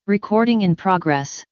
Recording in progress.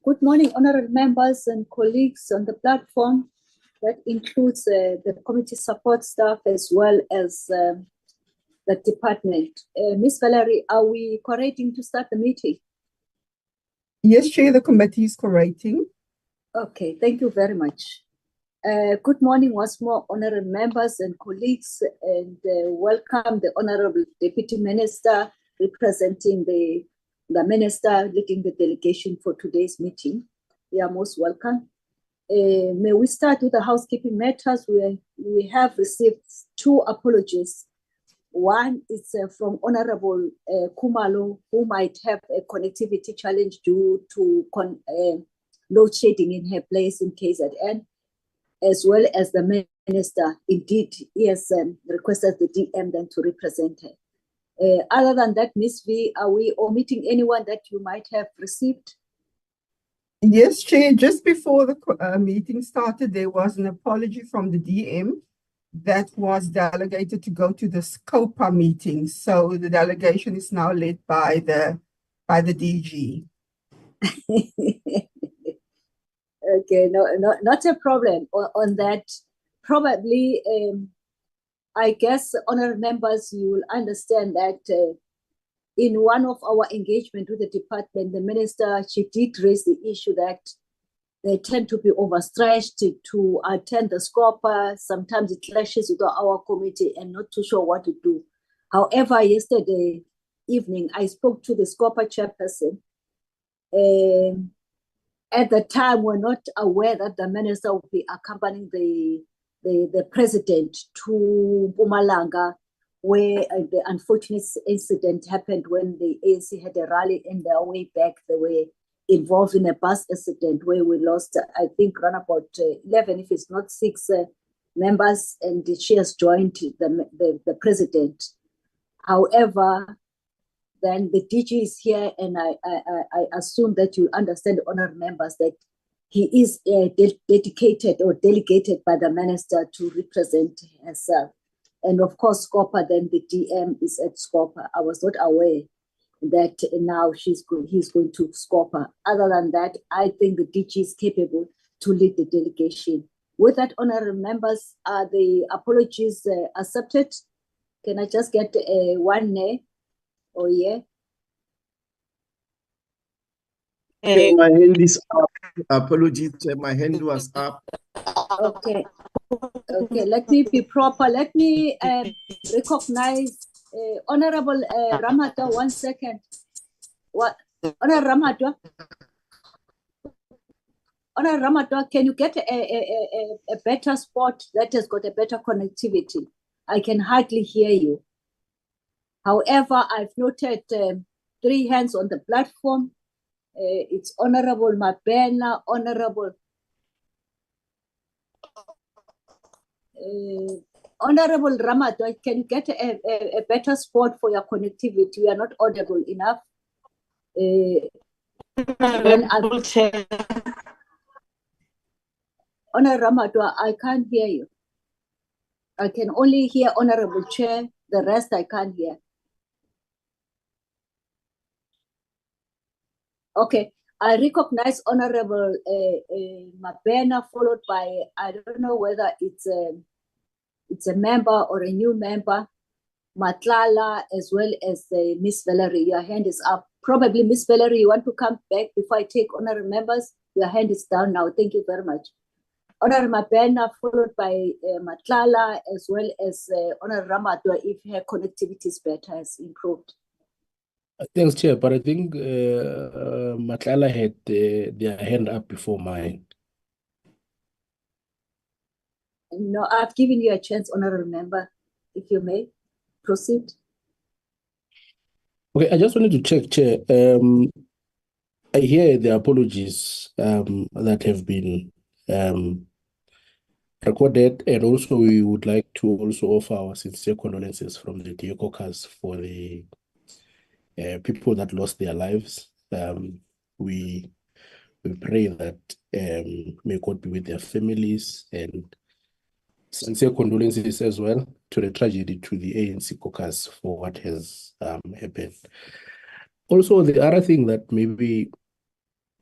Good morning, honorable members and colleagues on the platform. That includes the committee support staff as well as the department. Ms. Valerie, are we correcting to start the meeting? Yes, Chair, the committee is correcting. Okay, thank you very much. Good morning once more, honorable members and colleagues, and welcome the Honorable Deputy Minister representing the Minister leading the delegation for today's meeting. You are most welcome. May we start with the housekeeping matters. We have received two apologies. One is from Honorable Kumalo, who might have a connectivity challenge due to load shedding in her place in KZN, as well as the Minister. Indeed, he has requested the DM then to represent her. Other than that, Ms. V, are we omitting anyone that you might have received? Yes, Chair, just before the meeting started, there was an apology from the DM that was delegated to go to the SCOPA meeting. So the delegation is now led by the DG. Okay, not a problem on that. Probably, I guess, honorable members, you will understand that in one of our engagement with the department, the minister, she did raise the issue that they tend to be overstretched to attend the SCOPA. Sometimes it clashes with our committee and not too sure what to do. However, yesterday evening, I spoke to the SCOPA chairperson. At the time, we're not aware that the minister would be accompanying the president to Mpumalanga where the unfortunate incident happened when the ANC had a rally in their way back. They were involved in a bus accident where we lost, I think, around about 11, if it's not 6 members, and she has joined the president. However, then the DG is here, and I assume that you understand, honored members, that he is dedicated or delegated by the minister to represent herself. And of course, Scopa, then the DM is at Scopa. I was not aware that now he's going to Scopa. Other than that, I think the DG is capable to lead the delegation. With that, honorable members, are the apologies accepted? Can I just get one nay or yeah? My hand is up. Apologies, my hand was up. Okay. Okay, let me be proper. Let me recognize Honorable Ramatwa. 1 second. What? Honorable Ramatwa? Honorable Ramatwa, can you get a better spot that has got a better connectivity? I can hardly hear you. However, I've noted 3 hands on the platform. It's Honorable Mabena, Honorable Honorable Ramatwa, can you get a better spot for your connectivity? We are not audible enough. Honorable Ramatwa, I can't hear you. I can only hear Honorable Chair. The rest I can't hear. Okay, I recognize Honorable Mabena, followed by, I don't know whether it's a member or a new member, Matlala, as well as Miss Valerie. Your hand is up. Probably Miss Valerie, you want to come back before I take honorable members? Your hand is down now. Thank you very much. Honorable Mabena, followed by Matlala, as well as Honorable Ramatwa, if her connectivity is better, has improved. Thanks, Chair, but I think Matlala had their hand up before mine. No, I've given you a chance, honorable member, if you may proceed. Okay, I just wanted to check, Chair. I hear the apologies that have been recorded, and also we would like to also offer our sincere condolences from the DA caucus for the people that lost their lives. We pray that may God be with their families, and sincere condolences as well to the tragedy to the ANC caucus for what has happened. Also, the other thing that maybe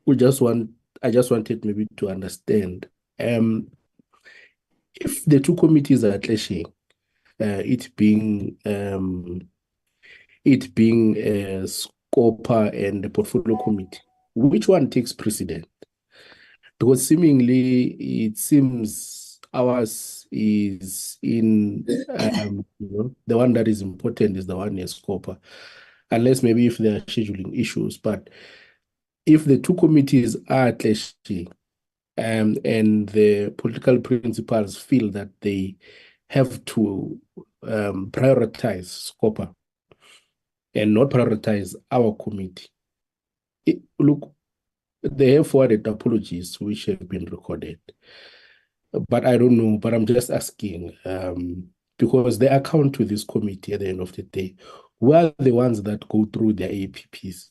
I just wanted maybe to understand, if the 2 committees are clashing, it being Scopa and the portfolio committee, which one takes precedent? Because seemingly it seems ours is in the one that is important is the one in Scopa, unless maybe if there are scheduling issues. But if the 2 committees are clashing, and the political principals feel that they have to prioritize Scopa and not prioritize our committee, look, they have forwarded apologies which have been recorded. But I don't know, but I'm just asking, because they account to this committee at the end of the day. Who are the ones that go through their APPs?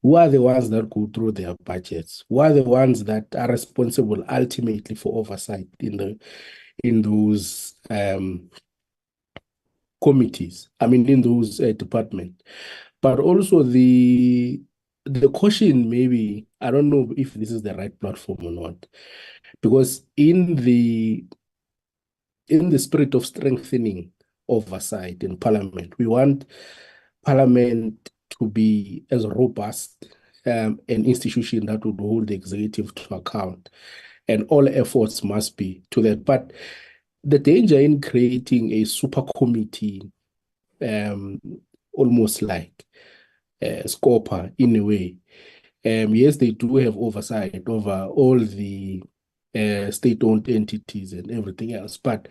Who are the ones that go through their budgets? Who are the ones that are responsible ultimately for oversight in those committees? I mean, in those departments. But also the caution, maybe, I don't know if this is the right platform or not, because in the spirit of strengthening oversight in Parliament, we want Parliament to be as robust an institution that would hold the executive to account, and all efforts must be to that. But the danger in creating a super committee, almost like Scopa in a way, yes, they do have oversight over all the state-owned entities and everything else, but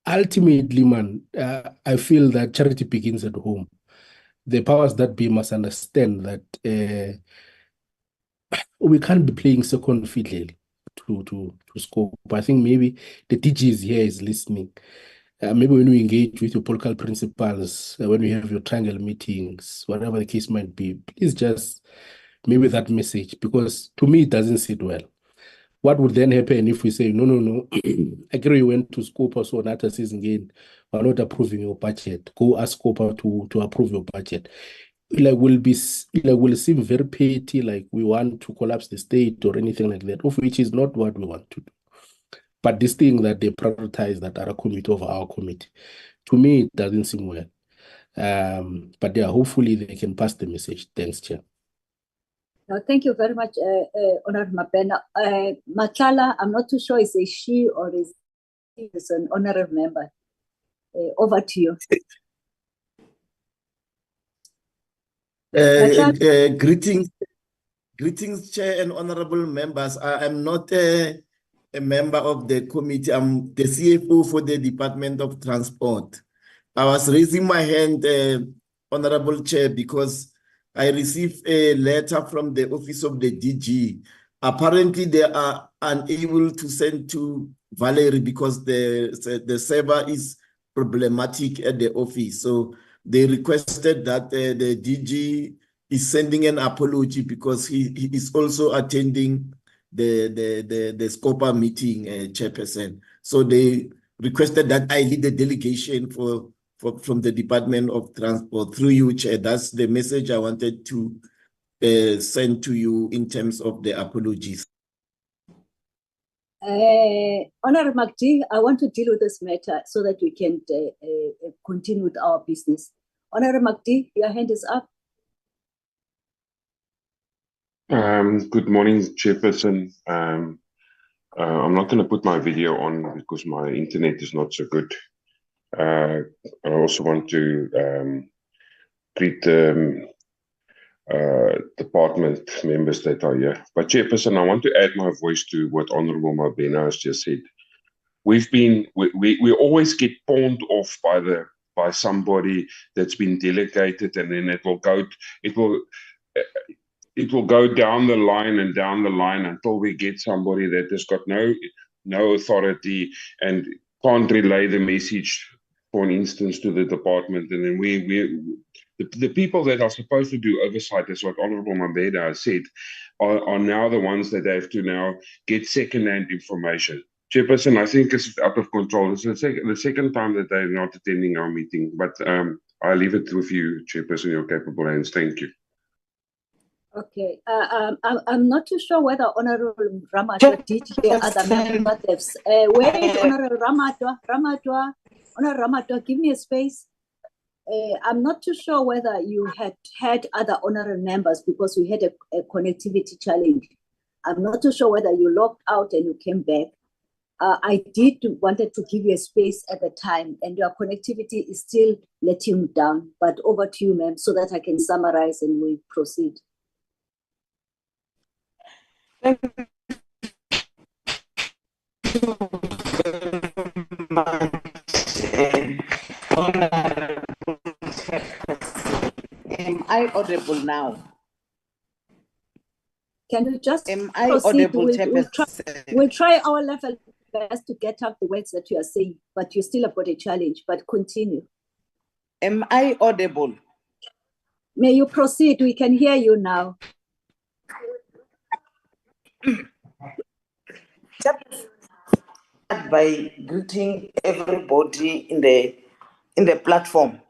ultimately, man, I feel that charity begins at home. The powers that be must understand that we can't be playing second fiddle to scope. I think maybe the DGs here is listening. Maybe when we engage with your political principals, when we have your triangle meetings, whatever the case might be, please just maybe that message, because to me it doesn't sit well. What would then happen if we say, no, I agree you went to Scopa, so not a season again, we're not approving your budget. Go ask Scopa to approve your budget. Will seem very petty, like we want to collapse the state or anything like that, of which is not what we want to do. But this thing that they prioritize that are a committee over our committee, to me, it doesn't seem well. But yeah, hopefully they can pass the message. Thanks, Chair. No, thank you very much, Honorable Mapena. Matlala, I'm not too sure is a she or is an honorable member. Over to you. Greetings, Chair and honorable members. I am not a member of the committee. I'm the CFO for the Department of Transport. I was raising my hand, Honorable Chair, because I received a letter from the office of the DG. Apparently, they are unable to send to Valerie because the server is problematic at the office. So they requested that the DG is sending an apology because he is also attending the SCOPA meeting, Chairperson. So they requested that I lead the delegation from the Department of Transport through you, Chair. That's the message I wanted to send to you in terms of the apologies. Honorable Magdi, I want to deal with this matter so that we can continue with our business. Honorable Magdi, your hand is up. Good morning, Chairperson. I'm not going to put my video on because my internet is not so good. I also want to greet the department members that are here. But Chairperson, I want to add my voice to what Honourable Mabena has just said. We always get pawned off by somebody that's been delegated, and then it will go down the line and down the line until we get somebody that has got no authority and can't relay the message, for an instance, to the department. And then the people that are supposed to do oversight, as what Honourable Mabeda has said, are now the ones that have to now get second-hand information. Chairperson, I think it's out of control. It's the second time that they're not attending our meeting, but I leave it with you, Chairperson, your capable hands. Thank you. Okay, I'm not too sure whether Honorable Ramatwa did hear other members. Where is Honorable Ramatwa? Honorable Ramatwa, give me a space. I'm not too sure whether you had other honorable members because we had a connectivity challenge. I'm not too sure whether you logged out and you came back. I wanted to give you a space at the time, and your connectivity is still letting you down. But over to you, ma'am, so that I can summarize and we proceed. Thank you very much. Am I audible now? Can you just Am I proceed? audible, We'll try our level best to get up the words that you are saying, but you still have got a challenge, but continue. Am I audible? May you proceed? We can hear you now. By greeting everybody in the platform.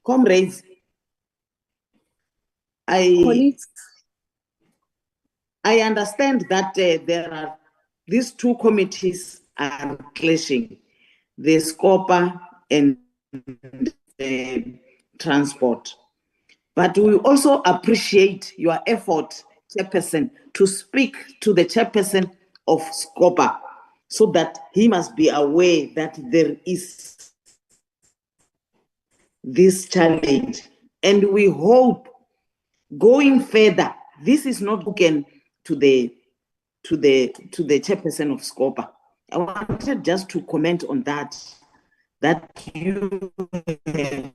Comrades, Colleagues, I understand that these two committees are clashing, the SCOPA and transport. But we also appreciate your effort, Chairperson, to speak to the Chairperson of SCOPA so that he must be aware that there is this challenge. And we hope going further, this is not spoken to the Chairperson of SCOPA. I wanted just to comment on that you have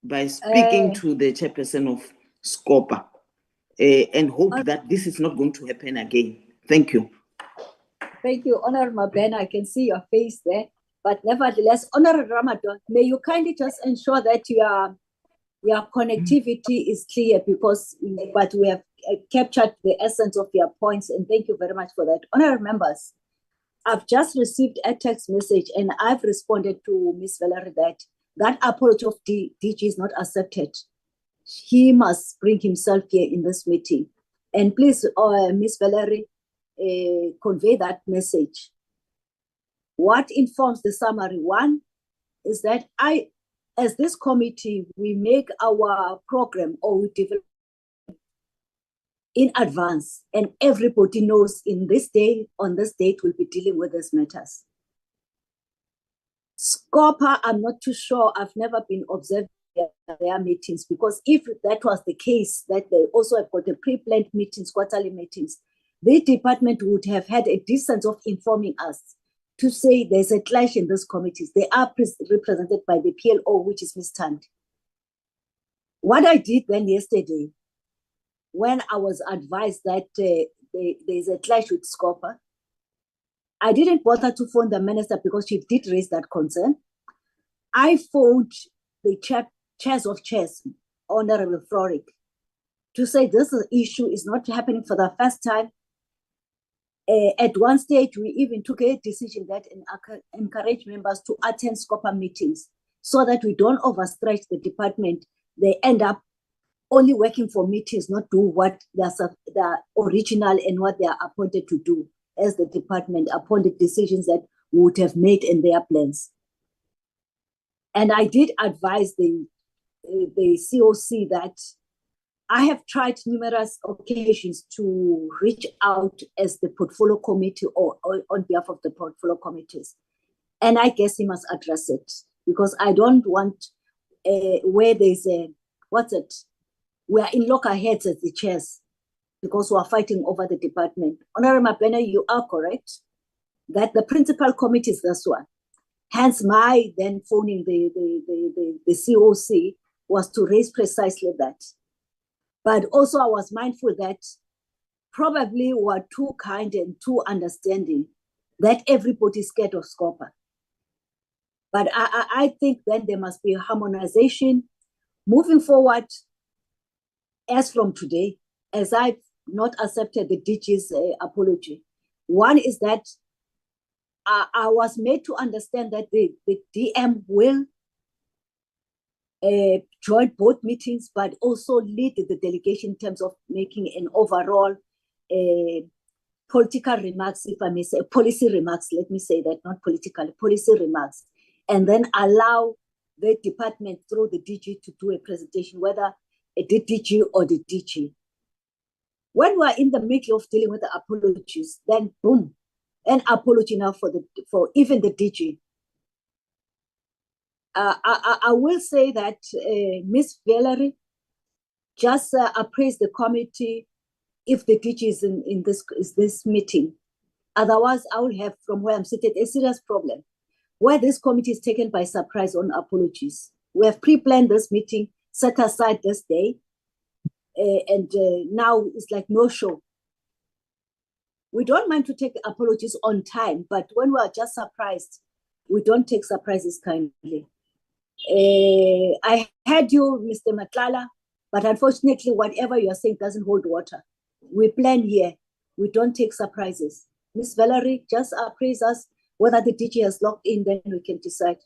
by speaking to the chairperson of SCOPA and hope that this is not going to happen again. Thank you. Thank you, Honorable Ben. I can see your face there. But nevertheless, Honorable Ramadan, may you kindly just ensure that your connectivity is clear, but we have captured the essence of your points, and thank you very much for that. Honorable members, I've just received a text message and I've responded to Ms. Valerie that apology of DG is not accepted. He must bring himself here in this meeting. And please, Ms. Valerie, convey that message. What informs the summary? One is that as this committee, we make our program or we develop in advance, and everybody knows on this date we'll be dealing with these matters. SCOPA, I'm not too sure. I've never been observing their meetings, because if that was the case, that they also have got a pre-planned meetings, quarterly meetings, the department would have had a decency of informing us to say there's a clash in those committees. They are represented by the PLO, which is Ms. Tand. What I did then yesterday, when I was advised that there's a clash with SCOPA, I didn't bother to phone the minister because she did raise that concern. I phoned the chairs of chairs, Honorable Floric, to say this issue is not happening for the first time. At one stage, we even took a decision that encourage members to attend SCOPA meetings so that we don't overstretch the department. They end up only working for meetings, not do what they're original and what they are appointed to do as the department, appointed decisions that we would have made in their plans. And I did advise the COC that I have tried numerous occasions to reach out as the portfolio committee or on behalf of the portfolio committees. And I guess he must address it, because I don't want where there's we are in lockerheads as the chairs because we are fighting over the department. Honorable Mabena, you are correct that the principal committee is this one. Hence, my then phoning the COC was to raise precisely that. But also I was mindful that probably we are too kind and too understanding that everybody's scared of SCOPA. But I think then there must be a harmonization moving forward. As from today, as I've not accepted the DG's apology, one is that I was made to understand that the DM will join both meetings, but also lead the delegation in terms of making an overall political remarks, if I may say, policy remarks, let me say that, not political, policy remarks, and then allow the department through the DG to do a presentation, whether the DG or the DG. When we're in the middle of dealing with the apologies, then boom, an apology now for even the DG. I will say that Ms. Valerie just appraised the committee if the DG is in this meeting. Otherwise, I will have, from where I'm seated, a serious problem where this committee is taken by surprise on apologies. We have pre-planned this meeting, set aside this day, and now it's like no show. We don't mind to take apologies on time, but when we are just surprised, we don't take surprises kindly. I heard you, Mr. Matlala, but unfortunately, whatever you are saying doesn't hold water. We plan here. We don't take surprises. Ms. Valerie, just appraise us whether the DG has logged in, then we can decide.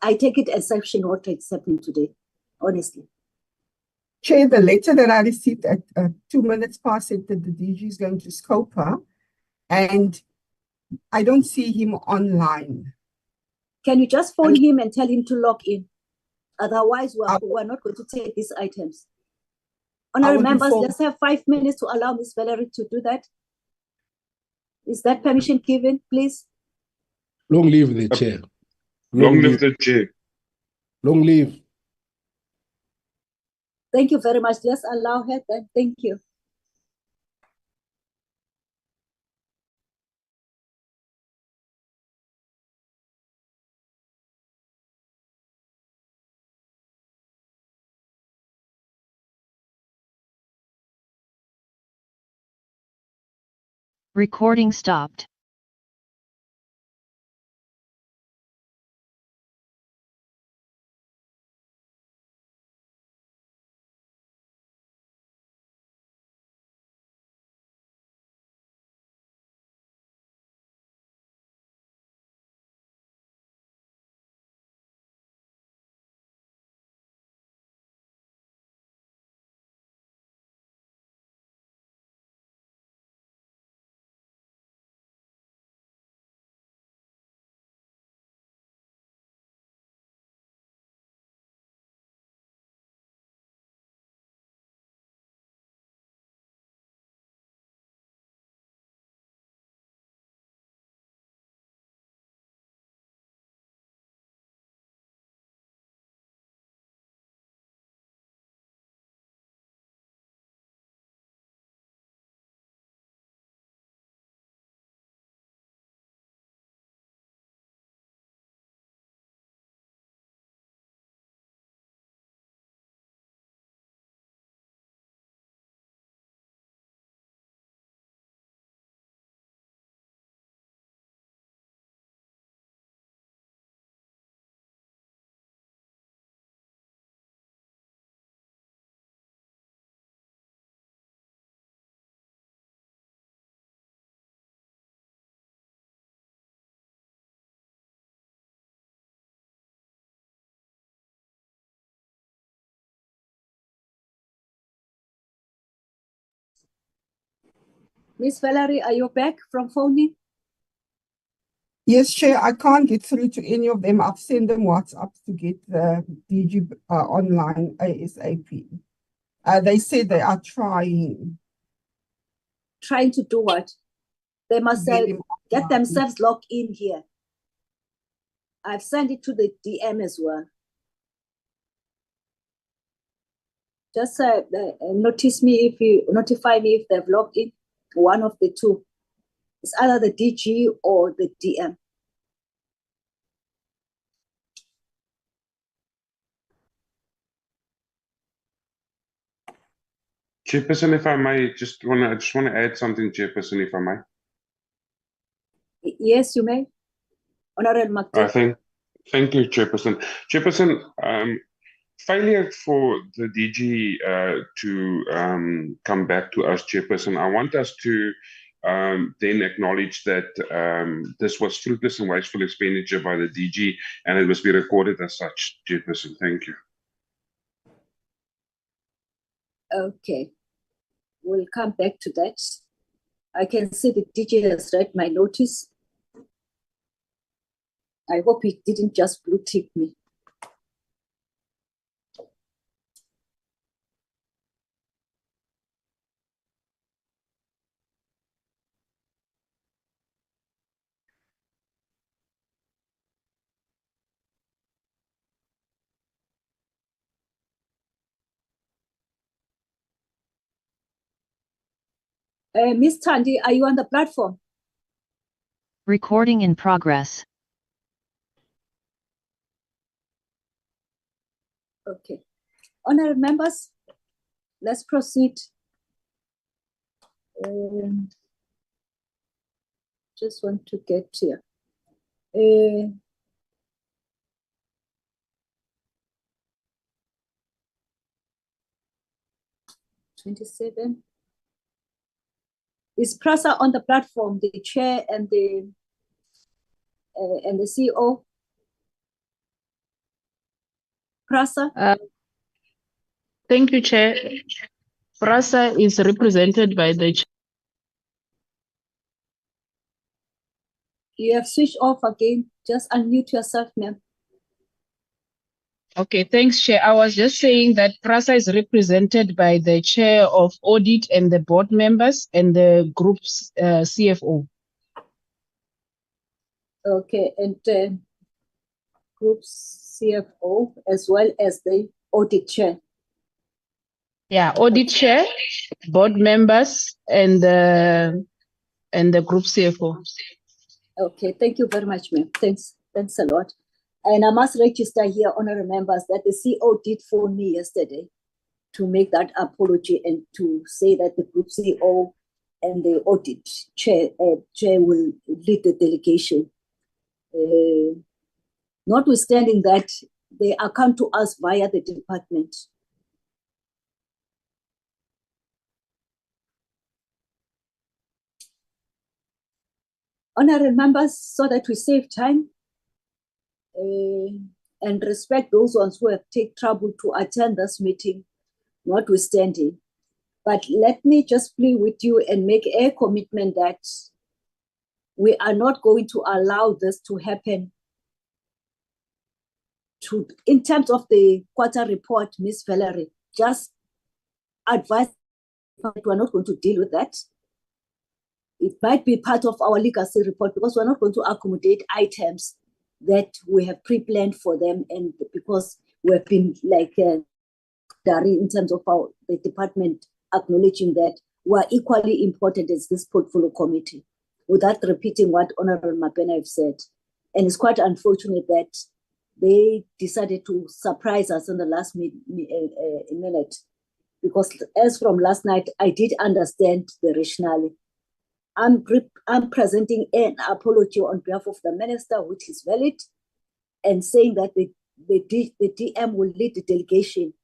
I take it as section what is happening today, honestly. Chair, the letter that I received at 2 minutes past said that the DG is going to SCOPA, and I don't see him online. Can you just phone him and tell him to log in? Otherwise, we're not going to take these items. Honorable members, let's have 5 minutes to allow Ms. Valerie to do that. Is that permission given, please? Long live the chair. Long live the chair. Long live. Thank you very much. Just allow her then. Thank you. Recording stopped. Miss Valerie, are you back from phoning? Yes, Chair, I can't get through to any of them. I've sent them WhatsApp to get the DG online ASAP. They said they are trying. Trying to do what? They must Get them get online. themselves logged in here. I've sent it to the DM as well. Just notify me if they've logged in. One of the two. It's either the DG or the DM. Chairperson, if I may, I just want to add something, Chairperson, if I may. Yes, you may. Honorable McDade. Thank you, Chairperson. Chairperson, failure for the DG to come back to us, Chairperson, I want us to then acknowledge that this was fruitless and wasteful expenditure by the DG, and it must be recorded as such, Chairperson. Thank you. Okay. We'll come back to that. I can see the DG has read my notice. I hope he didn't just blue tick me. Miss Tandy, are you on the platform? Recording in progress. Okay. Honorable members, let's proceed. Just want to get here. 27. Is PRASA on the platform, the chair and the CEO? PRASA? Thank you, Chair. PRASA is represented by the chair. You have switched off again. Just unmute yourself, ma'am. Okay, thanks, Chair. I was just saying that PRASA is represented by the chair of audit and the board members and the group's CFO. Okay, and group's CFO as well as the audit chair. Yeah, audit chair, board members, and the group CFO. Okay, thank you very much, ma'am. Thanks a lot. And I must register here, honorable members, that the CEO did phone me yesterday to make that apology and to say that the group CEO and the audit chair will lead the delegation. Notwithstanding that, they are come to us via the department. Honorable members, so that we save time and respect those ones who have taken trouble to attend this meeting, notwithstanding. But let me just plead with you and make a commitment that we are not going to allow this to happen. In terms of the quarter report, Ms. Valerie, just advise that we're not going to deal with that. It might be part of our legacy report because we're not going to accommodate items that we have pre-planned for them, and because we've been like in terms of the department acknowledging that we're equally important as this portfolio committee, without repeating what Honorable Mapena have said. And it's quite unfortunate that they decided to surprise us in the last minute, because as from last night, I did understand the rationale. I'm presenting an apology on behalf of the minister, which is valid, and saying that the DM will lead the delegation.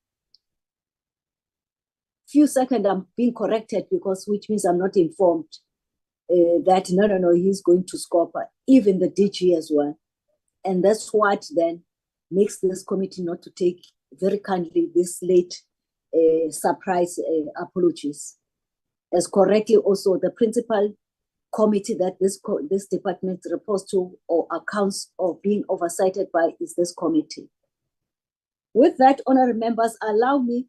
Few seconds, I'm being corrected which means I'm not informed that no, he's going to Scopa, even the DG as well. And that's what then makes this committee not to take very kindly this late surprise apologies. As correctly also the principal committee that this department reports to or accounts or being oversighted by is this committee. With that, honorable members, allow me,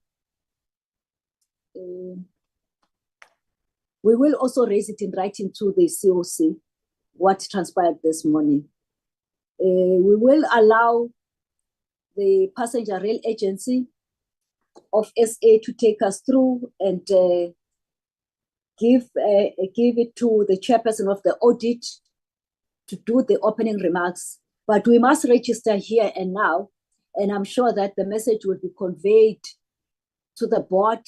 we will also raise it in writing to the COC, what transpired this morning. We will allow the Passenger Rail Agency of SA to take us through and give it to the chairperson of the audit to do the opening remarks. But we must register here and now, and I'm sure that the message will be conveyed to the board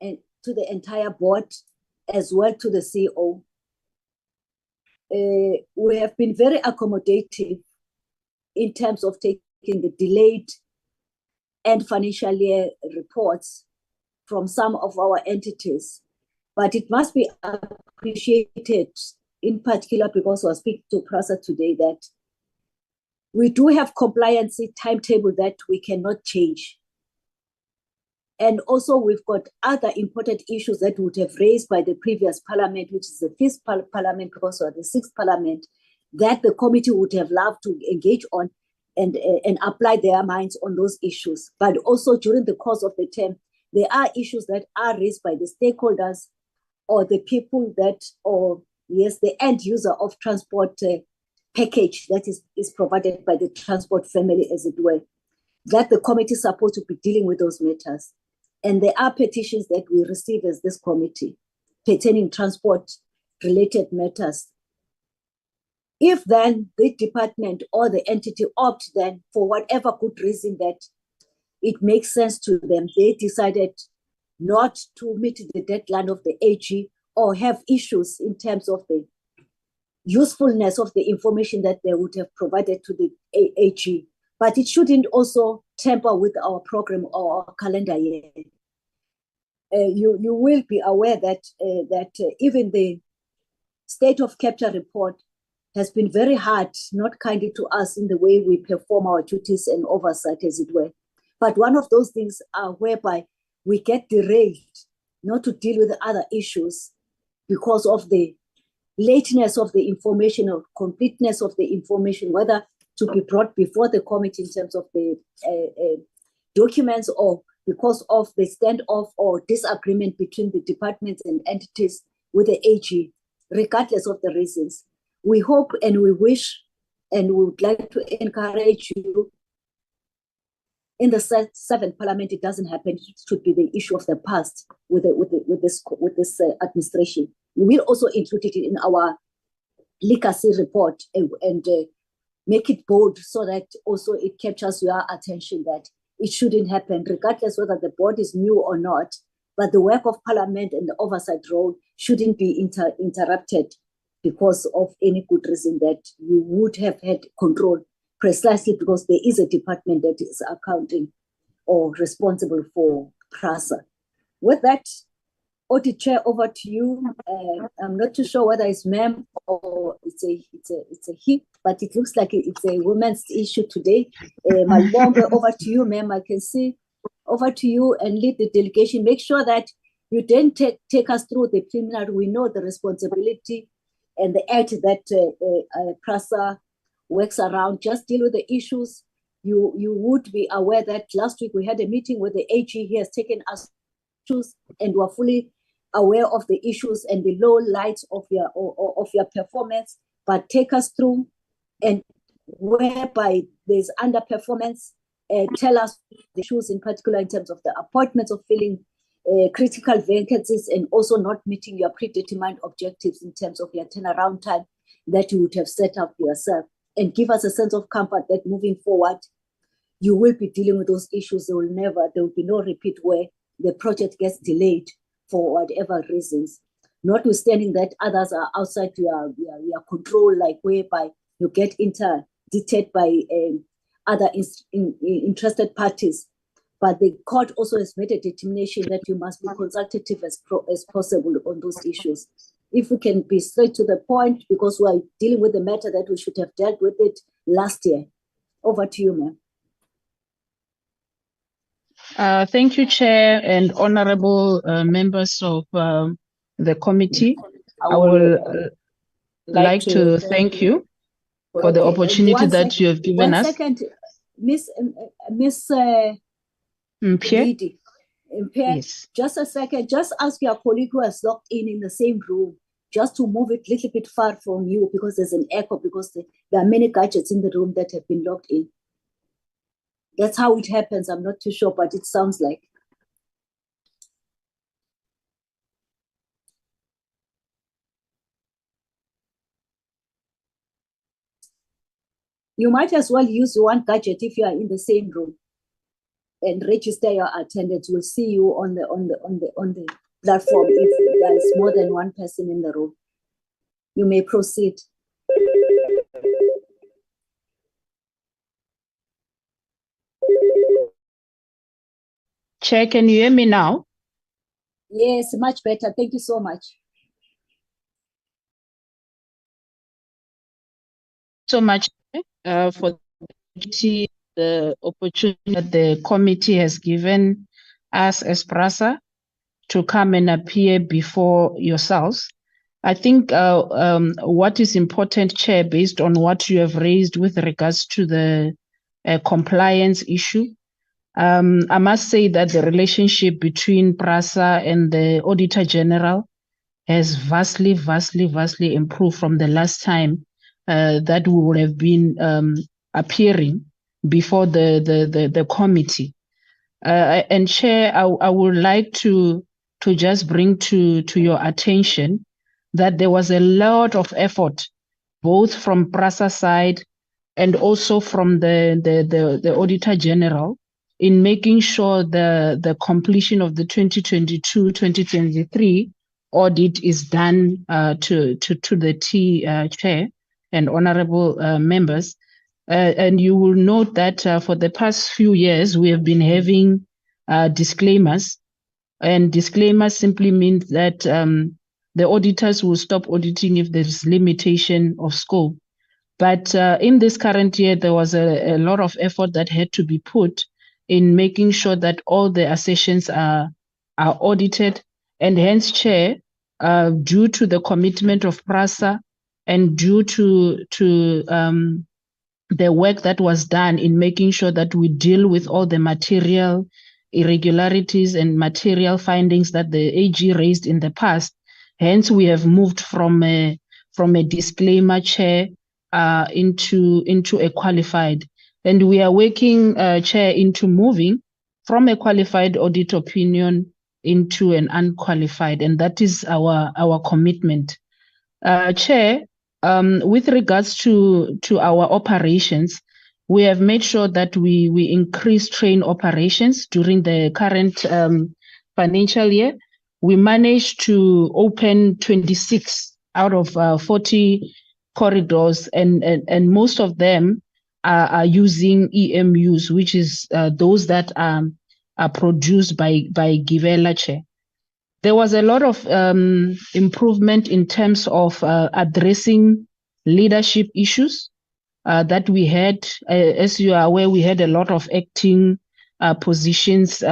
and to the entire board, as well to the CEO. We have been very accommodative in terms of taking the delayed and financial year reports from some of our entities. But it must be appreciated, in particular because I was speaking to PRASA today, that we do have compliance timetable that we cannot change. And also we've got other important issues that would have raised by the previous parliament, which is the fifth parliament, because of the sixth parliament, that the committee would have loved to engage on and apply their minds on those issues. But also during the course of the term, there are issues that are raised by the stakeholders or the people that, or yes, the end user of transport package that is provided by the transport family, as it were, that the committee is supposed to be dealing with those matters. And there are petitions that we receive as this committee pertaining transport-related matters. If then the department or the entity opt then, for whatever good reason that it makes sense to them, they decided not to meet the deadline of the AG or have issues in terms of the usefulness of the information that they would have provided to the AG. But it shouldn't also tamper with our program or our calendar year. You will be aware that even the state of capture report has been very hard, not kindly to us in the way we perform our duties and oversight, as it were. But one of those things are whereby we get derailed not to deal with the other issues because of the lateness of the information or completeness of the information, whether to be brought before the committee in terms of the documents or because of the standoff or disagreement between the departments and entities with the AG, regardless of the reasons. We hope and we wish and we would like to encourage you in the seventh parliament, it doesn't happen. It should be the issue of the past with this administration. We will also include it in our legacy report and make it bold so that also it captures your attention that it shouldn't happen, regardless whether the board is new or not. But the work of parliament and the oversight role shouldn't be interrupted because of any good reason that you would have had control, precisely because there is a department that is accounting or responsible for PRASA. With that, Audit Chair, over to you. I'm not too sure whether it's ma'am or it's a he, but it looks like it's a women's issue today. Malibongwe, over to you, ma'am. I can see. Over to you and lead the delegation. Make sure that you then take us through the preliminary. We know the responsibility and the act that PRASA works around. Just deal with the issues. You would be aware that last week we had a meeting with the AG. He has taken us issues and we're fully aware of the issues and the low lights of your performance. But take us through, and whereby there's underperformance, tell us the issues in particular in terms of the appointments of filling critical vacancies and also not meeting your predetermined objectives in terms of your turnaround time that you would have set up for yourself, and give us a sense of comfort that moving forward, you will be dealing with those issues. There will be no repeat where the project gets delayed for whatever reasons, notwithstanding that others are outside your control, like whereby you get interdicted by other interested parties. But the court also has made a determination that you must be consultative as possible on those issues. If we can be straight to the point, because we are dealing with the matter that we should have dealt with it last year. Over to you, ma'am. Thank you, Chair and honorable members of the committee. I will like to thank you for the opportunity that you have given us. 1 second, Miss Pierre? Yes. Just a second, just ask your colleague who has logged in the same room, just to move it a little bit far from you, because there's an echo, because there are many gadgets in the room that have been logged in. That's how it happens. I'm not too sure, but it sounds like. You might as well use one gadget if you are in the same room and register your attendance. We'll see you on the platform if there is more than one person in the room. You may proceed. Chair, can you hear me now? Yes, much better. Thank you so much. So much for the opportunity that the committee has given us as PRASA to come and appear before yourselves. I think what is important, Chair, based on what you have raised with regards to the compliance issue, I must say that the relationship between PRASA and the Auditor General has vastly improved from the last time that we would have been appearing before the committee. And Chair, I would like to just bring to your attention that there was a lot of effort, both from PRASA side and also from the Auditor General, in making sure the completion of the 2022-2023 audit is done to the Chair and honorable members. And you will note that for the past few years, we have been having disclaimers. And disclaimers simply means that the auditors will stop auditing if there is limitation of scope. But in this current year, there was a lot of effort that had to be put in making sure that all the accessions are audited. And hence, Chair, due to the commitment of PRASA and due to the work that was done in making sure that we deal with all the material irregularities and material findings that the AG raised in the past, hence we have moved from a disclaimer, Chair, into a qualified. And we are working, Chair, into moving from a qualified audit opinion into an unqualified, and that is our commitment. Chair, with regards to our operations, we have made sure that we increase train operations during the current financial year. We managed to open 26 out of 40 corridors, and most of them are using EMUs, which is those that are produced by Givela, Chair. There was a lot of improvement in terms of addressing leadership issues that we had. As you are aware, we had a lot of acting positions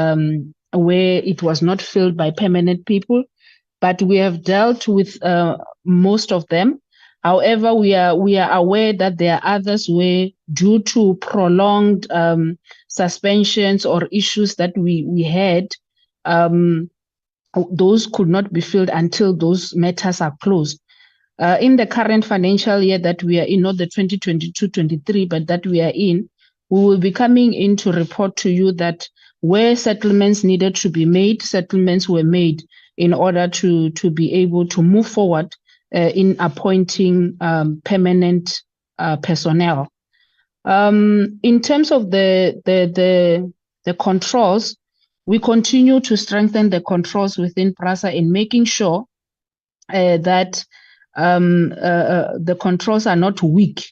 where it was not filled by permanent people, but we have dealt with most of them. However, we are aware that there are others where, due to prolonged suspensions or issues that we had, those could not be filled until those matters are closed. In the current financial year that we are in, not the 2022-23, but that we are in, we will be coming in to report to you that where settlements needed to be made, settlements were made in order to be able to move forward in appointing permanent personnel. In terms of the controls, we continue to strengthen the controls within PRASA in making sure that the controls are not weak,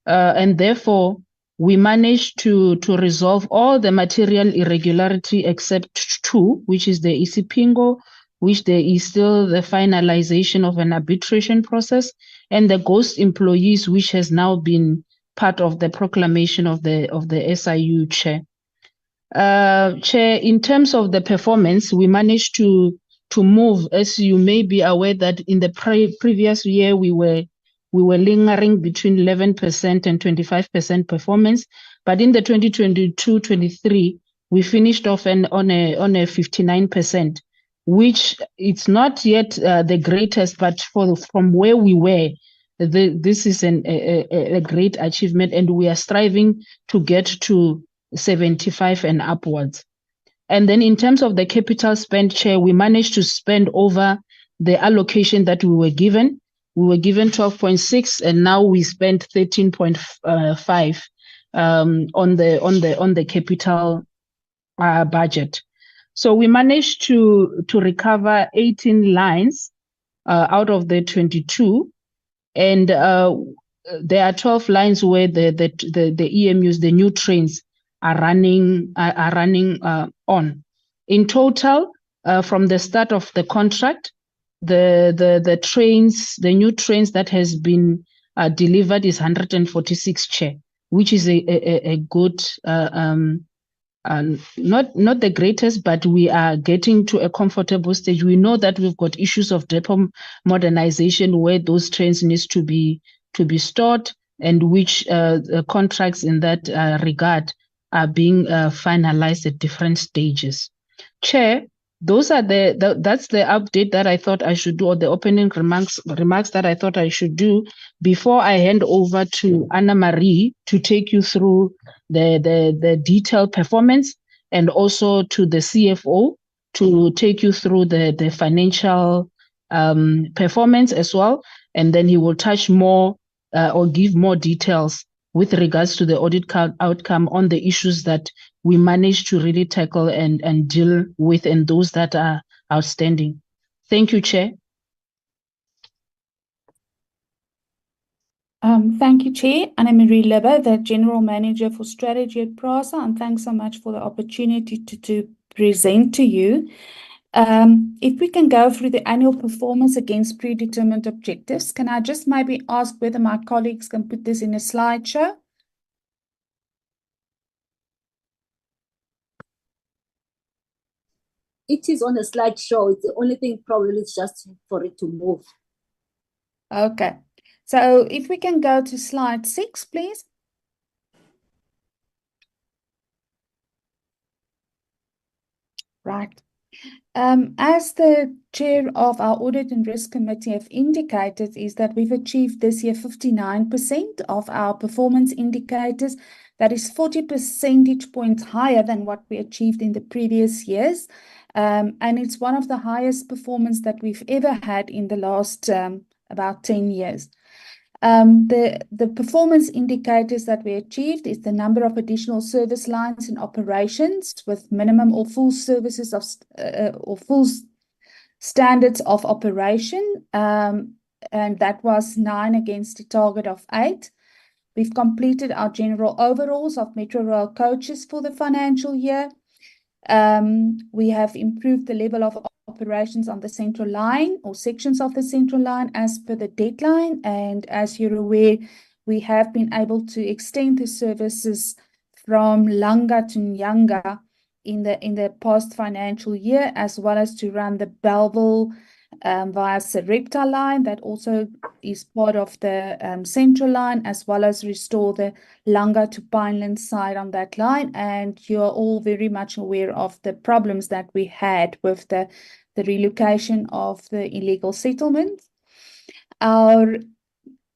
and therefore we managed to resolve all the material irregularity except two, which is the Isipingo, which there is still the finalization of an arbitration process, and the ghost employees, which has now been part of the proclamation of the SIU Chair. Chair, in terms of the performance, we managed to move, as you may be aware, that in the previous year we were lingering between 11% and 25% performance, but in the 2022-23 we finished off on a 59%, which it's not yet the greatest, but from where we were, this is a great achievement, and we are striving to get to 75 and upwards. And then in terms of the capital spend, Chair, we managed to spend over the allocation that we were given. We were given 12.6, and now we spent 13.5 on the capital budget. So we managed to recover 18 lines out of the 22, and there are 12 lines where the EMUs, the new trains, are running on. In total, from the start of the contract, the trains, the new trains that has been delivered is 146, Chair, which is a good, not the greatest, but we are getting to a comfortable stage. We know that we've got issues of depot modernization where those trains needs to be stored, and which contracts in that regard are being finalized at different stages. Chair, those are that's the update that I thought I should do, or the opening remarks that I thought I should do before I hand over to Anna Marie to take you through the detailed performance, and also to the CFO to take you through the financial performance as well, and then he will touch more or give more details with regards to the audit outcome on the issues that we managed to really tackle and deal with, and those that are outstanding. Thank you, Chair. Thank you, Chair. I'm Marie Libber, the General Manager for Strategy at PRASA, and thanks so much for the opportunity to present to you. If we can go through the annual performance against predetermined objectives, can I just maybe ask whether my colleagues can put this in a slideshow? It is on a slideshow. It's the only thing probably is just for it to move. Okay. So if we can go to slide 6, please. Right. As the chair of our Audit and Risk Committee have indicated, is that we've achieved this year 59% of our performance indicators. That is 40 percentage points higher than what we achieved in the previous years. And it's one of the highest performance that we've ever had in the last about 10 years. The performance indicators that we achieved is the number of additional service lines in operations with minimum or full services of or full standards of operation, and that was 9 against a target of 8. We've completed our general overhauls of Metro Rail coaches for the financial year. We have improved the level of operations on the central line or sections of the central line as per the deadline. And as you're aware, we have been able to extend the services from Langa to Nyanga in the past financial year, as well as to run the Belleville via Sarepta line that also is part of the central line, as well as restore the Langa to Pineland side on that line. And you're all very much aware of the problems that we had with the relocation of the illegal settlements. Our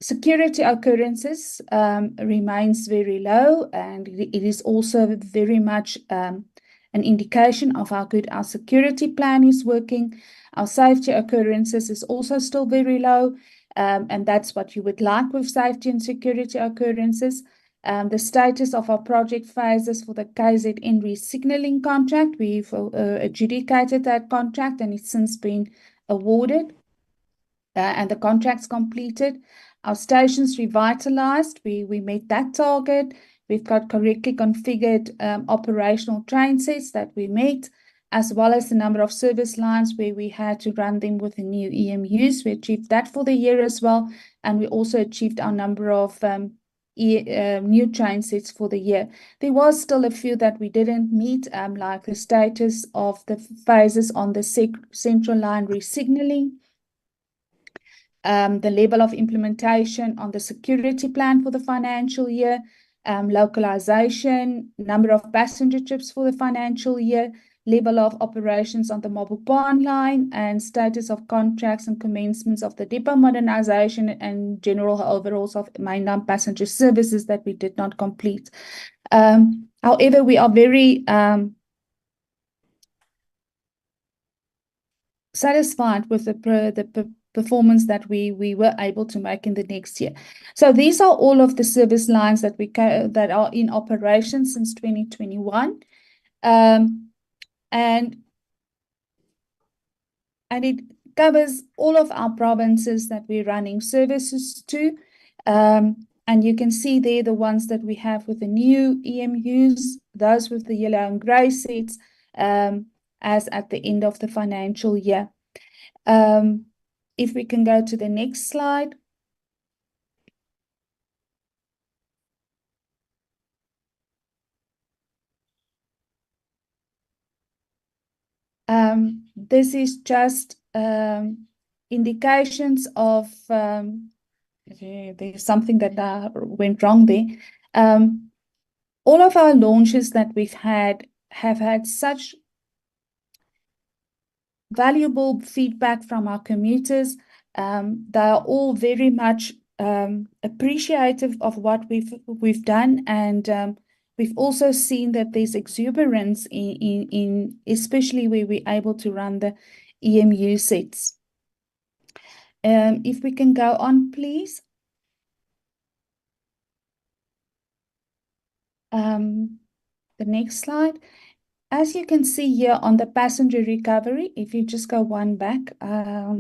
security occurrences remains very low, and it is also very much an indication of how good our security plan is working. Our safety occurrences is also still very low, and that's what you would like with safety and security occurrences. The status of our project phases for the KZN re-signalling contract, we've adjudicated that contract and it's since been awarded, and the contract's completed. Our stations revitalized, we met that target. We've got correctly configured operational train sets that we met, as well as the number of service lines where we had to run them with the new EMUs. We achieved that for the year as well, and we also achieved our number of new train sets for the year. There was still a few that we didn't meet, like the status of the phases on the central line re-signalling, the level of implementation on the security plan for the financial year, localization, number of passenger trips for the financial year, level of operations on the Mabopane line, and status of contracts and commencements of the depot modernization and general overhauls of mainline passenger services that we did not complete. However, we are very satisfied with the performance that we were able to make in the next year. So these are all of the service lines that that are in operation since 2021. And it covers all of our provinces that we're running services to. And you can see there the ones that we have with the new EMUs, those with the yellow and grey sets, as at the end of the financial year. If we can go to the next slide. This is just indications of, there's something that went wrong there. All of our launches that we've had have had such valuable feedback from our commuters. They are all very much appreciative of what we've done, and we've also seen that there's exuberance in especially where we're able to run the EMU sets. If we can go on, please. The next slide. As you can see here on the passenger recovery, if you just go one back, I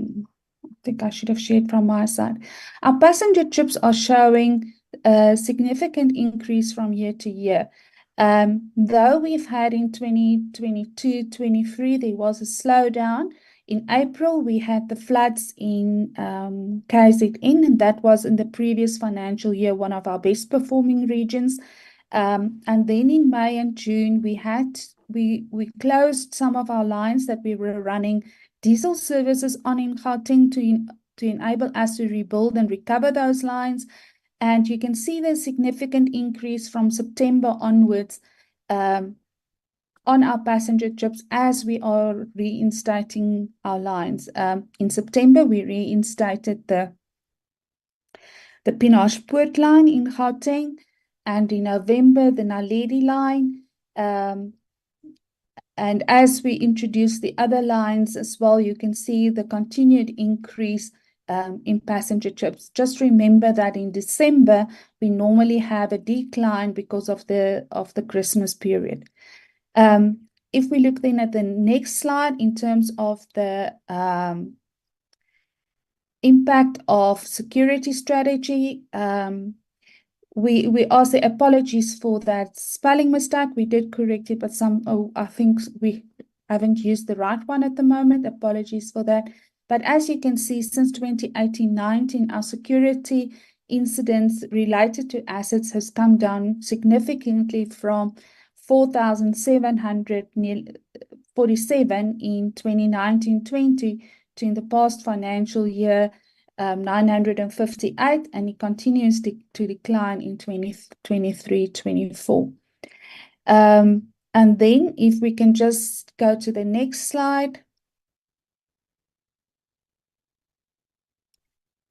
think I should have shared from my side. Our passenger trips are showing a significant increase from year to year. Though we've had in 2022-23, there was a slowdown. In April, we had the floods in KZN, and that was in the previous financial year, one of our best performing regions. And then in May and June, we closed some of our lines that we were running diesel services on in Gauteng to enable us to rebuild and recover those lines. And you can see the significant increase from September onwards on our passenger trips as we are reinstating our lines. In September, we reinstated the Pienaarpoort line in Gauteng. and in November, the Naledi line. And as we introduce the other lines as well, you can see the continued increase in passenger trips. Just remember that in December, we normally have a decline because of the Christmas period. If we look then at the next slide in terms of the impact of security strategy, we also apologies for that spelling mistake. We did correct it, but I think we haven't used the right one at the moment. Apologies for that. But as you can see, since 2018-19, our security incidents related to assets has come down significantly from 4,747 in 2019-20 to in the past financial year 958, and it continues to decline in 2023-24. And then if we can just go to the next slide.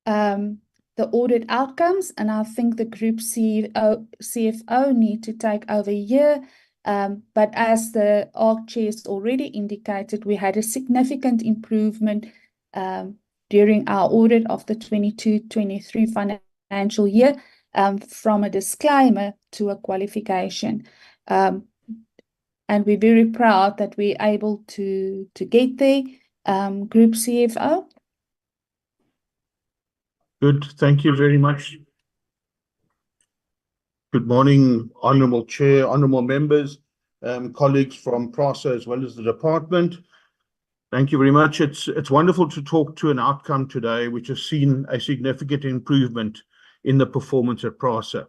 The audit outcomes, and I think the group CFO need to take over a year. But as the ARC chair has already indicated, we had a significant improvement during our audit of the 22-23 financial year, from a disclaimer to a qualification. And we're very proud that we're able to get there. Group CFO. Good, thank you very much. Good morning, Honourable Chair, honourable members, colleagues from PRASA as well as the department. Thank you very much. It's wonderful to talk to an outcome today which has seen a significant improvement in the performance at PRASA.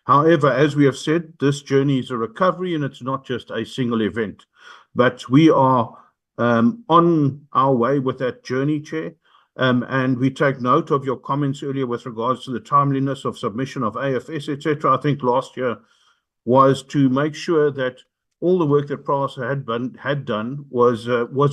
However, as we have said, this journey is a recovery and it's not just a single event, but we are on our way with that journey, Chair. And we take note of your comments earlier with regards to the timeliness of submission of AFS, etc. I think last year was to make sure that all the work that PRASA had done was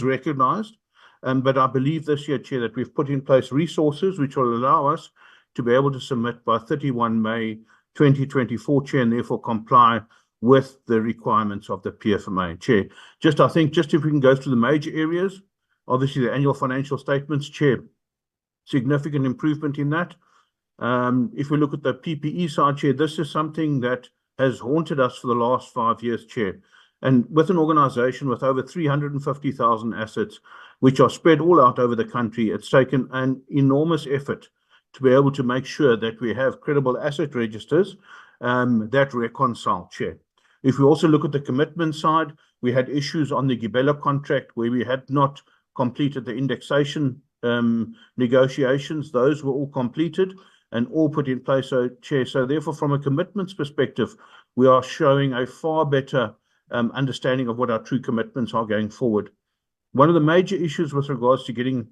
recognised. But I believe this year, Chair, that we've put in place resources which will allow us to be able to submit by 31 May 2024, Chair, and therefore comply with the requirements of the PFMA, Chair. I think if we can go through the major areas, obviously the annual financial statements, Chair, significant improvement in that. If we look at the PPE side, Chair, this is something that has haunted us for the last 5 years, Chair. And with an organisation with over 350,000 assets, which are spread all out over the country, it's taken an enormous effort to be able to make sure that we have credible asset registers that reconcile, Chair. If we also look at the commitment side, we had issues on the Gibela contract where we had not completed the indexation negotiations. Those were all completed and all put in place, so Chair. So therefore, from a commitments perspective, we are showing a far better understanding of what our true commitments are going forward. One of the major issues with regards to getting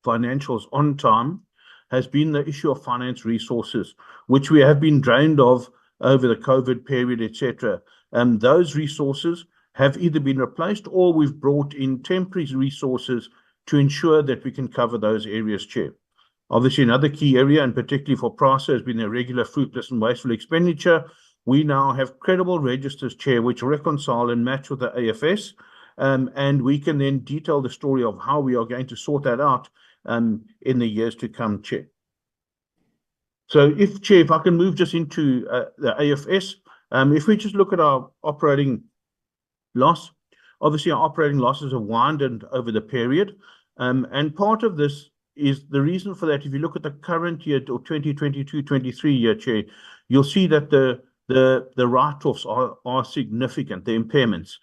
financials on time has been the issue of finance resources, which we have been drained of over the COVID period, etc. Those resources have either been replaced or we've brought in temporary resources to ensure that we can cover those areas, Chair. Obviously, another key area, and particularly for PRASA, has been irregular, fruitless and wasteful expenditure. We now have credible registers, Chair, which reconcile and match with the AFS, and we can then detail the story of how we are going to sort that out in the years to come, Chair. So Chair, if I can move just into the AFS, if we just look at our operating loss, obviously our operating losses have widened over the period, and part of this is the reason for that. If you look at the current year or 2022-23 year, Chair, you'll see that the write-offs are significant, the impairments,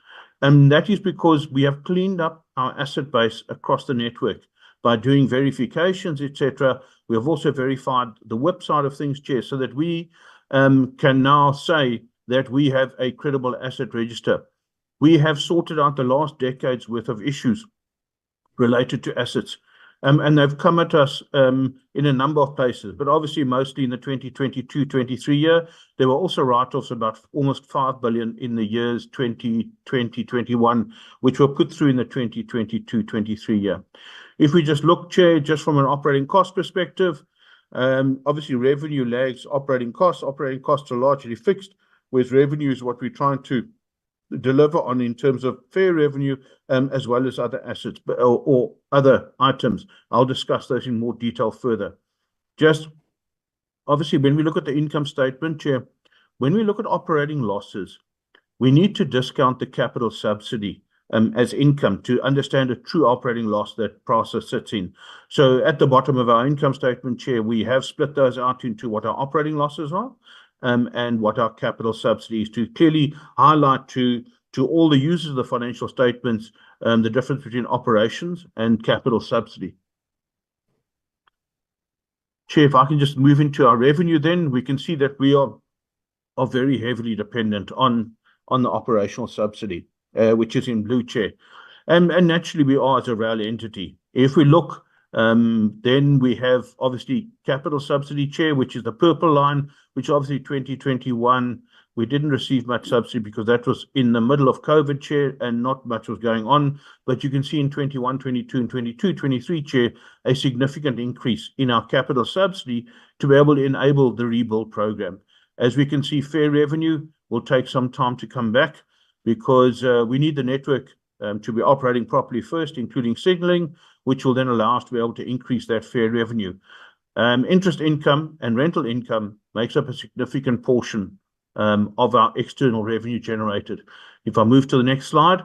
and that is because we have cleaned up our asset base across the network by doing verifications, etc. We have also verified the WIP side of things, Chair, so that we can now say that we have a credible asset register. We have sorted out the last decade's worth of issues related to assets, and they've come at us in a number of places, but obviously mostly in the 2022-23 year. There were also write-offs about almost 5 billion in the years 2020-21, which were put through in the 2022-23 year. If we just look, Chair, just from an operating cost perspective, Obviously, revenue lags operating costs. Operating costs are largely fixed, whereas revenue is what we're trying to deliver on in terms of fair revenue, as well as other assets or other items. I'll discuss those in more detail further. Just obviously, when we look at the income statement, Chair, when we look at operating losses, we need to discount the capital subsidy as income to understand a true operating loss that PRASA sits in. So at the bottom of our income statement, Chair, we have split those out into what our operating losses are and what our capital subsidy is, to clearly highlight to all the users of the financial statements the difference between operations and capital subsidy. Chair, if I can just move into our revenue, then we can see that we are very heavily dependent on the operational subsidy, which is in blue, Chair. And naturally, we are as a rail entity. If we look, then we have obviously capital subsidy, Chair, which is the purple line, which obviously 2021, we didn't receive much subsidy because that was in the middle of COVID, Chair, and not much was going on. But you can see in 21, 22, and 22, 23, Chair, a significant increase in our capital subsidy to be able to enable the rebuild program. As we can see, fair revenue will take some time to come back because we need the network to be operating properly first, including signaling, which will then allow us to be able to increase that fair revenue. Interest income and rental income makes up a significant portion of our external revenue generated. If I move to the next slide,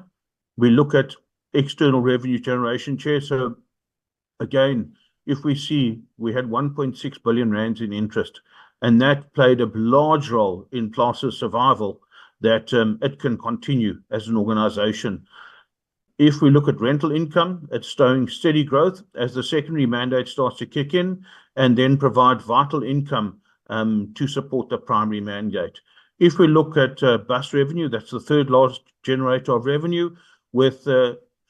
we look at external revenue generation, Chair. So again, if we see we had 1.6 billion rands in interest, and that played a large role in PRASA's survival, that it can continue as an organization. If we look at rental income, it's showing steady growth as the secondary mandate starts to kick in and then provide vital income to support the primary mandate. If we look at bus revenue, that's the third largest generator of revenue, with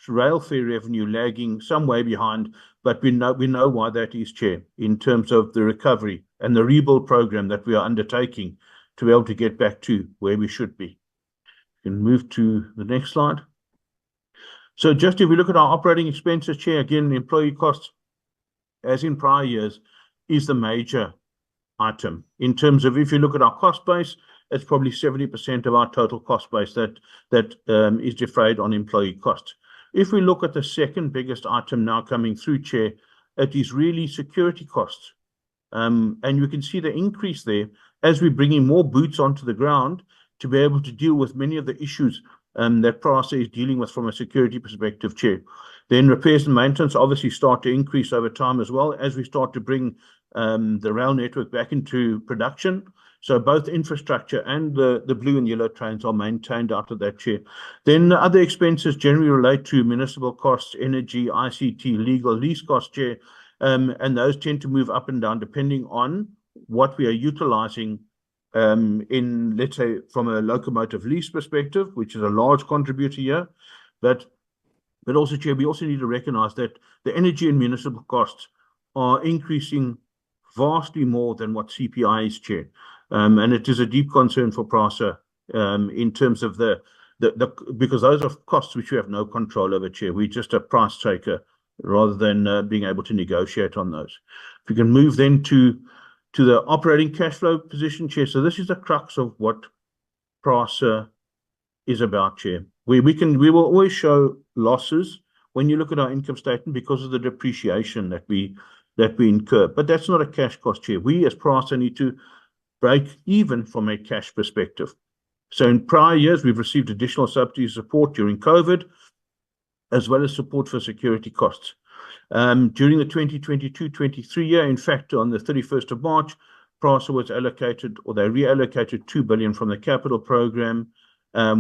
rail fare revenue lagging some way behind, but we know why that is, Chair, in terms of the recovery and the rebuild program that we are undertaking to be able to get back to where we should be. You can move to the next slide. So just if we look at our operating expenses, Chair, again, employee costs, as in prior years, is the major item. In terms of, if you look at our cost base, it's probably 70% of our total cost base that is defrayed on employee costs. If we look at the second biggest item now coming through, Chair, it is really security costs. And you can see the increase there as we're bringing more boots onto the ground to be able to deal with many of the issues that PRASA is dealing with from a security perspective, Chair. Then repairs and maintenance obviously start to increase over time as well as we start to bring the rail network back into production. So both infrastructure and the blue and yellow trains are maintained out of that, Chair. Then other expenses generally relate to municipal costs, energy, ICT, legal, lease costs, Chair. And those tend to move up and down depending on what we are utilizing in, let's say, from a locomotive lease perspective, which is a large contributor here. But also, Chair, we also need to recognize that the energy and municipal costs are increasing vastly more than what CPI is, Chair. And it is a deep concern for PRASA in terms of because those are costs which we have no control over, Chair. We're just a price taker rather than being able to negotiate on those. If we can move then to the operating cash flow position, Chair. So this is the crux of what PRASA is about, Chair. We will always show losses when you look at our income statement because of the depreciation that we incur. But that's not a cash cost, Chair. We as PRASA need to break even from a cash perspective. So in prior years, we've received additional subsidy support during COVID, as well as support for security costs. During the 2022-23 year, in fact, on the 31st of March, PRASA was allocated, or they reallocated 2 billion from the capital program,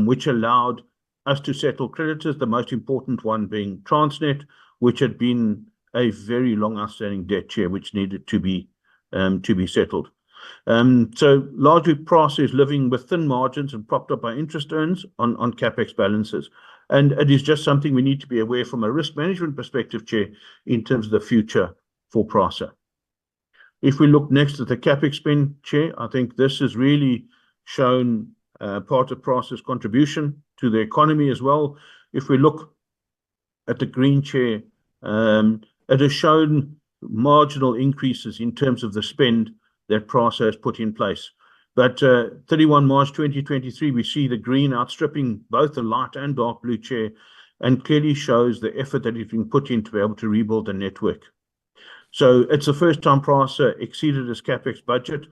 which allowed us to settle creditors, the most important one being Transnet, which had been a very long outstanding debt, Chair, which needed to be settled. So largely PRASA is living with thin margins and propped up by interest earns on capex balances. And it is just something we need to be aware from a risk management perspective, Chair, in terms of the future for PRASA. If we look next at the capex spend, Chair, I think this has really shown part of PRASA's contribution to the economy as well. If we look at the green, Chair, it has shown marginal increases in terms of the spend that PRASA has put in place. But 31 March 2023, we see the green outstripping both the light and dark blue, Chair, and clearly shows the effort that has been put in to be able to rebuild the network. So it's the first time PRASA exceeded its CapEx budget.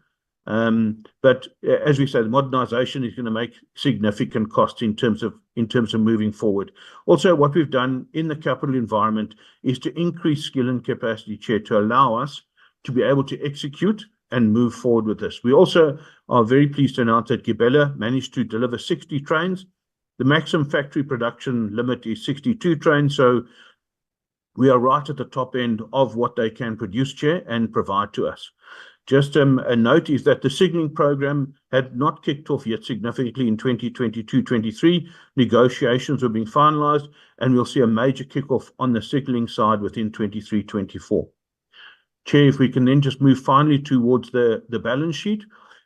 But as we said, the modernization is going to make significant costs in terms of moving forward. Also, what we've done in the capital environment is to increase skill and capacity, Chair, to allow us to be able to execute and move forward with this. We also are very pleased to announce that Gibela managed to deliver 60 trains. The maximum factory production limit is 62 trains, so we are right at the top end of what they can produce, Chair, and provide to us. Just a note is that the signalling program had not kicked off yet significantly in 2022-23. Negotiations were being finalized, and we'll see a major kickoff on the signalling side within 23-24. Chair, if we can then just move finally towards the balance sheet.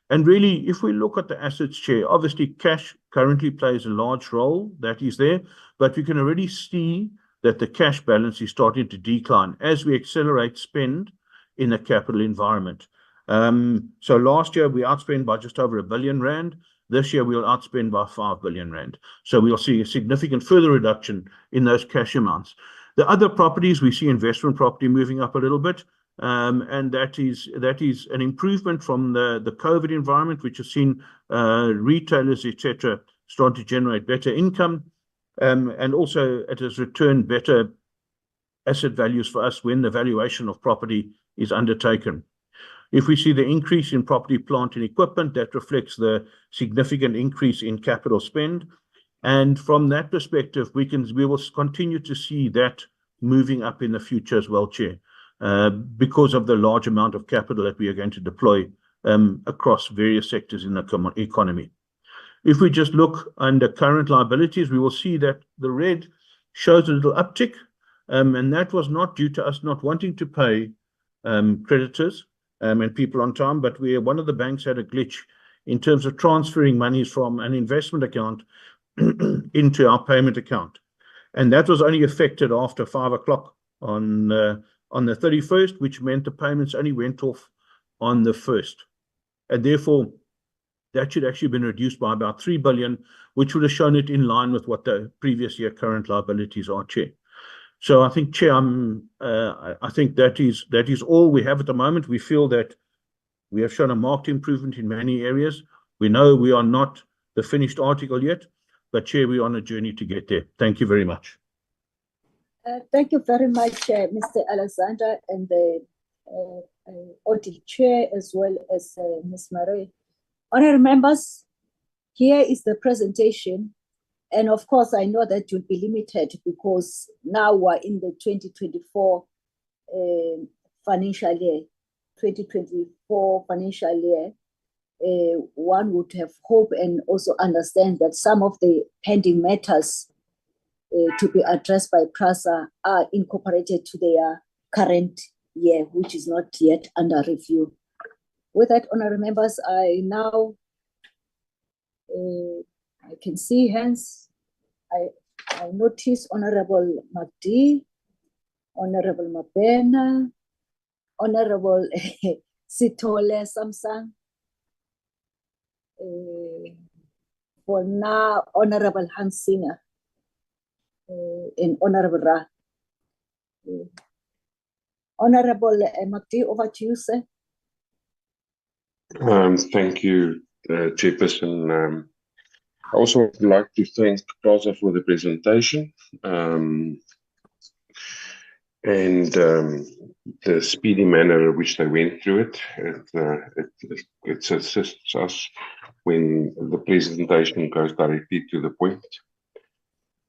And really, if we look at the assets, Chair, obviously cash currently plays a large role, that is there, but we can already see that the cash balance is starting to decline as we accelerate spend in the capital environment. So last year we outspent by just over R1 billion. This year we'll outspend by R5 billion. So we'll see a significant further reduction in those cash amounts. The other properties, we see investment property moving up a little bit. And that is an improvement from the COVID environment, which has seen retailers, etc., start to generate better income. And also it has returned better asset values for us when the valuation of property is undertaken. If we see the increase in property, plant and equipment, that reflects the significant increase in capital spend. And from that perspective, we will continue to see that moving up in the future as well, Chair, because of the large amount of capital that we are going to deploy across various sectors in the economy. If we just look under current liabilities, we will see that the red shows a little uptick, and that was not due to us not wanting to pay creditors and people on time, but one of the banks had a glitch in terms of transferring monies from an investment account into our payment account. And that was only affected after 5 o'clock on the 31st, which meant the payments only went off on the 1st. And therefore, that should actually have been reduced by about 3 billion, which would have shown it in line with what the previous year current liabilities are, Chair. So I think, Chair, I think that is all we have at the moment. We feel that we have shown a marked improvement in many areas. We know we are not the finished article yet, but Chair, we're on a journey to get there. Thank you very much. Thank you very much, Mr. Alexander, and the audit chair, as well as Ms. Marie. Honourable members, here is the presentation. And of course, I know that you'll be limited because now we're in the 2024 financial year. 2024 financial year, one would have hope and also understand that some of the pending matters to be addressed by PRASA are incorporated to their current year, which is not yet under review. With that, honourable members, I now I can see hands. I notice Honourable Magdi, Honourable Mabena, Honourable Sithole Samsang. For now, Honourable Hans Singer and Honourable Ra. Honourable Magdi, over to you, sir. Thank you, Chairperson. I also would like to thank PRASA for the presentation and the speedy manner in which they went through it. It assists us when the presentation goes directly to the point.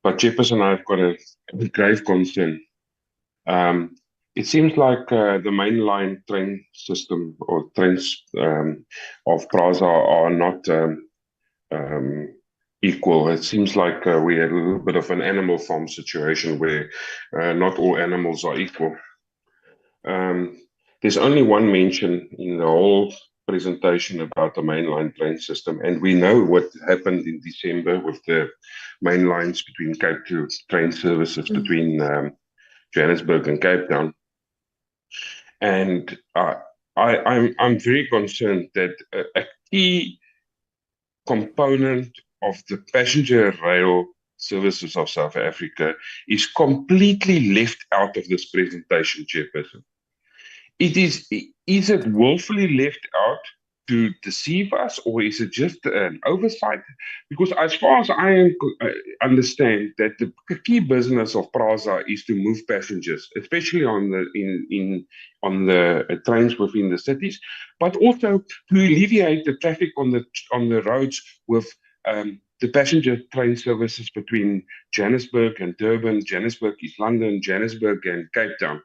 But Chairperson, I've got a grave concern. It seems like the mainline train system or trains of PRASA are not equal. It seems like we had a little bit of an animal farm situation where not all animals are equal. There's only one mention in the whole presentation about the mainline train system, and we know what happened in December with the main lines between Cape to train services between Johannesburg and Cape Town. And I'm very concerned that a key component of the passenger rail services of South Africa is completely left out of this presentation, Chairperson. Is it willfully left out to deceive us, or is it just an oversight? Because as far as I understand, that the key business of PRASA is to move passengers, especially on the trains within the cities, but also to alleviate the traffic on the roads with the passenger train services between Johannesburg and Durban, Johannesburg, East London, Johannesburg and Cape Town.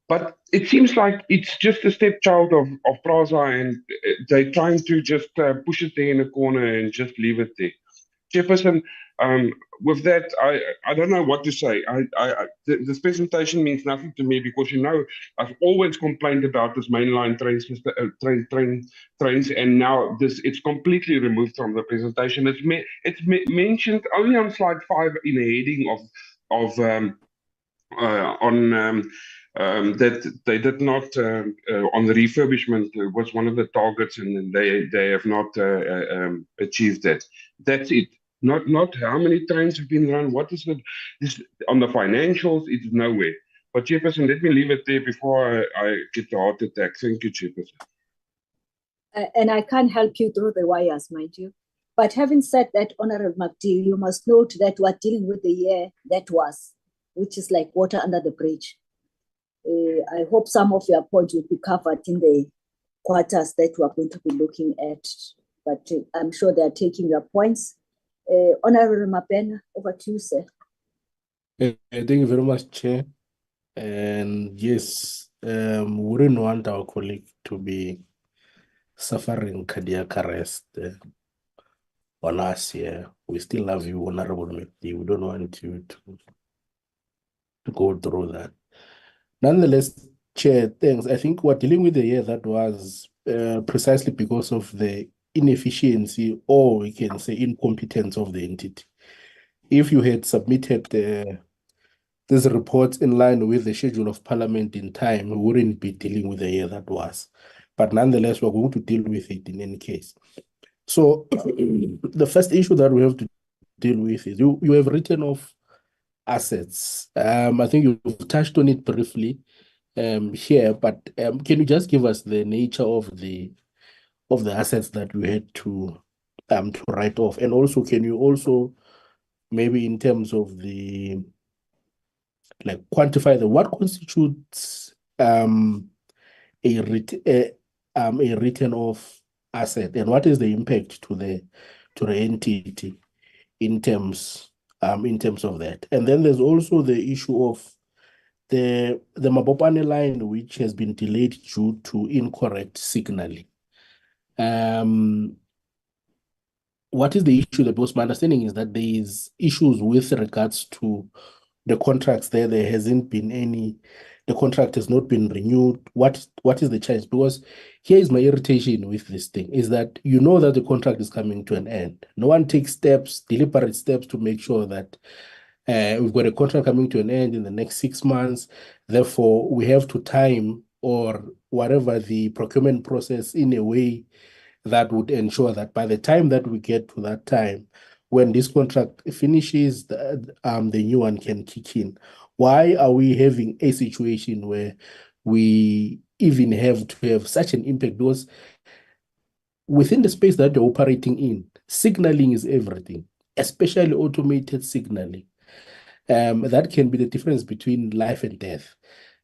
But it seems like it's just a stepchild of PRASA, and they're trying to just push it there in a corner and just leave it there. Chairperson, with that, I don't know what to say. This presentation means nothing to me because, I've always complained about this mainline trains, and now it's completely removed from the presentation. It's mentioned only on slide 5 in a heading that they did not on the refurbishment was one of the targets, and they have not achieved that. That's it. Not how many trains have been run. What is it? On the financials, it's nowhere. But Chairperson, let me leave it there before I get the heart attack. Thank you, Chairperson. And I can't help you through the wires, mind you. But having said that, Honorable McDee, you must note that we're dealing with the year that was, which is like water under the bridge. I hope some of your points will be covered in the quarters that we're going to be looking at, but I'm sure they're taking your points. Honorable Mapena, over to you, sir. Thank you very much, Chair. And yes, we wouldn't want our colleague to be suffering cardiac arrest on us here. We still love you, Honorable McDee. We don't want you to go through that. Nonetheless, Chair, thanks. I think we're dealing with the year that was precisely because of the inefficiency, or we can say incompetence of the entity. If you had submitted these reports in line with the schedule of Parliament in time, we wouldn't be dealing with the year that was. But nonetheless, we're going to deal with it in any case. So the first issue that we have to deal with is you have written off assets. I think you've touched on it briefly here, but can you just give us the nature of the assets that you had to write off? And also, can you also maybe in terms of the quantify what constitutes a written off asset, and what is the impact to the entity in terms of that? And then there's also the issue of the Mabopane line, which has been delayed due to incorrect signaling. What is the issue? Because my understanding is that there is issues with regards to the contracts there. There hasn't been any. The contract has not been renewed. What is the change? Because here is my irritation with this thing, is that you know that the contract is coming to an end. No one takes deliberate steps to make sure that we've got a contract coming to an end in the next 6 months. Therefore, we have to time or whatever the procurement process in a way that would ensure that by the time that we get to that time, when this contract finishes, the new one can kick in. Why are we having a situation where we even have to have such an impact? Because within the space that they're operating in, signaling is everything, especially automated signaling. That can be the difference between life and death.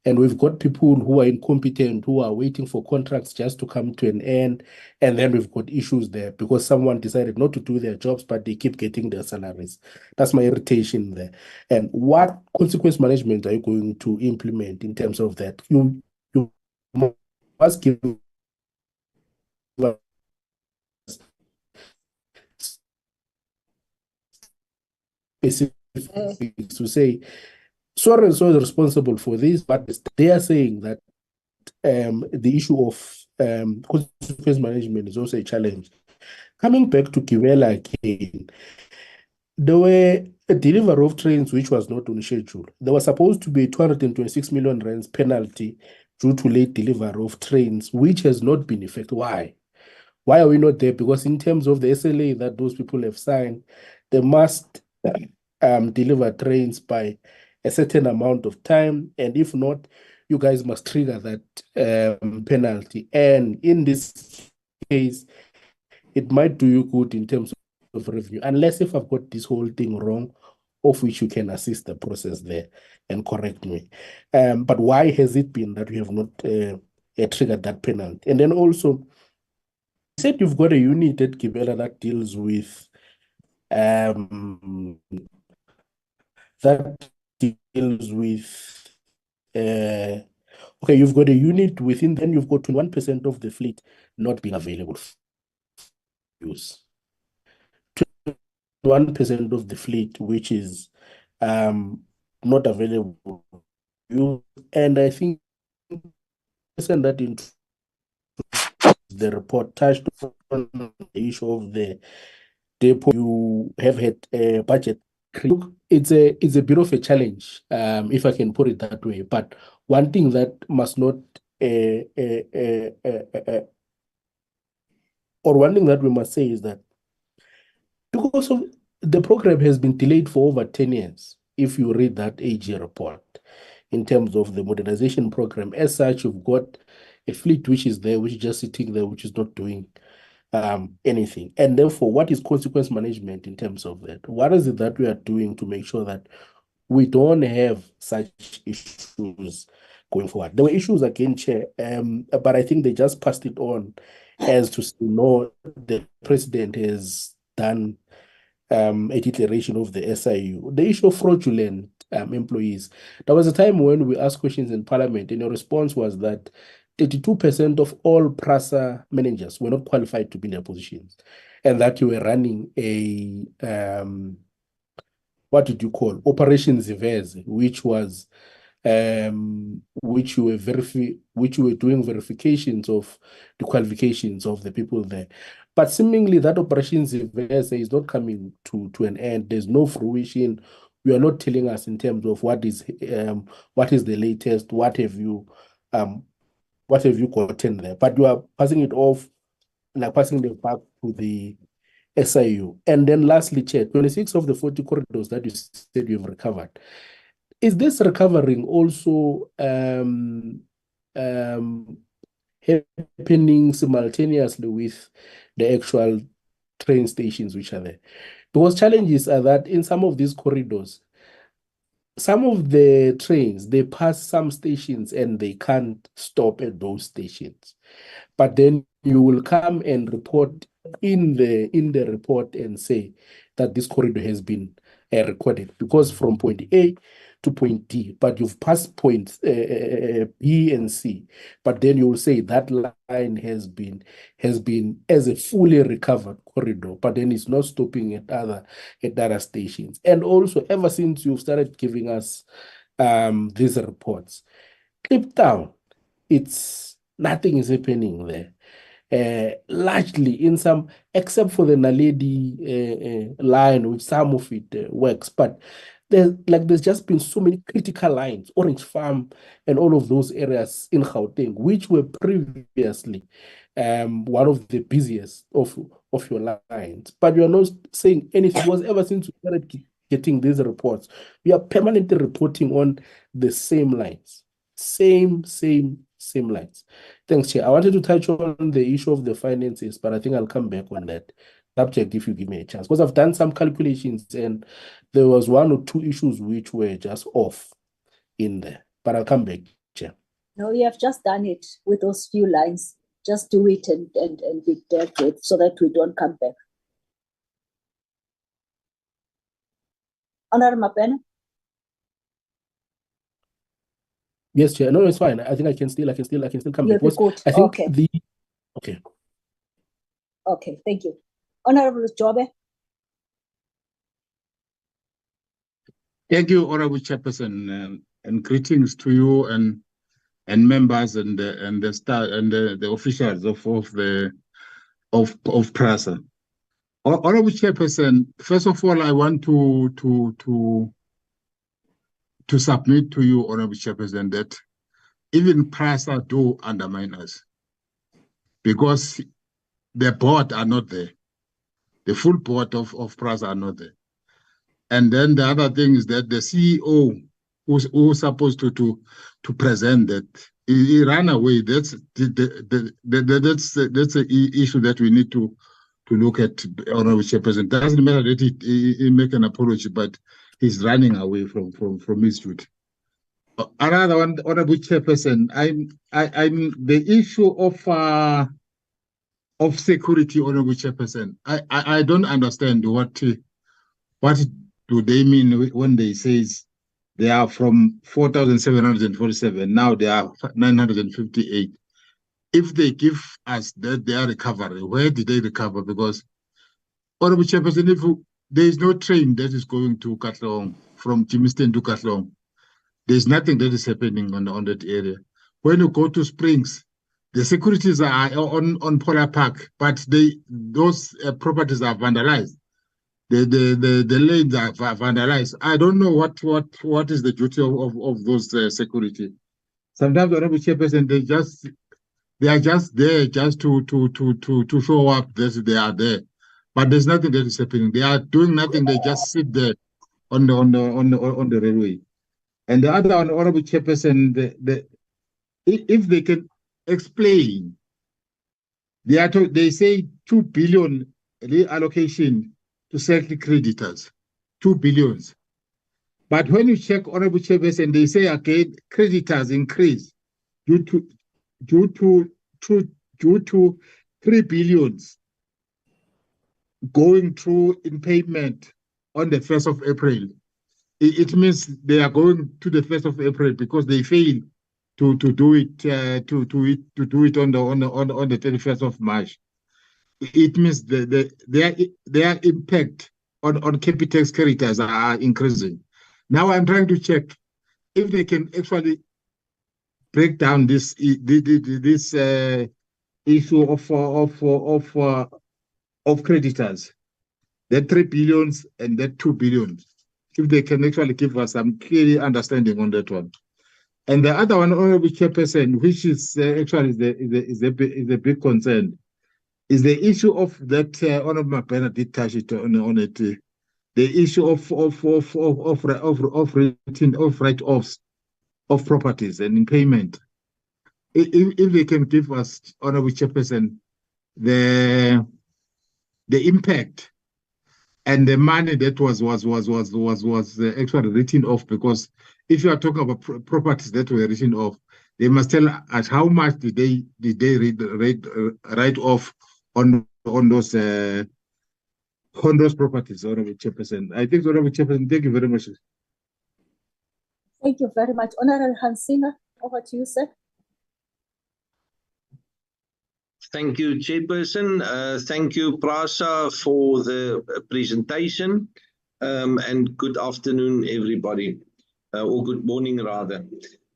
And we've got people who are incompetent, who are waiting for contracts just to come to an end. And then we've got issues there because someone decided not to do their jobs, but they keep getting their salaries. That's my irritation there. And what consequence management are you going to implement in terms of that? You must give specifics to say, so and so is responsible for this, but they are saying that the issue of consequence management is also a challenge. Coming back to Gibela again, there were a delivery of trains which was not on schedule. There was supposed to be 226 million rands penalty due to late delivery of trains, which has not been effected. Why? Why are we not there? Because in terms of the SLA that those people have signed, they must deliver trains by a certain amount of time, and if not, you guys must trigger that penalty. And in this case, it might do you good in terms of revenue, unless if I've got this whole thing wrong, of which you can assist the process there and correct me. But why has it been that we have not triggered that penalty? And then also, you said you've got a unit at Gibela that deals with okay, you've got a unit within, then you've got 21% of the fleet not being available for use. 1% of the fleet which is not available. And I think that into the report touched on the issue of the depot. You have had a budget. Look, it's a bit of a challenge, if I can put it that way. But one thing that must not or one thing that we must say is that because of the program has been delayed for over 10 years, if you read that AG report, in terms of the modernization program, as such, you've got a fleet which is there, which is just sitting there, which is not doing anything. And therefore, what is consequence management in terms of that? What is it that we are doing to make sure that we don't have such issues going forward? There were issues again, Chair, but I think they just passed it on as to know the president has done a declaration of the SIU. The issue of fraudulent employees. There was a time when we asked questions in Parliament, and your response was that 32% of all PRASA managers were not qualified to be in their positions, and that you were running a what did you call Operation Ziveze, which was which you were doing verifications of the qualifications of the people there. But seemingly that Operation Ziveze is not coming to an end. There's no fruition. You are not telling us in terms of what is the latest, what have you gotten there. But you are passing it off, like passing it back to the SIU. And then lastly, Chair, 26 of the 40 corridors that you said you've recovered. Is this recovering also happening simultaneously with the actual train stations which are there? Because challenges are that in some of these corridors, some of the trains, they pass some stations and they can't stop at those stations. But then you will come and report in the report and say that this corridor has been recorded, because from point A to point D, but you've passed points B and C, but then you will say that line has been as a fully recovered corridor, but then it's not stopping at other stations. And also, ever since you've started giving us these reports, Cape Town, nothing is happening there. Largely in some, except for the Naledi line, which some of it works, but there's just been so many critical lines, Orange Farm and all of those areas in Gauteng, which were previously one of the busiest of your lines. But you are not saying anything, because ever since we started getting these reports, we are permanently reporting on the same lines. Same lines. Thanks, Chair. I wanted to touch on the issue of the finances, but I think I'll come back on that subject if you give me a chance, because I've done some calculations and there was one or two issues which were just off in there, but I'll come back, Chair. No, you have just done it with those few lines. Just do it and be dealt with so that we don't come back. Honorable Mapena? Yes, Chair. No, it's fine. I think I can still come back. You'll be good. I think Okay. Okay. Okay, thank you. Honorable Jobe? Thank you, Honorable Chairperson, and greetings to you and members and the staff and the officials of PRASA. Honorable Chairperson, first of all, I want to submit to you, Honorable Chairperson, that even PRASA do undermine us because the board are not there. The full board of PRASA are not there. And then the other thing is that the CEO who's supposed to present that, he ran away. That's the issue that we need to look at, Honorable Chairperson. Doesn't matter that he make an apology, but he's running away from his duty. Another one, Honorable Chairperson, I'm the issue of security, Honorable Chairperson. I don't understand what do they mean when they say they are from 4,747, now they are 958. If they give us that they are recovery, where did they recover? Because, Honorable Chairperson, if there is no train that is going to Katlong, from Jimiston to Katlong, there's nothing that is happening on that area. When you go to Springs, the securities are on Polar Park, but those properties are vandalized. The lanes are vandalized. I don't know what is the duty of those security. Sometimes, Honorable Chairperson, they are just there just to show up that they are there, but there's nothing that is happening. They are doing nothing. They just sit there on the railway. And the other one, Honorable Chairperson, if they can explain, they say 2 billion reallocation to certain creditors, 2 billion. But when you check, Honorable Chairperson, they say again creditors increase due to 3 billion going through in payment on the 1st of April. It means they are going to the 1st of April because they failed to do it on the 31st of March. It means their impact on Capitex creditors are increasing. Now I'm trying to check if they can actually break down this issue of creditors, that 3 billion and that 2 billion. If they can actually give us some clear understanding on that one. And the other one, Honorable Chairperson, which is actually is a big concern, is the issue of that Honorable Mabena did touch it on it. The issue of write-offs of properties and in payment. If they can give us, Honorable Chairperson, the impact and the money that was actually written off, because if you are talking about properties that were written off, they must tell us how much did they write off on those properties, Honorable Chairperson. I think, Honorable Chairperson, thank you very much. Thank you very much. Honorable Hansina, over to you, sir. Thank you, Chairperson. Thank you, PRASA, for the presentation. And good afternoon, everybody, or good morning, rather.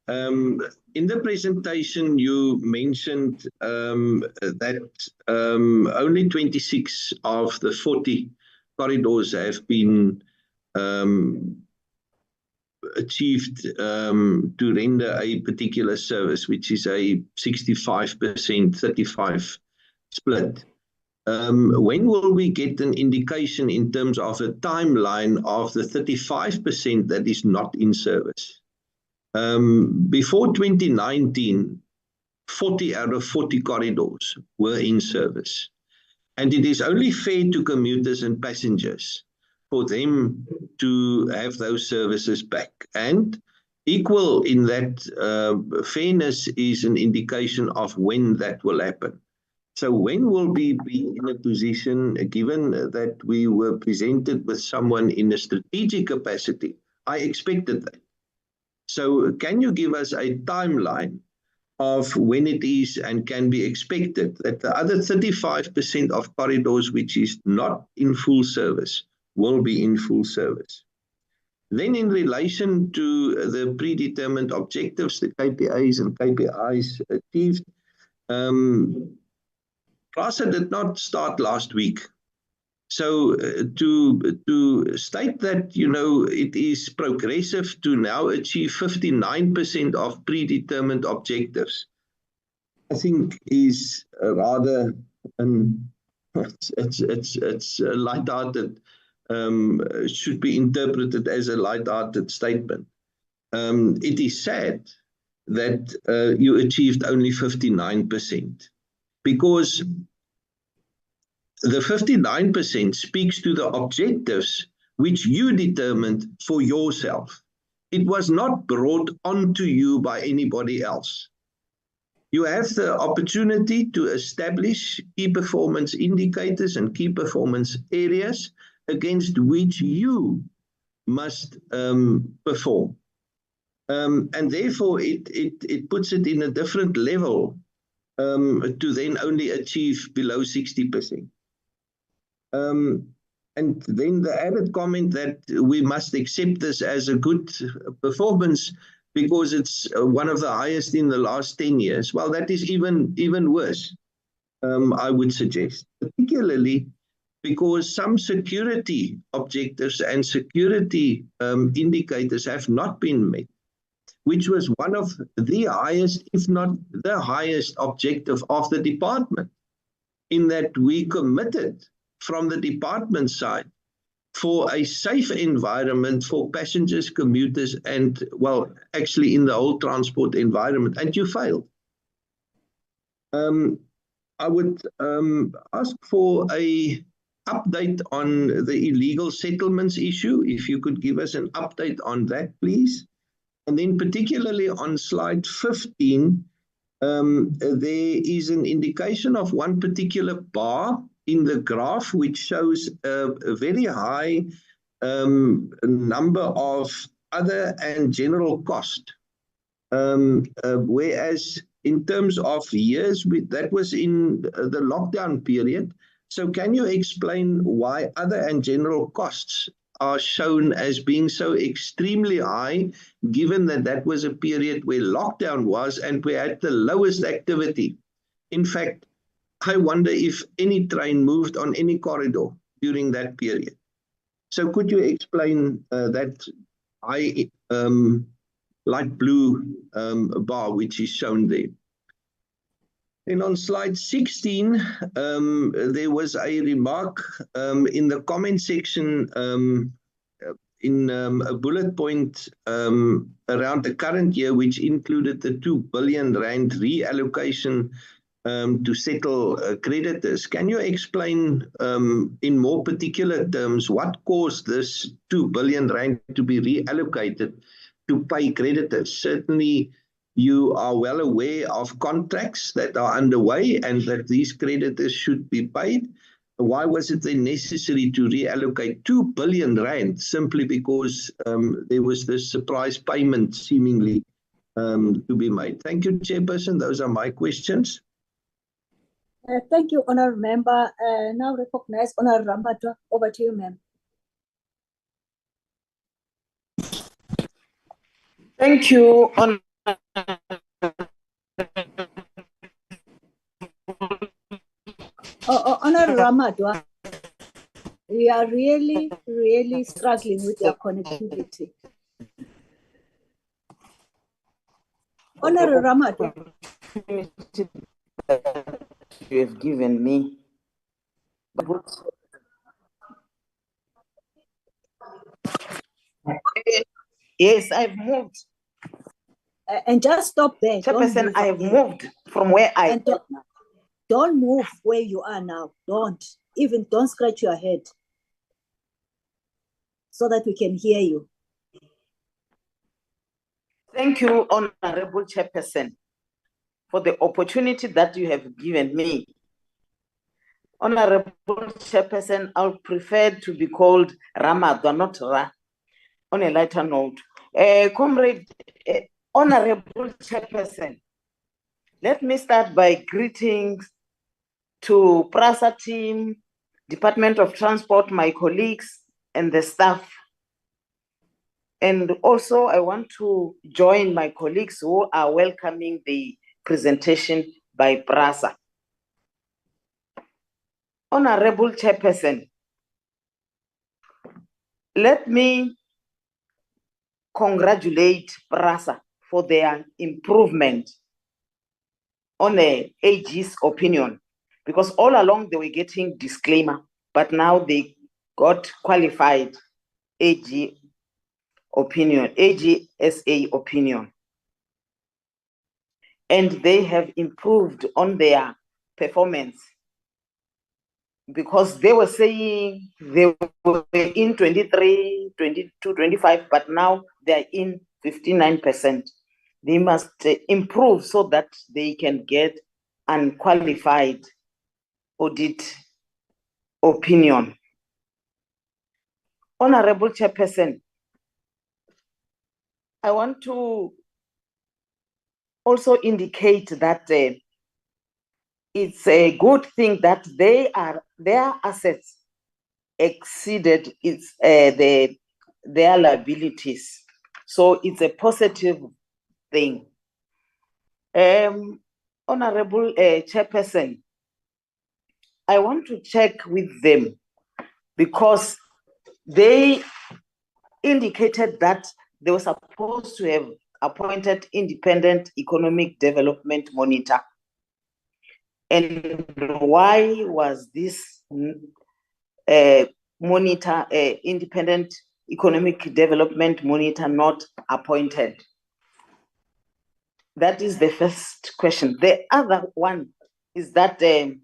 In the presentation, you mentioned that only 26 of the 40 corridors have been achieved to render a particular service, which is a 65%, 35 split. When will we get an indication in terms of a timeline of the 35% that is not in service? Before 2019, 40 out of 40 corridors were in service. And it is only fair to commuters and passengers for them to have those services back. And equal in that fairness is an indication of when that will happen. So when will we be in a position, given that we were presented with someone in a strategic capacity? I expected that. So can you give us a timeline of when it is and can be expected that the other 35% of corridors which is not in full service will be in full service? Then in relation to the predetermined objectives, the KPIs and KPIs achieved, PRASA did not start last week. So to state that, you know, it is progressive to now achieve 59% of predetermined objectives, I think is rather it's light-hearted, should be interpreted as a light-hearted statement. It is sad that you achieved only 59%, because the 59% speaks to the objectives which you determined for yourself. It was not brought onto you by anybody else. You have the opportunity to establish key performance indicators and key performance areas against which you must perform. And therefore, it puts it in a different level to then only achieve below 60%. And then the added comment that we must accept this as a good performance because it's one of the highest in the last 10 years. Well, that is even worse, I would suggest, particularly because some security objectives and security indicators have not been met, which was one of the highest, if not the highest objective of the department, in that we committed from the department side for a safe environment for passengers, commuters, and, well, actually in the whole transport environment, and you failed. I would ask for a update on the illegal settlements issue, if you could give us an update on that, please. And then particularly on slide 15, there is an indication of one particular bar in the graph which shows a very high number of other and general cost. Whereas in terms of years, that was in the lockdown period. So can you explain why other and general costs are shown as being so extremely high, given that that was a period where lockdown was and we had the lowest activity? In fact, I wonder if any train moved on any corridor during that period. So could you explain that high light blue bar which is shown there? And on slide 16, there was a remark in the comment section in a bullet point around the current year, which included the 2 billion rand reallocation to settle creditors. Can you explain in more particular terms what caused this 2 billion rand to be reallocated to pay creditors? Certainly, you are well aware of contracts that are underway and that these creditors should be paid. Why was it then necessary to reallocate 2 billion rand simply because there was this surprise payment seemingly to be made? Thank you, Chairperson. Those are my questions. Thank you, Honourable Member. Now recognize Honourable Ramadwa. Over to you, ma'am. Thank you, Honourable. Honourable Ramadwa, we are really struggling with your connectivity. Honourable Ramadwa. You have given me. Yes, I've moved. And just stop there. Chairperson, I have moved from where I am. Don't move where you are now. Don't scratch your head so that we can hear you. Thank you, Honourable Chairperson, for the opportunity that you have given me. Honourable Chairperson, I would prefer to be called Ramadwa, not Ra, on a lighter note. Comrade, Honourable Chairperson, let me start by greetings to PRASA team, Department of Transport, my colleagues, and the staff. And also, I want to join my colleagues who are welcoming the presentation by PRASA. Honourable Chairperson, Let me congratulate PRASA for their improvement on the AG's opinion, because all along they were getting disclaimer, but now they got qualified AG opinion, AGSA opinion. And they have improved on their performance, because they were saying they were in 23, 22, 25, but now they're in 59%. They must improve so that they can get unqualified audit opinion. Honorable Chairperson, I want to also indicate that it's a good thing that their assets exceeded their liabilities. So it's a positive thing. Honorable Chairperson, I want to check with them, because they indicated that they were supposed to have appointed independent economic development monitor. And why was this monitor, independent economic development monitor, not appointed? That is the first question. The other one is that they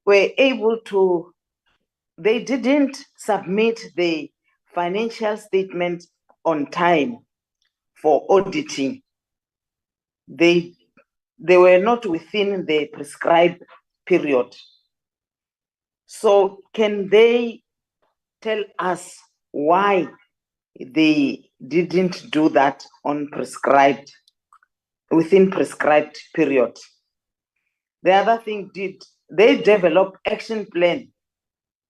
were able to, they didn't submit the financial statement on time for auditing. They were not within the prescribed period. So can they tell us why they didn't do that on within prescribed period? The other thing, did they develop action plan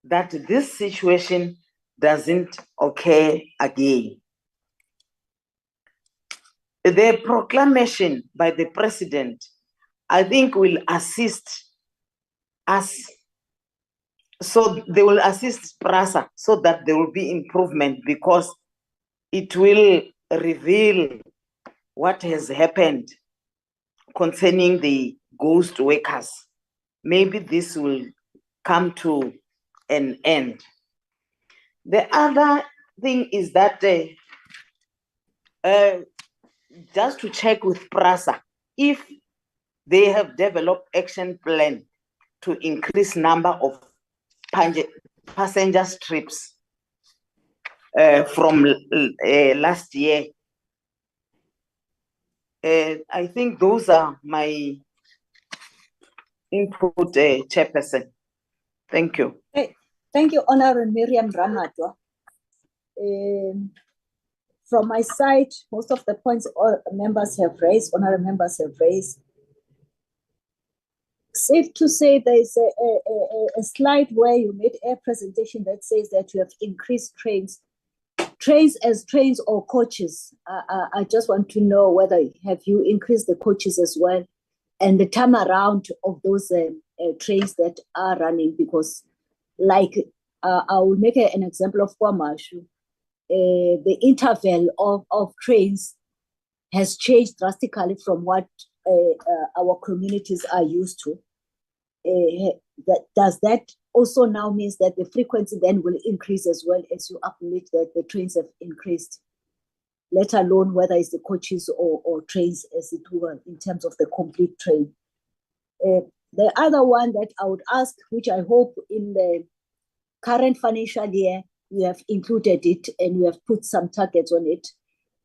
that this situation doesn't occur again? The proclamation by the president, I think, will assist us. So they will assist PRASA so that there will be improvement, because it will reveal what has happened concerning the ghost workers. Maybe this will come to an end. The other thing is that just to check with PRASA, if they have developed action plan to increase number of passenger trips from last year. I think those are my input, Chairperson. Thank you. Thank you, Honorable Miriam Ramadwa. From my side, most of the points all members have raised, honorable members have raised. Safe to say there is a slide where you made a presentation that says that you have increased trains or coaches. I just want to know whether have you increased the coaches as well, and the time around of those trains that are running, because like I will make an example of KwaMashu. The interval of trains has changed drastically from what our communities are used to. Does that also now means that the frequency then will increase as well, as you acknowledge that the trains have increased, let alone whether it's the coaches or trains, as it were, in terms of the complete train? The other one that I would ask, which I hope in the current financial year we have included it and we have put some targets on it,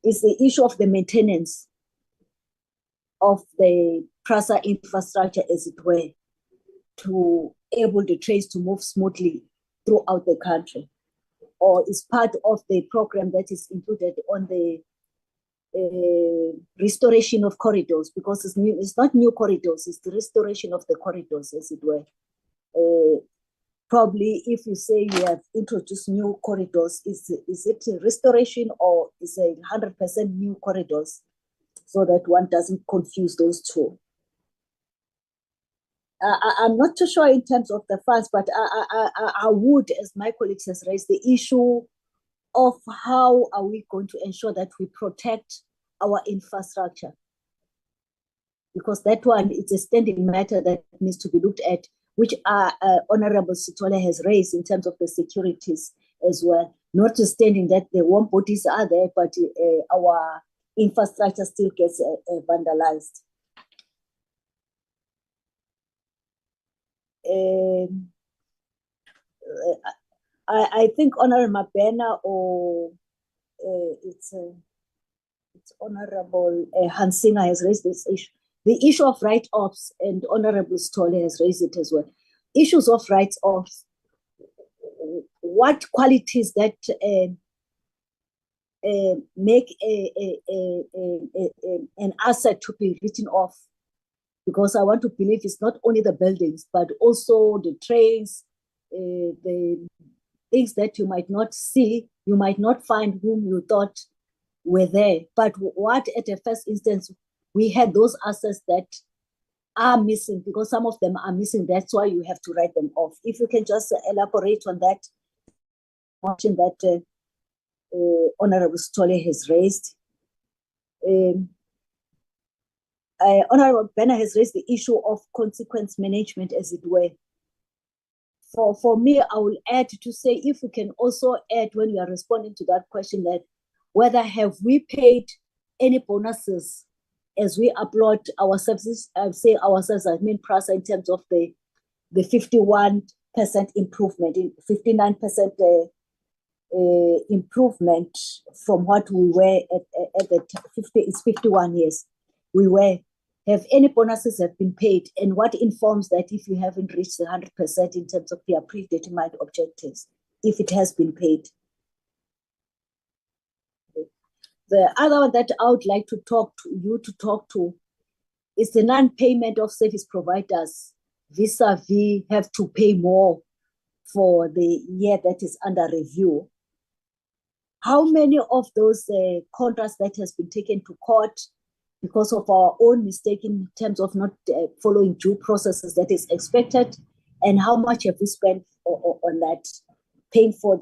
is the issue of the maintenance of the PRASA infrastructure, as it were, to enable the trains to move smoothly throughout the country, or is part of the program that is included on the restoration of corridors, because it's not new corridors, it's the restoration of the corridors, as it were. Probably if you say you have introduced new corridors, is it a restoration or is it 100% new corridors, so that one doesn't confuse those two? I'm not too sure in terms of the funds, but I would, as my colleagues has raised, the issue of how are we going to ensure that we protect our infrastructure, because that one, it's a standing matter that needs to be looked at, which Honorable Sitole has raised in terms of the securities as well. Notwithstanding that the warm bodies are there, but our infrastructure still gets vandalized. I think Honorable Mabena or it's Honorable Hansinga has raised this issue. The issue of write-offs, and Honorable Stolle has raised it as well. Issues of write-offs, what qualities that make an asset to be written off? Because I want to believe it's not only the buildings, but also the trains, the things that you might not see, you might not find whom you thought were there. But what at the first instance, we had those assets that are missing, because some of them are missing. That's why you have to write them off. If you can just elaborate on that, motion that Honorable Stolle has raised. Honorable Benner has raised the issue of consequence management, as it were. For me, I will add to say, if we can also add, when you are responding to that question, that whether have we paid any bonuses as we upload our services, say ourselves, I mean PRASA, in terms of the 51% improvement, 59% improvement from what we were at the 50, it's 51 years. We were. Have any bonuses have been paid, and what informs that if you haven't reached the 100% in terms of their predetermined objectives, if it has been paid? The other one that I would like to talk to is the non-payment of service providers vis-a-vis have to pay more for the year that is under review. How many of those contracts that has been taken to court because of our own mistake in terms of not following due processes that is expected, and how much have we spent on that, paying for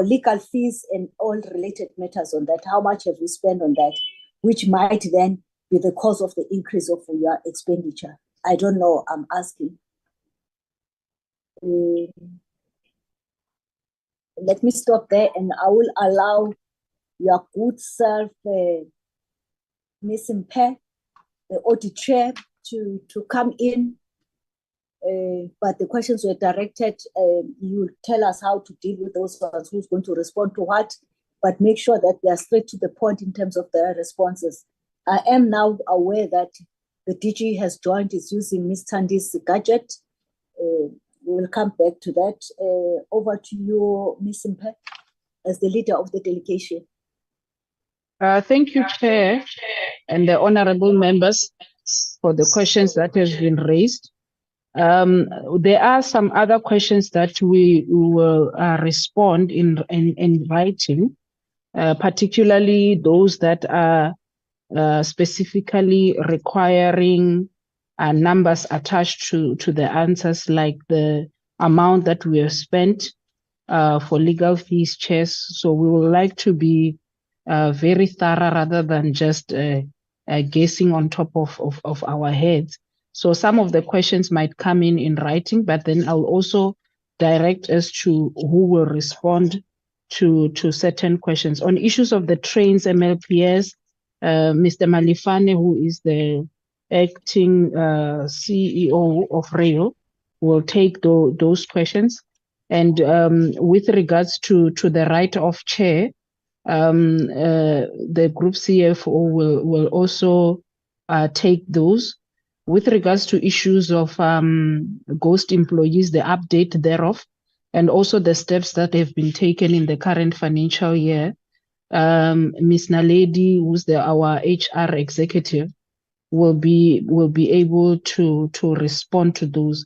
legal fees and all related matters on that? How much have we spent on that, which might then be the cause of the increase of your expenditure? I don't know, I'm asking. Let me stop there, and I will allow your good self, Ms. Mpe, the audit chair, to come in. But the questions were directed, you tell us how to deal with those ones, who's going to respond to what, but make sure that they are straight to the point in terms of their responses. I am now aware that the DG has joined, is using Ms. Tandi's gadget. We will come back to that. Over to you, Ms. Mpe, as the leader of the delegation. Thank you, Chair, and the honorable members for the questions that have been raised. There are some other questions that we will respond in writing, particularly those that are specifically requiring numbers attached to the answers, like the amount that we have spent for legal fees, chairs. So we would like to be very thorough rather than just guessing on top of our heads. So some of the questions might come in writing, but then I'll also direct as to who will respond to certain questions. On issues of the trains, MLPS, Mr. Malifane, who is the acting CEO of Rail, will take those questions. And with regards to the right-of chair, the group CFO will also take those. With regards to issues of ghost employees, the update thereof, and also the steps that have been taken in the current financial year, Ms. Naledi, who's our HR executive, will be able to respond to those.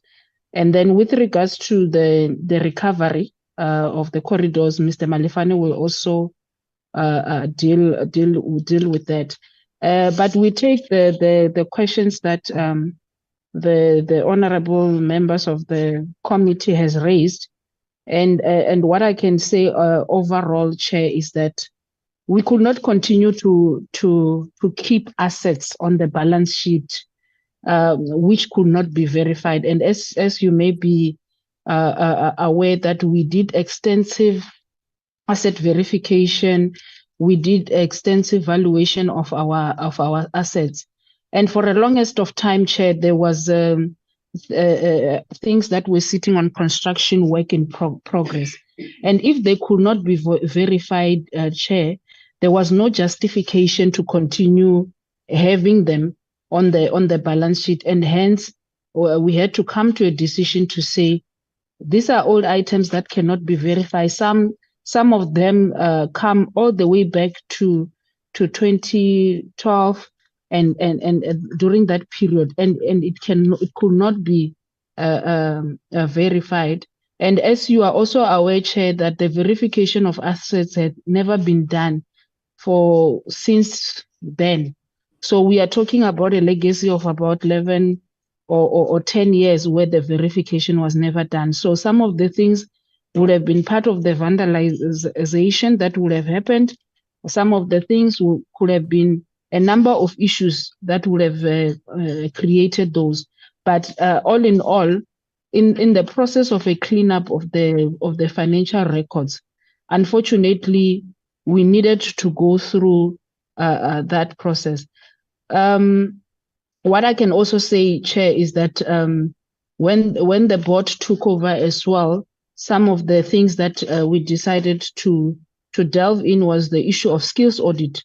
And then with regards to the recovery of the corridors, Mr. Malifane will also deal with that. But we take the questions that the honorable members of the committee has raised. And what I can say overall, Chair, is that we could not continue to keep assets on the balance sheet which could not be verified. And as you may be aware, that we did extensive asset verification, we did extensive valuation of our assets, and for the longest of time, Chair, there was things that were sitting on construction work in progress, and if they could not be verified, Chair, there was no justification to continue having them on the balance sheet, and hence we had to come to a decision to say these are old items that cannot be verified. Some of them come all the way back to 2012 and during that period, and it could not be verified. And as you are also aware, Chair, that the verification of assets had never been done since then. So we are talking about a legacy of about 11 or 10 years where the verification was never done. So some of the things would have been part of the vandalization that would have happened. Some of the things could have been a number of issues that would have created those. But all in all, in the process of a cleanup of the financial records, unfortunately, we needed to go through that process. What I can also say, Chair, is that when the board took over as well, some of the things that we decided to delve in was the issue of skills audit,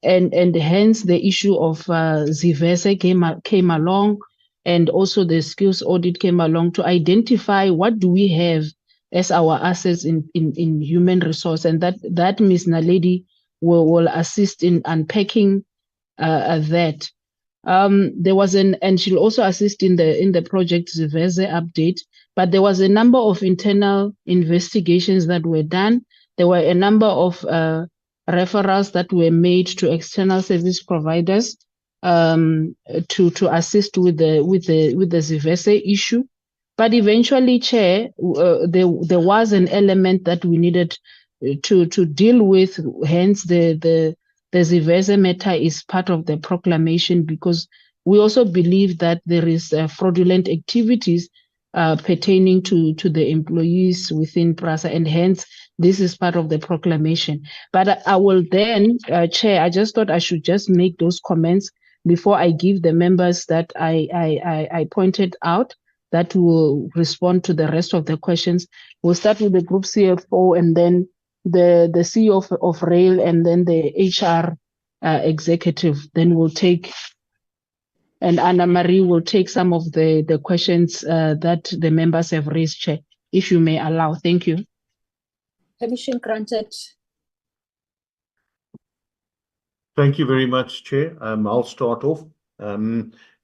and hence the issue of Zivese came along, and also the skills audit came along to identify what do we have as our assets in human resource, and that Ms. Naledi will assist in unpacking that. There was and she'll also assist in the project Zivese update, but there was a number of internal investigations that were done. There were a number of referrals that were made to external service providers to assist with the Zivese issue. But eventually, Chair, there was an element that we needed to deal with. Hence, the Zivese matter is part of the proclamation, because we also believe that there is fraudulent activities pertaining to the employees within PRASA, and hence this is part of the proclamation. But I will then, Chair, I just thought I should just make those comments before I give the members that I pointed out that will respond to the rest of the questions. We'll start with the Group CFO, and then the CEO of Rail, and then the HR executive. Then we'll take, and Anna Marie will take some of the questions that the members have raised, Chair, if you may allow. Thank you. Permission granted. Thank you very much, Chair. I'll start off.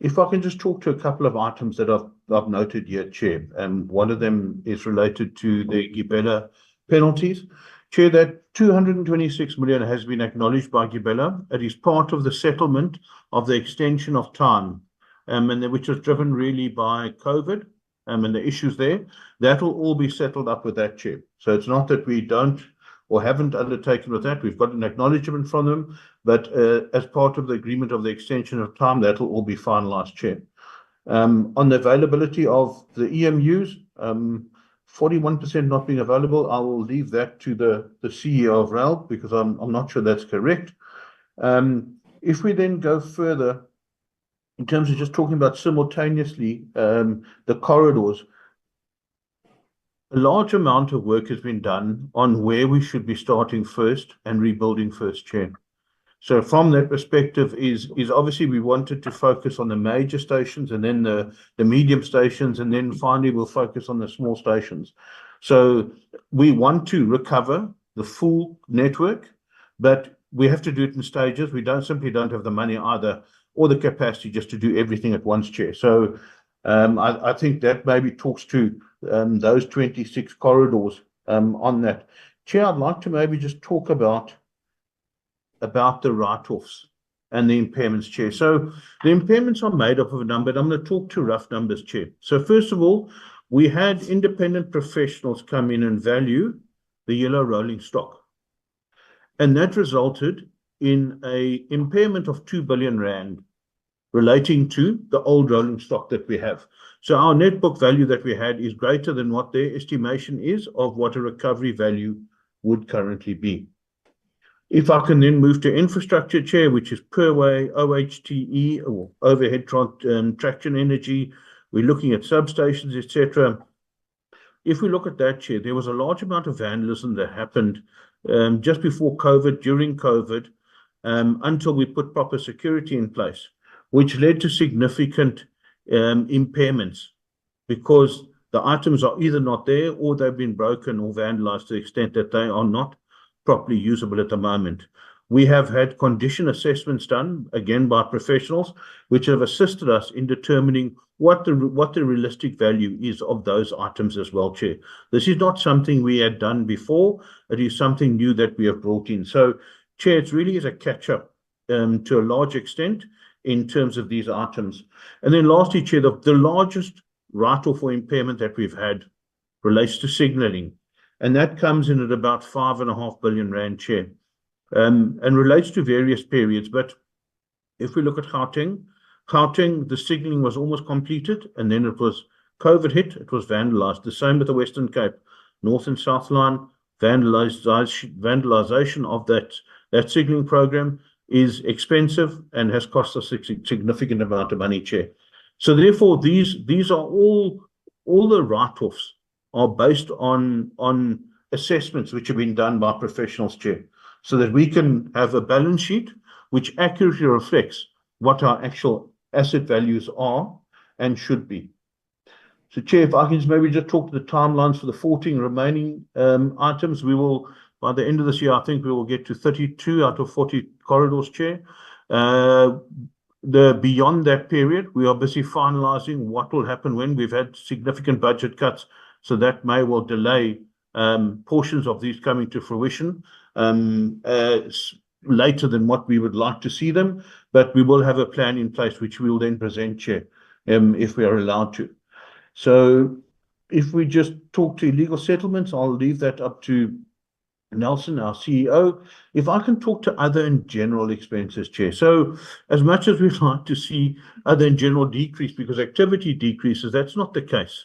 If I can just talk to a couple of items that I've noted here, Chair. One of them is related to the Gibela penalties. Chair, that 226 million has been acknowledged by Gibela. It is part of the settlement of the extension of time, which was driven really by COVID and the issues there. That will all be settled up with that, Chair. So it's not that we don't or haven't undertaken with that. We've got an acknowledgement from them, but as part of the agreement of the extension of time, that will all be finalised, Chair. On the availability of the EMUs, 41% not being available, I will leave that to the CEO of Rail, because I'm not sure that's correct. If we then go further, in terms of just talking about simultaneously the corridors, a large amount of work has been done on where we should be starting first and rebuilding first, Chair. So from that perspective is obviously we wanted to focus on the major stations, and then the medium stations, and then finally we'll focus on the small stations. So we want to recover the full network, but we have to do it in stages. We simply don't have the money either, or the capacity just to do everything at once, Chair. So I think that maybe talks to those 26 corridors on that. Chair, I'd like to maybe just talk about the write-offs and the impairments, Chair. So the impairments are made up of a number, and I'm going to talk to rough numbers, Chair. So first of all, we had independent professionals come in and value the yellow rolling stock. And that resulted in an impairment of 2 billion rand relating to the old rolling stock that we have. So our net book value that we had is greater than what their estimation is of what a recovery value would currently be. If I can then move to infrastructure, Chair, which is Perway, OHTE, or overhead traction energy, we're looking at substations, etc. If we look at that, Chair, there was a large amount of vandalism that happened just before COVID, during COVID, until we put proper security in place, which led to significant impairments because the items are either not there or they've been broken or vandalized to the extent that they are not properly usable at the moment. We have had condition assessments done, again by professionals, which have assisted us in determining what the realistic value is of those items as well, Chair. This is not something we had done before. It is something new that we have brought in. So, Chair, it really is a catch-up to a large extent in terms of these items. And then lastly, Chair, the largest write-off or impairment that we've had relates to signalling. And that comes in at about 5.5 billion rand, Chair, and relates to various periods. But if we look at Gauteng, the signalling was almost completed, and then it was COVID hit, it was vandalized. The same with the Western Cape, North and South Line, vandalization of that signalling program is expensive and has cost us a significant amount of money, Chair. So therefore, these are all the write-offs are based on assessments which have been done by professionals, Chair, so that we can have a balance sheet which accurately reflects what our actual asset values are and should be. So, Chair, if I can maybe just talk to the timelines for the 14 remaining items, we will, by the end of this year, I think we will get to 32 out of 40 corridors, Chair. Beyond that period, we are busy finalising what will happen when we've had significant budget cuts. So that may well delay portions of these coming to fruition later than what we would like to see them. But we will have a plan in place which we will then present, Chair, if we are allowed to. So if we just talk to illegal settlements, I'll leave that up to Nelson, our CEO. If I can talk to other and general expenses, Chair. So as much as we'd like to see other and general decrease because activity decreases, that's not the case.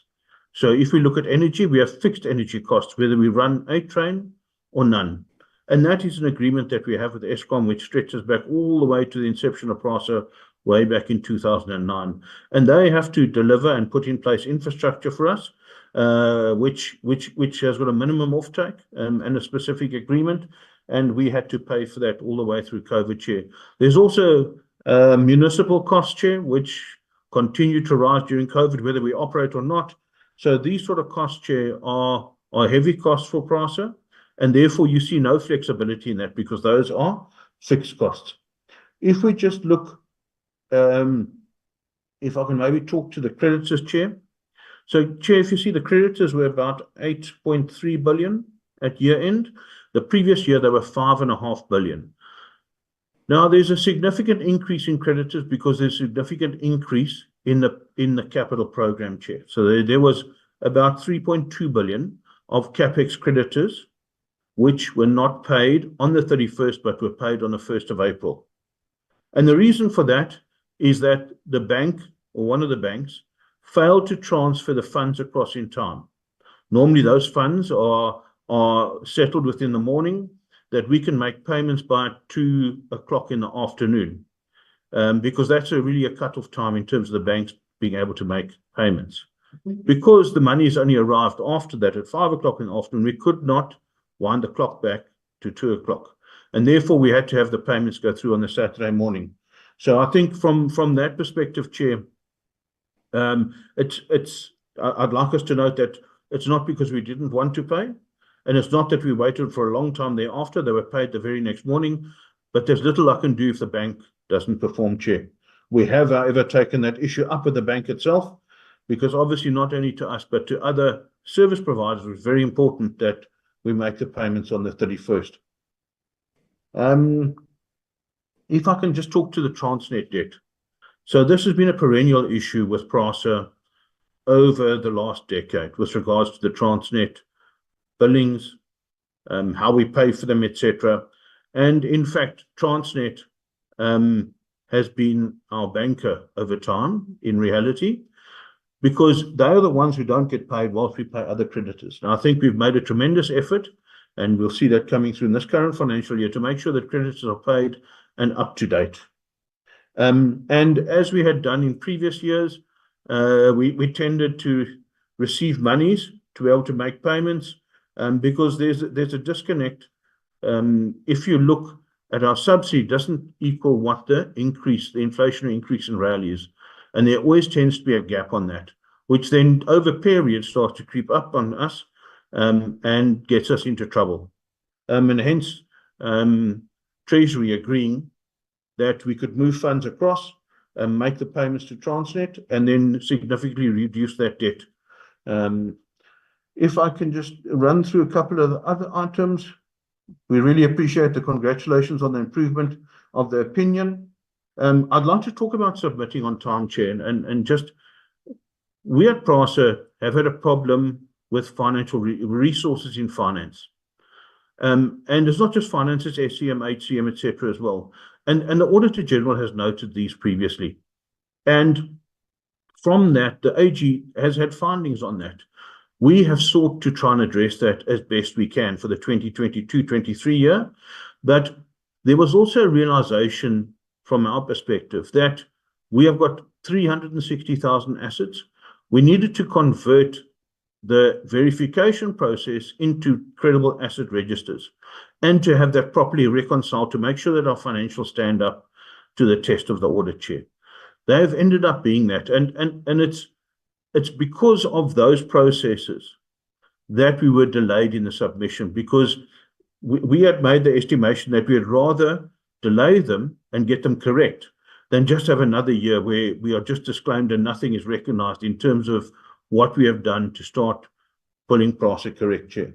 So if we look at energy, we have fixed energy costs, whether we run a train or none. And that is an agreement that we have with Eskom, which stretches back all the way to the inception of PRASA way back in 2009. And they have to deliver and put in place infrastructure for us, which has got a minimum offtake and a specific agreement. And we had to pay for that all the way through COVID, Chair. There's also municipal costs, Chair, which continue to rise during COVID, whether we operate or not. So these sort of costs, Chair, are heavy costs for PRASA, and therefore you see no flexibility in that because those are fixed costs. If we just look, if I can maybe talk to the creditors, Chair. So, Chair, if you see the creditors were about 8.3 billion at year end. The previous year, they were 5.5 billion. Now, there's a significant increase in creditors because there's a significant increase in the capital program, Chair. So there was about 3.2 billion of CapEx creditors, which were not paid on the 31st, but were paid on the 1st of April. And the reason for that is that the bank, or one of the banks, failed to transfer the funds across in time. Normally, those funds are settled within the morning, that we can make payments by 2 o'clock in the afternoon. Because that's really a cut-off time in terms of the banks being able to make payments. Because the money has only arrived after that at 5 o'clock in the afternoon, we could not wind the clock back to 2 o'clock. And therefore, we had to have the payments go through on the Saturday morning. So I think from that perspective, Chair, I'd like us to note that it's not because we didn't want to pay, and it's not that we waited for a long time thereafter. They were paid the very next morning, but there's little I can do if the bank doesn't perform, Chair. We have, however, taken that issue up with the bank itself, because obviously not only to us, but to other service providers, it's very important that we make the payments on the 31st. if I can just talk to the Transnet debt. So this has been a perennial issue with PRASA over the last decade with regards to the Transnet billings, how we pay for them, etc. And in fact, Transnet has been our banker over time in reality, because they are the ones who don't get paid whilst we pay other creditors. And I think we've made a tremendous effort, and we'll see that coming through in this current financial year, to make sure that creditors are paid and up to date. And as we had done in previous years, we tended to receive monies to be able to make payments, because there's a disconnect. If you look at our subsidy, it doesn't equal what the inflationary increase in rail is. And there always tends to be a gap on that, which then over periods starts to creep up on us, and gets us into trouble. And hence, Treasury agreeing that we could move funds across and make the payments to Transnet and then significantly reduce that debt. If I can just run through a couple of the other items, we really appreciate the congratulations on the improvement of the opinion. I'd like to talk about submitting on time, Chair, and just we at PRASA have had a problem with financial resources in finance. And it's not just finance, it's SCM, HCM, etc. as well. And the Auditor General has noted these previously. And from that, the AG has had findings on that. We have sought to try and address that as best we can for the 2022-23 year. But there was also a realization from our perspective that we have got 360,000 assets. We needed to convert the verification process into credible asset registers and to have that properly reconciled to make sure that our financials stand up to the test of the audit, Chair. They have ended up being that. And it's because of those processes that we were delayed in the submission, because we had made the estimation that we'd rather delay them and get them correct than just have another year where we are just disclaimed and nothing is recognized in terms of what we have done to start pulling PRASA correct, Chair.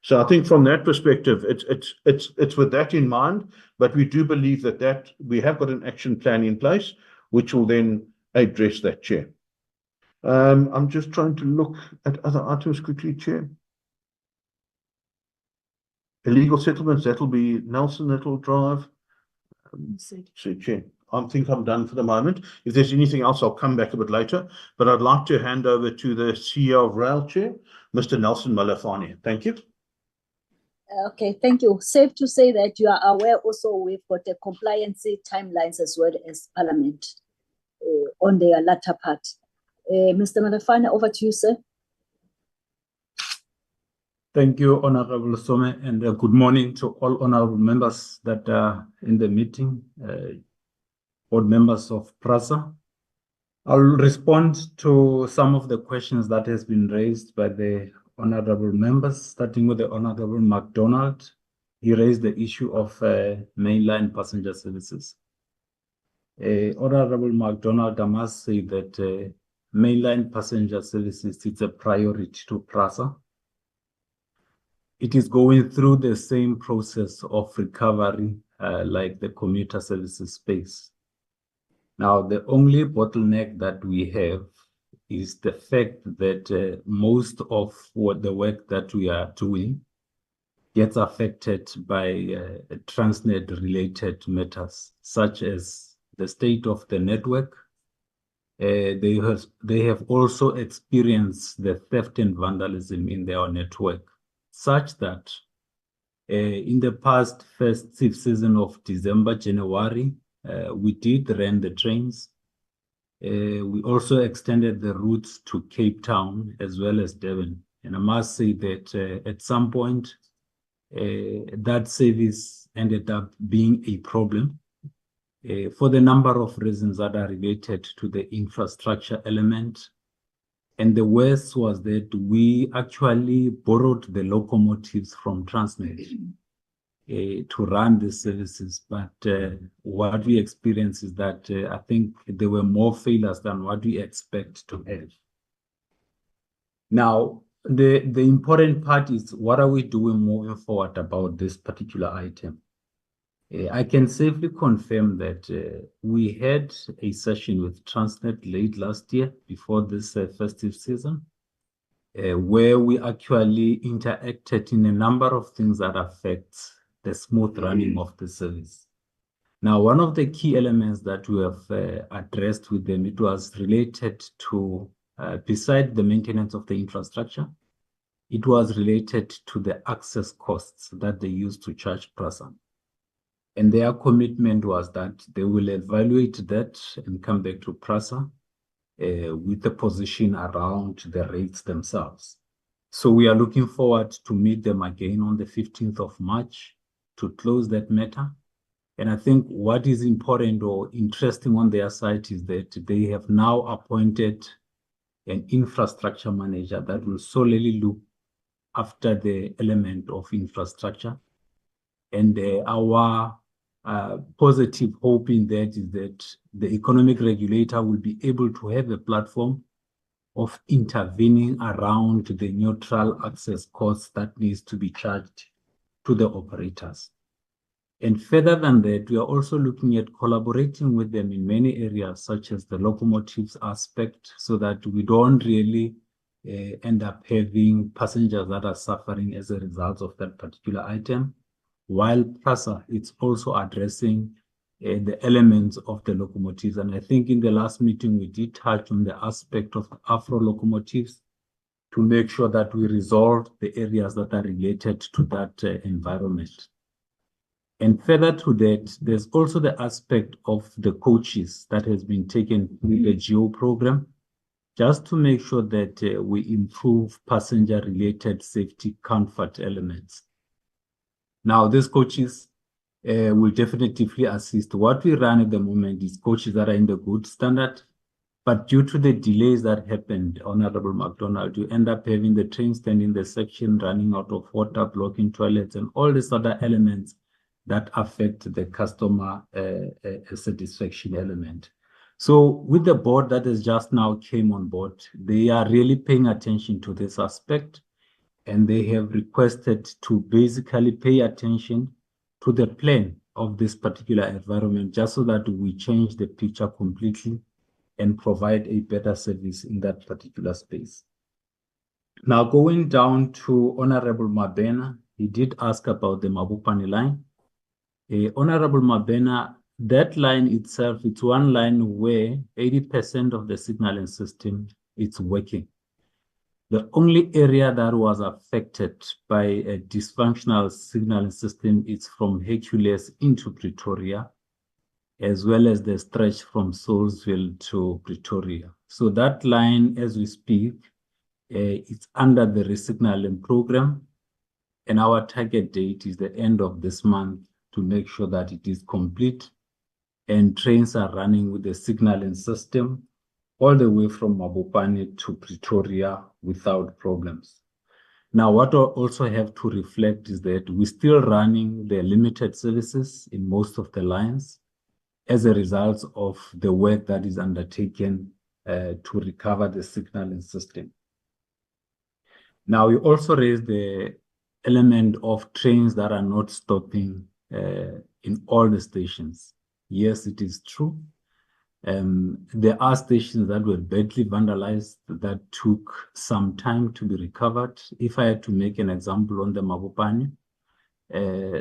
So I think from that perspective, it's with that in mind, but we do believe that we have got an action plan in place, which will then address that, Chair. I'm just trying to look at other items quickly, Chair. Illegal settlements, that'll be Nelson, that'll drive. So, Chair, I think I'm done for the moment. If there's anything else, I'll come back a bit later. But I'd like to hand over to the CEO of Rail, Chair, Mr. Nelson Malafani. Thank you. Okay, thank you. Safe to say that you are aware also we've got a compliance timelines as well as Parliament on their latter part. Mr. Malafani, over to you, sir. Thank you, Honorable Some, and good morning to all honorable members that are in the meeting, board members of PRASA. I'll respond to some of the questions that has been raised by the honorable members, starting with the Honorable MacDonald. He raised the issue of mainline passenger services. Honorable MacDonald, I must say that mainline passenger services, it's a priority to PRASA. It is going through the same process of recovery like the commuter services space. Now, the only bottleneck that we have is the fact that most of the work that we are doing gets affected by Transnet-related matters, such as the state of the network. They have also experienced the theft and vandalism in their network, such that in the past festive season of December, January, we did run the trains. We also extended the routes to Cape Town as well as Durban. And I must say that at some point, that service ended up being a problem for the number of reasons that are related to the infrastructure element. And the worst was that we actually borrowed the locomotives from Transnet to run the services. But what we experienced is that I think there were more failures than what we expect to have. Now, the important part is what are we doing moving forward about this particular item? I can safely confirm that we had a session with Transnet late last year before this festive season, where we actually interacted in a number of things that affect the smooth running of the service. Now, one of the key elements that we have addressed with them, it was related to, beside the maintenance of the infrastructure, it was related to the access costs that they used to charge PRASA. And their commitment was that they will evaluate that and come back to PRASA with the position around the rates themselves. So we are looking forward to meet them again on the 15th of March to close that matter. And I think what is important or interesting on their side is that they have now appointed an infrastructure manager that will solely look after the element of infrastructure. And our positive hope in that is that the economic regulator will be able to have a platform of intervening around the neutral access costs that needs to be charged to the operators. And further than that, we are also looking at collaborating with them in many areas, such as the locomotives aspect, so that we don't really end up having passengers that are suffering as a result of that particular item. While PRASA is also addressing the elements of the locomotives. And I think in the last meeting, we did touch on the aspect of Afro locomotives to make sure that we resolve the areas that are related to that environment. And further to that, there's also the aspect of the coaches that has been taken through the GEO program, just to make sure that we improve passenger-related safety comfort elements. Now, these coaches will definitively assist. What we run at the moment is coaches that are in the good standard, but due to the delays that happened, Honorable MacDonald, you end up having the train stand in the section running out of water, blocking toilets, and all these other elements that affect the customer satisfaction element. So with the board that has just now came on board, they are really paying attention to this aspect, and they have requested to basically pay attention to the plan of this particular environment, just so that we change the picture completely and provide a better service in that particular space. Now, going down to Honorable Mabena, he did ask about the Mabopane line. Honorable Mabena, that line itself, it's one line where 80% of the signaling system is working. The only area that was affected by a dysfunctional signaling system is from Hercules into Pretoria, as well as the stretch from Soulsville to Pretoria. So that line, as we speak, it's under the resignaling program, and our target date is the end of this month to make sure that it is complete and trains are running with the signaling system all the way from Mabopane to Pretoria without problems. Now, what I also have to reflect is that we're still running the limited services in most of the lines as a result of the work that is undertaken to recover the signaling system. Now, we also raised the element of trains that are not stopping in all the stations. Yes, it is true. There are stations that were badly vandalized that took some time to be recovered. If I had to make an example on the Mabopane,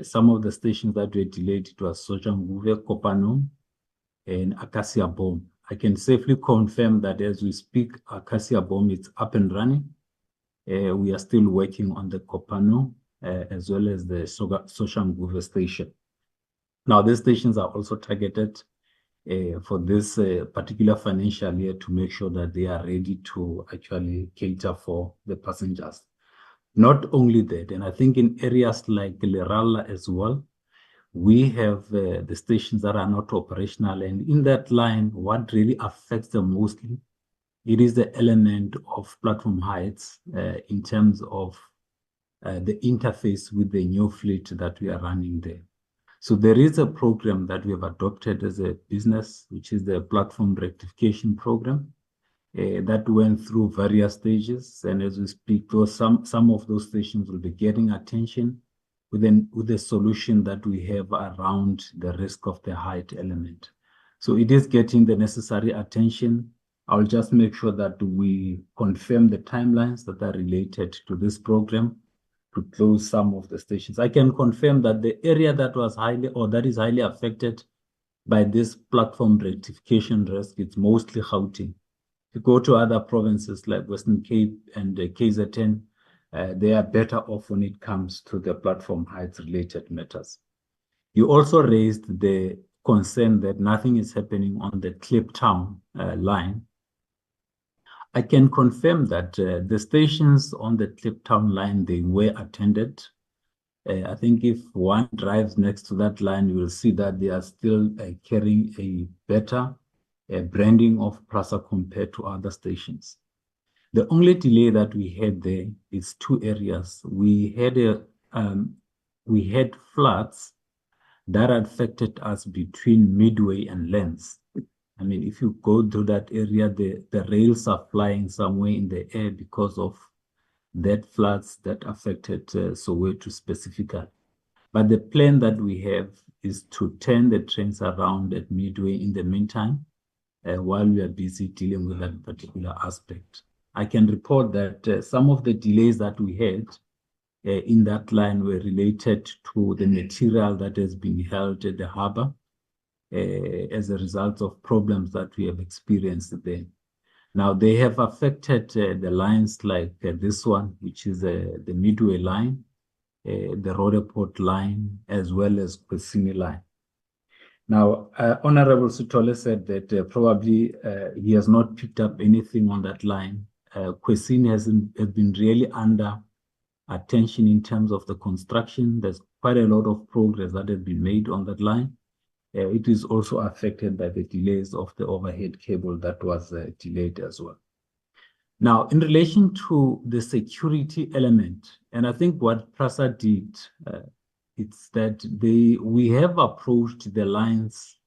some of the stations that were delayed, it was Soshanguve, Kopano, and Acacia Bomb. I can safely confirm that as we speak, Acacia Bomb is up and running. We are still working on the Kopano as well as the Soshanguve station. Now, these stations are also targeted for this particular financial year to make sure that they are ready to actually cater for the passengers. Not only that, and I think in areas like Leralla as well, we have the stations that are not operational. And in that line, what really affects them mostly, it is the element of platform heights in terms of the interface with the new fleet that we are running there. So there is a program that we have adopted as a business, which is the platform rectification program that went through various stages. And as we speak, some of those stations will be getting attention with the solution that we have around the risk of the height element. So it is getting the necessary attention. I'll just make sure that we confirm the timelines that are related to this program to close some of the stations. I can confirm that the area that was that is highly affected by this platform rectification risk, it's mostly Gauteng. If you go to other provinces like Western Cape and KZN, they are better off when it comes to the platform heights related matters. You also raised the concern that nothing is happening on the Kliptown line. I can confirm that the stations on the Kliptown line, they were attended. I think if one drives next to that line, you will see that they are still carrying a better branding of PRASA compared to other stations. The only delay that we had there is two areas. We had floods that affected us between Midway and Lens. I mean, if you go to that area, the rails are flying somewhere in the air because of that floods that affected Soweto specifically. But the plan that we have is to turn the trains around at Midway in the meantime, while we are busy dealing with that particular aspect. I can report that some of the delays that we had in that line were related to the material that has been held at the harbor as a result of problems that we have experienced there. Now, they have affected the lines like this one, which is the Midway line, the Roodepoort line, as well as Kwesini line. Now, Honorable Sitole said that probably he has not picked up anything on that line. Kwesini has been really under attention in terms of the construction. There's quite a lot of progress that has been made on that line. It is also affected by the delays of the overhead cable that was delayed as well. Now, in relation to the security element, and I think what PRASA did, it's that we have approached the lines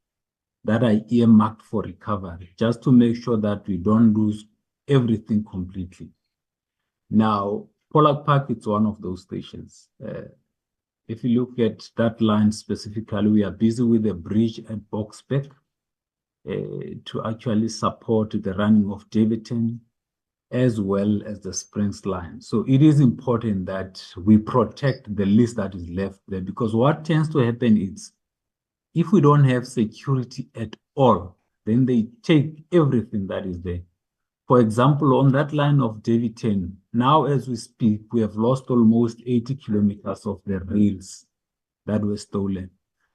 that are earmarked for recovery, just to make sure that we don't lose everything completely. Now, Pollard Park, it's one of those stations. If you look at that line specifically, we are busy with the bridge at Boksbeek to actually support the running of Davidton as well as the Springs line. So it is important that we protect the list that is left there, because what tends to happen is if we don't have security at all, then they take everything that is there. For example, on that line of Davidton, now as we speak, we have lost almost 80 kilometers of the rails that were stolen.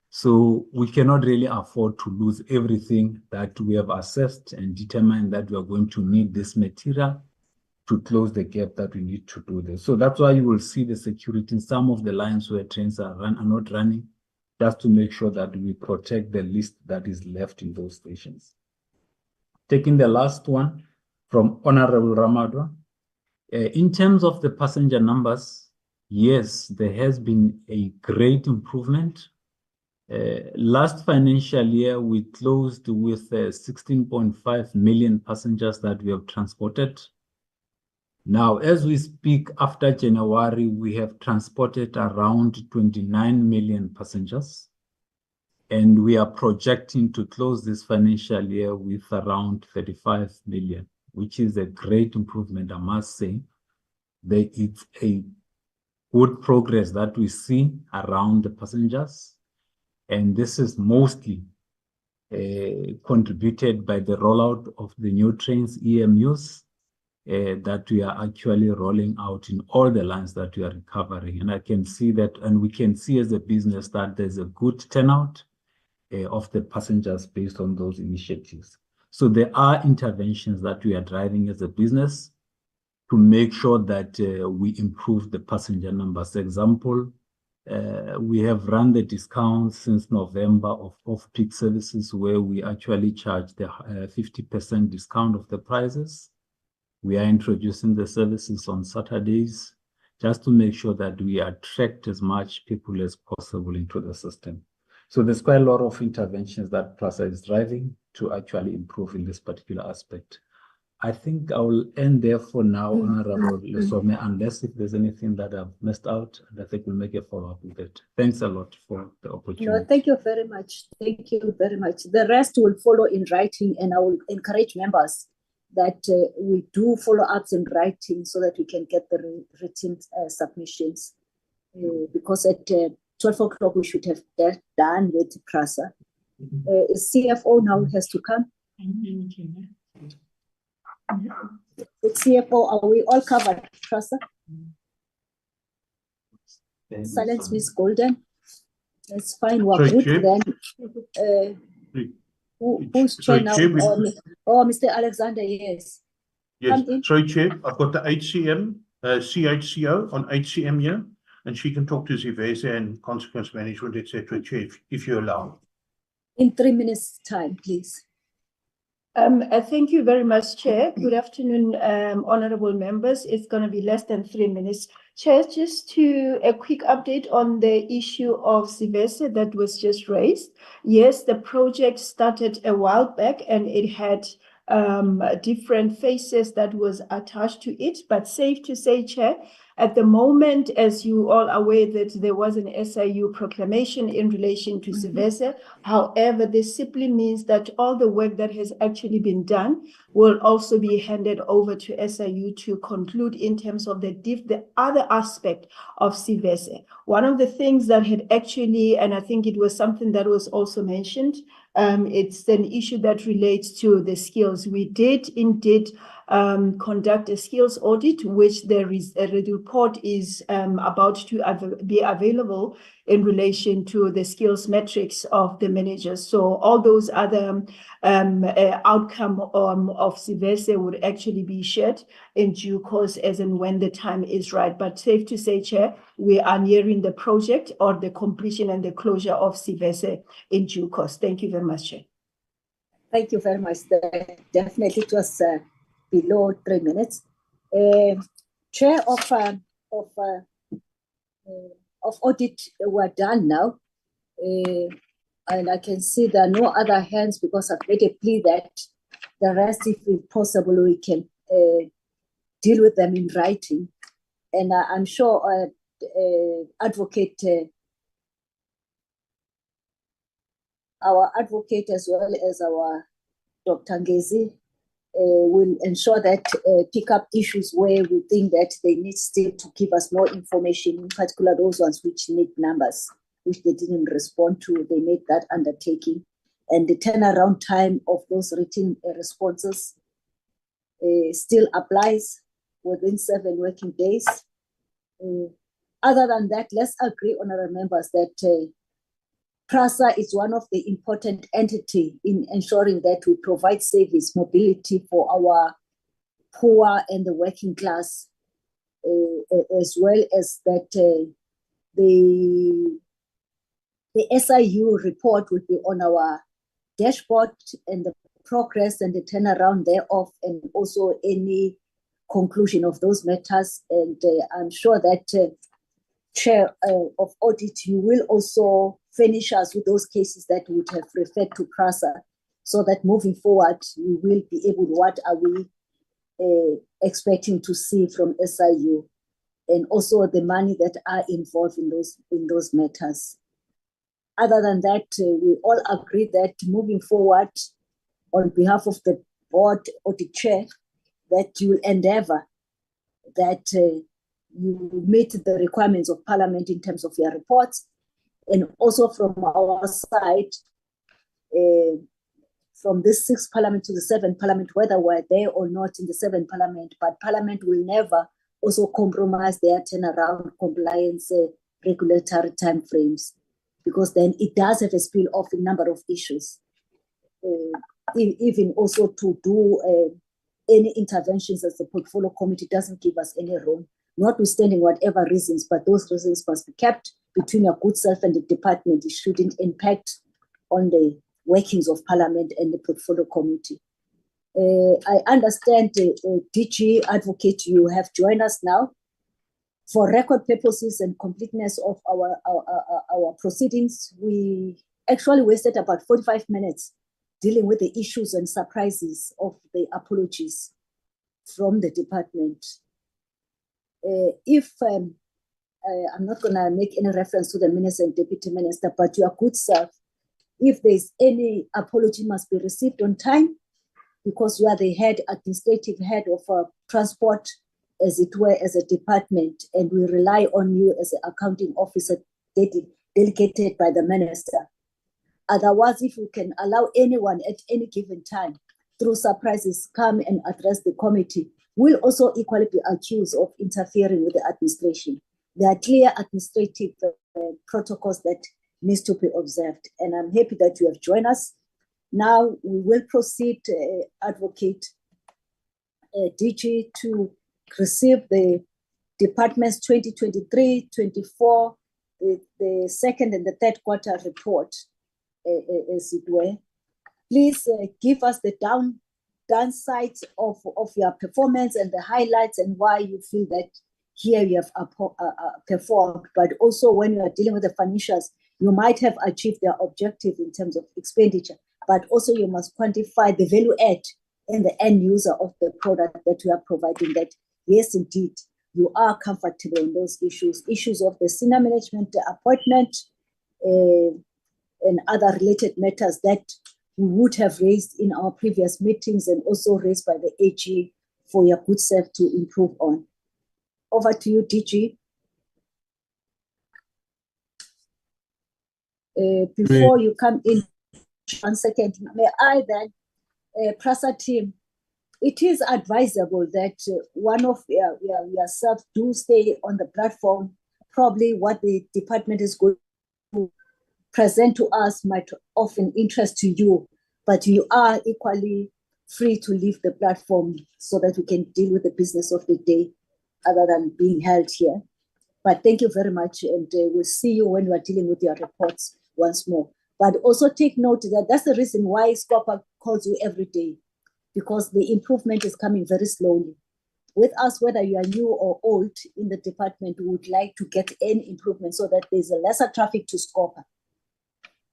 So we cannot really afford to lose everything that we have assessed and determined that we are going to need this material to close the gap that we need to do this. So that's why you will see the security in some of the lines where trains are not running, just to make sure that we protect the list that is left in those stations. Taking the last one from Honorable Ramadwa. In terms of the passenger numbers, yes, there has been a great improvement. Last financial year, we closed with 16.5 million passengers that we have transported. Now, as we speak, after January, we have transported around 29 million passengers. And we are projecting to close this financial year with around 35 million, which is a great improvement, I must say. It's a good progress that we see around the passengers. And this is mostly contributed by the rollout of the new trains, EMUs, that we are actually rolling out in all the lines that we are recovering. And I can see that, and we can see as a business that there's a good turnout of the passengers based on those initiatives. So there are interventions that we are driving as a business to make sure that we improve the passenger numbers. For example, we have run the discounts since November of off-peak services, where we actually charge the 50% discount of the prices. We are introducing the services on Saturdays, just to make sure that we attract as much people as possible into the system. So there's quite a lot of interventions that PRASA is driving to actually improve in this particular aspect. I think I will end there for now, Honorable Lesome, unless if there's anything that I've missed out, and I think we'll make a follow-up with it. Thanks a lot for the opportunity. No, thank you very much. Thank you very much. The rest will follow in writing, and I will encourage members that we do follow-ups in writing so that we can get the written submissions. Because at 12 o'clock we should have that done with PRASA. CFO now has to come. The CFO, are we all covered, PRASA? Silence, Miss Golden. That's fine. We're Sorry, good Chair. then. Who's chair Sorry, now? Chair, Mr. Alexander, yes. Yes, Come in. sorry, Chair. I've got the HCM, CHCO on HCM here, and she can talk to Zivese and consequence management, etc. Chair, if you allow. In 3 minutes' time, please. Thank you very much, Chair. Good afternoon, honorable members. It's going to be less than 3 minutes. Chair, just to a quick update on the issue of Zivese that was just raised. Yes, the project started a while back and it had different phases that was attached to it, but safe to say, Chair, at the moment, as you all are aware, that there was an SIU proclamation in relation to Zivese. However, this simply means that all the work that has actually been done will also be handed over to SIU to conclude in terms of the other aspect of Zivese. One of the things that had actually, and I think it was something that was also mentioned, it's an issue that relates to the skills. We did indeed conduct a skills audit, which the report is about to be available in relation to the skills metrics of the managers. So all those other outcome of Zivese would actually be shared in due course as and when the time is right. But safe to say, Chair, we are nearing the project or the completion and the closure of Zivese in due course. Thank you very much, Chair. Thank you very much. Definitely it was below 3 minutes. Chair of audit were done now. And I can see there are no other hands because I've made a plea that the rest, if possible, we can deal with them in writing. And I'm sure our advocate as well as our Dr. Ngezi will ensure that pick up issues where we think that they need still to give us more information, in particular those ones which need numbers, which they didn't respond to. They made that undertaking. And the turnaround time of those written responses still applies within 7 working days. Other than that, let's agree, honorable members, that PRASA is one of the important entities in ensuring that we provide service mobility for our poor and the working class, as well as that the SIU report will be on our dashboard and the progress and the turnaround thereof, and also any conclusion of those matters. And I'm sure that Chair of Audit, you will also finish us with those cases that would have referred to PRASA, so that moving forward, we will be able, what are we expecting to see from SIU, and also the money that are involved in those matters. Other than that, we all agree that moving forward, on behalf of the board or the chair, that you endeavor that you meet the requirements of Parliament in terms of your reports, and also from our side, from this 6th Parliament to the 7th Parliament, whether we're there or not in the 7th Parliament, but Parliament will never also compromise their turnaround compliance regulatory timeframes, because then it does have a spill-off in number of issues. Even also to do any interventions as the portfolio committee doesn't give us any room, notwithstanding whatever reasons, but those reasons must be kept between your good self and the department. It shouldn't impact on the workings of Parliament and the portfolio committee. I understand, DG Advocate, you have joined us now. For record purposes and completeness of our proceedings, we actually wasted about 45 minutes dealing with the issues and surprises of the apologies. from the department. If I'm not going to make any reference to the minister and deputy minister, but your good self, if there's any apology must be received on time, because you are the administrative head of transport, as it were, as a department, and we rely on you as an accounting officer delegated by the minister. Otherwise, if you can allow anyone at any given time through surprises come and address the committee, will also equally be accused of interfering with the administration. There are clear administrative protocols that needs to be observed, and I'm happy that you have joined us. Now we will proceed, Advocate DG, to receive the department's 2023-24, the second and the third quarter report, as it were. Please give us the downsides of your performance and the highlights and why you feel that here you have performed, but also when you are dealing with the financials, you might have achieved their objective in terms of expenditure, but also you must quantify the value add and the end user of the product that you are providing, that yes, indeed, you are comfortable in those issues of the senior management appointment and other related matters that we would have raised in our previous meetings and also raised by the AG for your good self to improve on. Over to you, DG. Before you come in, 1 second, may I then, PRASA team, it is advisable that one of yourself do stay on the platform. Probably what the department is going to present to us might often interest to you, but you are equally free to leave the platform so that we can deal with the business of the day other than being held here. But thank you very much, and we'll see you when we are dealing with your reports once more. But also take note that that's the reason why SCOPA calls you every day, because the improvement is coming very slowly. With us, whether you are new or old in the department, we would like to get any improvement so that there's a lesser traffic to SCOPA.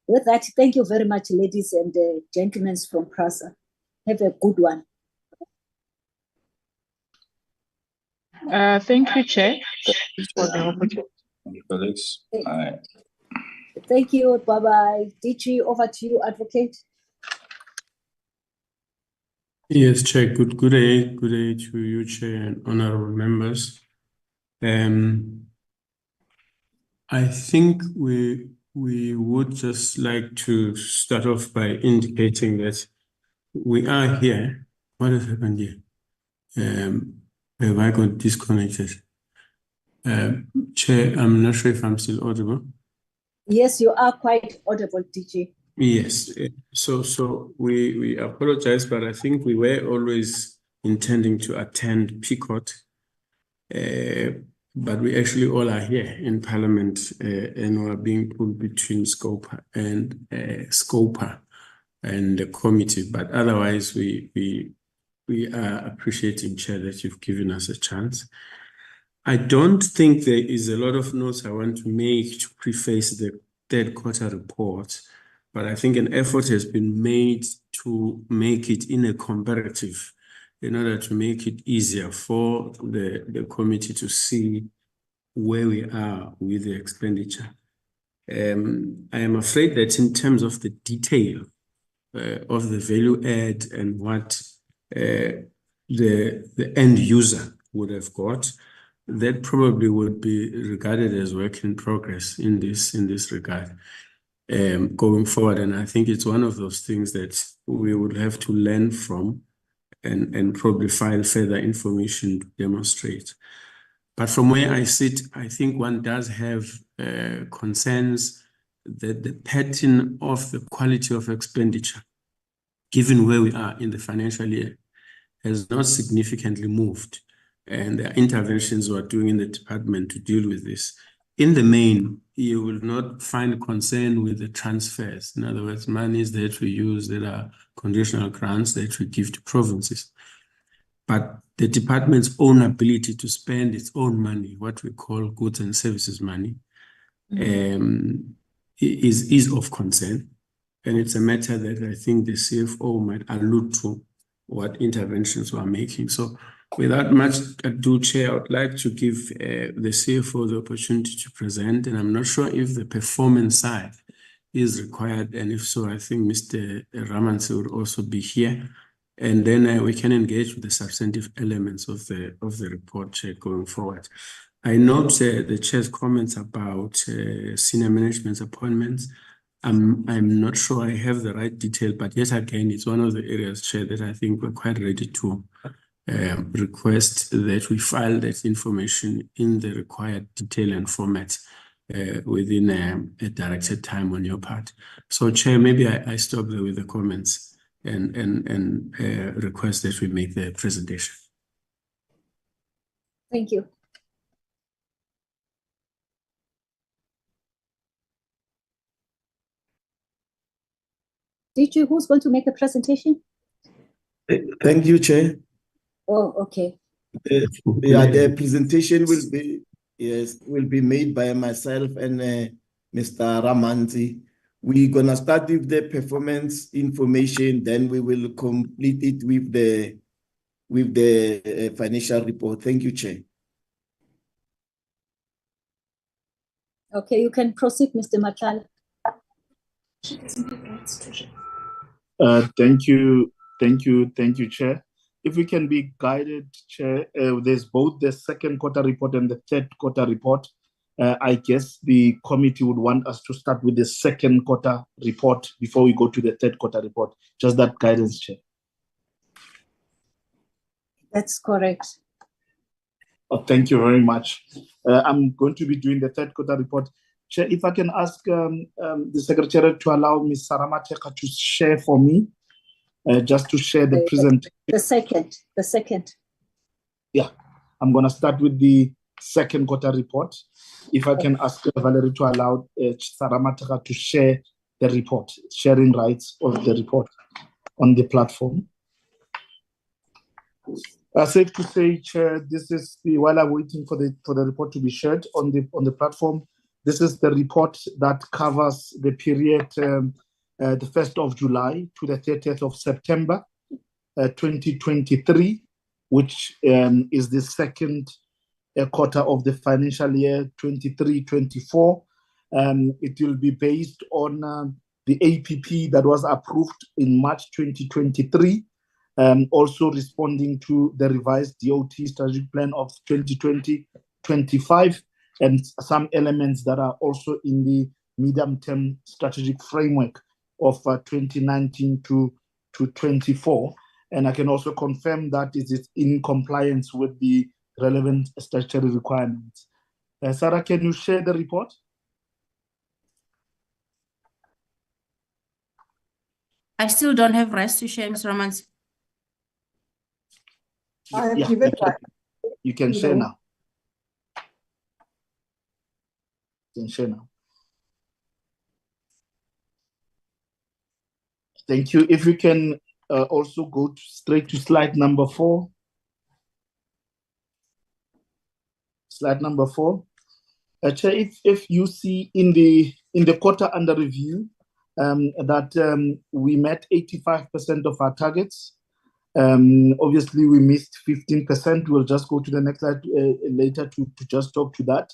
With that, thank you very much, ladies and gentlemen from PRASA. Have a good one. Thank you, Chair, for the opportunity. Colleagues. Thank you. Bye-bye. DG, over to you, Advocate. Yes, Chair. Good day to you, Chair, and honorable members. I think we would just like to start off by indicating that we are here. What has happened here? Have I got disconnected? Chair, I'm not sure if I'm still audible. Yes, you are quite audible, DG. Yes. So we apologize, but I think we were always intending to attend PCOT, but we actually all are here in Parliament, and we are being pulled between SCOPA and the committee. But otherwise, we are appreciating, Chair, that you've given us a chance. I don't think there is a lot of notes I want to make to preface the third quarter report, but I think an effort has been made to make it in a comparative in order to make it easier for the committee to see where we are with the expenditure. I am afraid that in terms of the detail of the value add and what the end user would have got, that probably would be regarded as work in progress in this regard going forward. And I think it's one of those things that we would have to learn from and probably find further information to demonstrate. But from where I sit, I think one does have concerns that the pattern of the quality of expenditure, given where we are in the financial year, has not significantly moved. And the interventions we are doing in the department to deal with this. In the main, you will not find concern with the transfers. In other words, monies that we use that are conditional grants that we give to provinces. But the department's own ability to spend its own money, what we call goods and services money, is of concern. And it's a matter that I think the CFO might allude to what interventions we are making. So Without much ado, Chair, I would like to give the CFO the opportunity to present, and I'm not sure if the performance side is required, and if so, I think Mr. Ramansi would also be here, and then we can engage with the substantive elements of the report, Chair, going forward. I note the Chair's comments about senior management's appointments. I'm not sure I have the right detail, but yet again, it's one of the areas, Chair, that I think we're quite ready to request that we file that information in the required detail and format within a directed time on your part. So, Chair, maybe I stop there with the comments and request that we make the presentation. Thank you. DG, who's going to make the presentation? Thank you, Chair. Oh, okay. The presentation will be made by myself and Mr. Ramansi. We're gonna start with the performance information, then we will complete it with the financial report. Thank you, Chair. Okay, you can proceed, Mr. Matlala. Thank you, Chair. If we can be guided, Chair, there's both the second quarter report and the third quarter report. I guess the committee would want us to start with the second quarter report before we go to the third quarter report. Just that guidance, Chair. That's correct. Oh, thank you very much. I'm going to be doing the third quarter report. Chair, if I can ask the Secretary to allow Ms. Saramateka to share for me, just to share the present. The second. Yeah, I'm going to start with the second quarter report. If I can ask Valerie to allow Saramateka to share the report, sharing rights of the report on the platform. Safe to say, Chair, this is while I'm waiting for the report to be shared on the platform, this is the report that covers the period the 1st of July to the 30th of September 2023, which is the second quarter of the financial year 23-24. It will be based on the APP that was approved in March 2023. Also responding to the revised DOT strategic plan of 2020-25 and some elements that are also in the medium-term strategic framework of 2019 to 24. And I can also confirm that it is in compliance with the relevant statutory requirements. Sarah, can you share the report? I still don't have rights to share, Mr. Ramansi. Yeah, you can share now. You can share now. Thank you. If we can also go straight to slide number 4. Slide number 4. Chair, if you see in the quarter under review that we met 85% of our targets. Obviously, we missed 15%. We'll just go to the next slide later to just talk to that.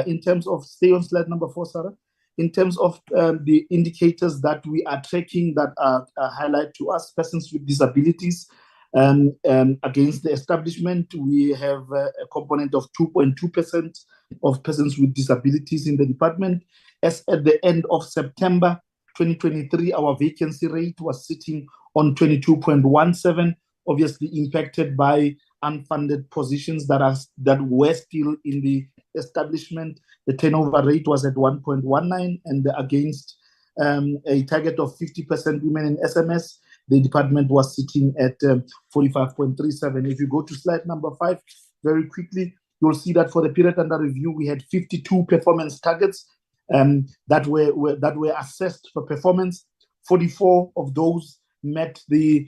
In terms of, stay on slide number 4, Sarah. In terms of the indicators that we are tracking that are highlight to us, persons with disabilities, against the establishment, we have a component of 2.2% of persons with disabilities in the department. As at the end of September 2023, our vacancy rate was sitting on 22.17, obviously impacted by unfunded positions that were still in the establishment. The turnover rate was at 1.19, and against a target of 50% women in SMS, the department was sitting at 45.37. If you go to slide number 5, very quickly, you'll see that for the period under review, we had 52 performance targets that were assessed for performance. 44 of those met the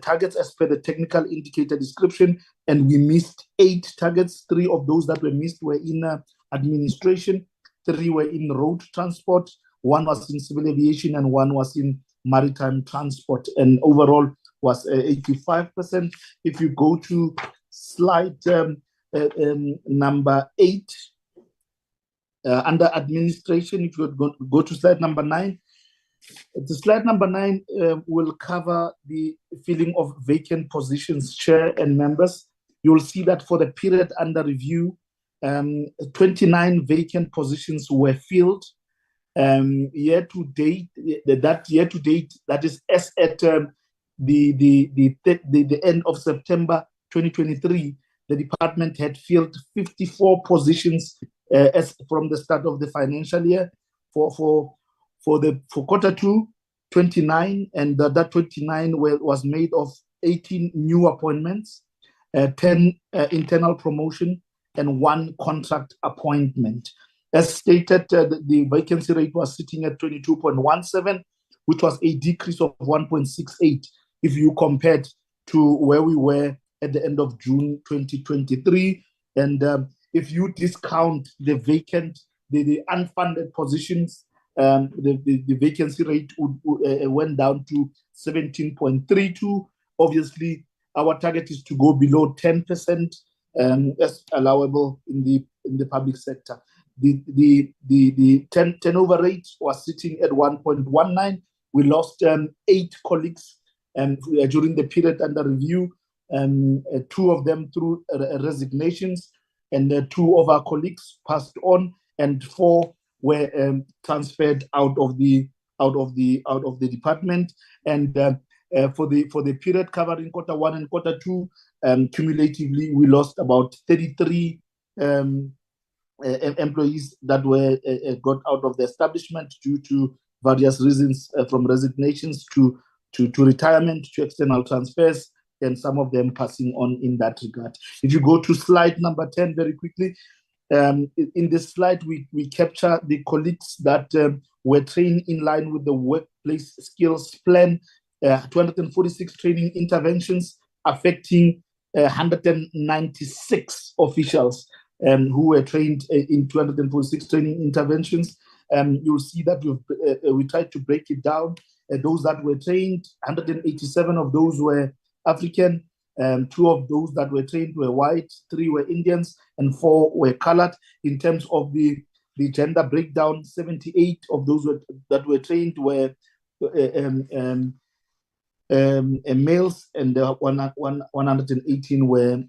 targets as per the technical indicator description, and we missed 8 targets. 3 of those that were missed were in administration, 3 were in road transport, 1 was in civil aviation, and 1 was in maritime transport. And overall, was 85%. If you go to slide number 8, under administration, if you go to slide number 9, the slide number 9 will cover the filling of vacant positions, chair and members. You'll see that for the period under review, 29 vacant positions were filled. Year to date, that is as at the end of September 2023, the department had filled 54 positions as from the start of the financial year. For quarter 2, 29, and that 29 was made of 18 new appointments, 10 internal promotion, and 1 contract appointment. As stated, the vacancy rate was sitting at 22.17, which was a decrease of 1.68 if you compared to where we were at the end of June 2023. And if you discount the vacant, the unfunded positions, the vacancy rate went down to 17.32. Obviously, our target is to go below 10% as allowable in the public sector. The turnover rate was sitting at 1.19. We lost 8 colleagues during the period under review, 2 of them through resignations, and 2 of our colleagues passed on, and 4 were transferred out of the department. And for the period covering quarter 1 and quarter 2, cumulatively we lost about 33 employees that were got out of the establishment due to various reasons, from resignations to retirement to external transfers, and some of them passing on in that regard. If you go to slide number 10 very quickly, in this slide we capture the colleagues that were trained in line with the workplace skills plan, 246 training interventions affecting 196 officials who were trained in 246 training interventions. You'll see that we tried to break it down. Those that were trained, 187 of those were African, 2 of those that were trained were white, 3 were Indians, and 4 were colored. In terms of the gender breakdown, 78 of those that were trained were males, and 118 were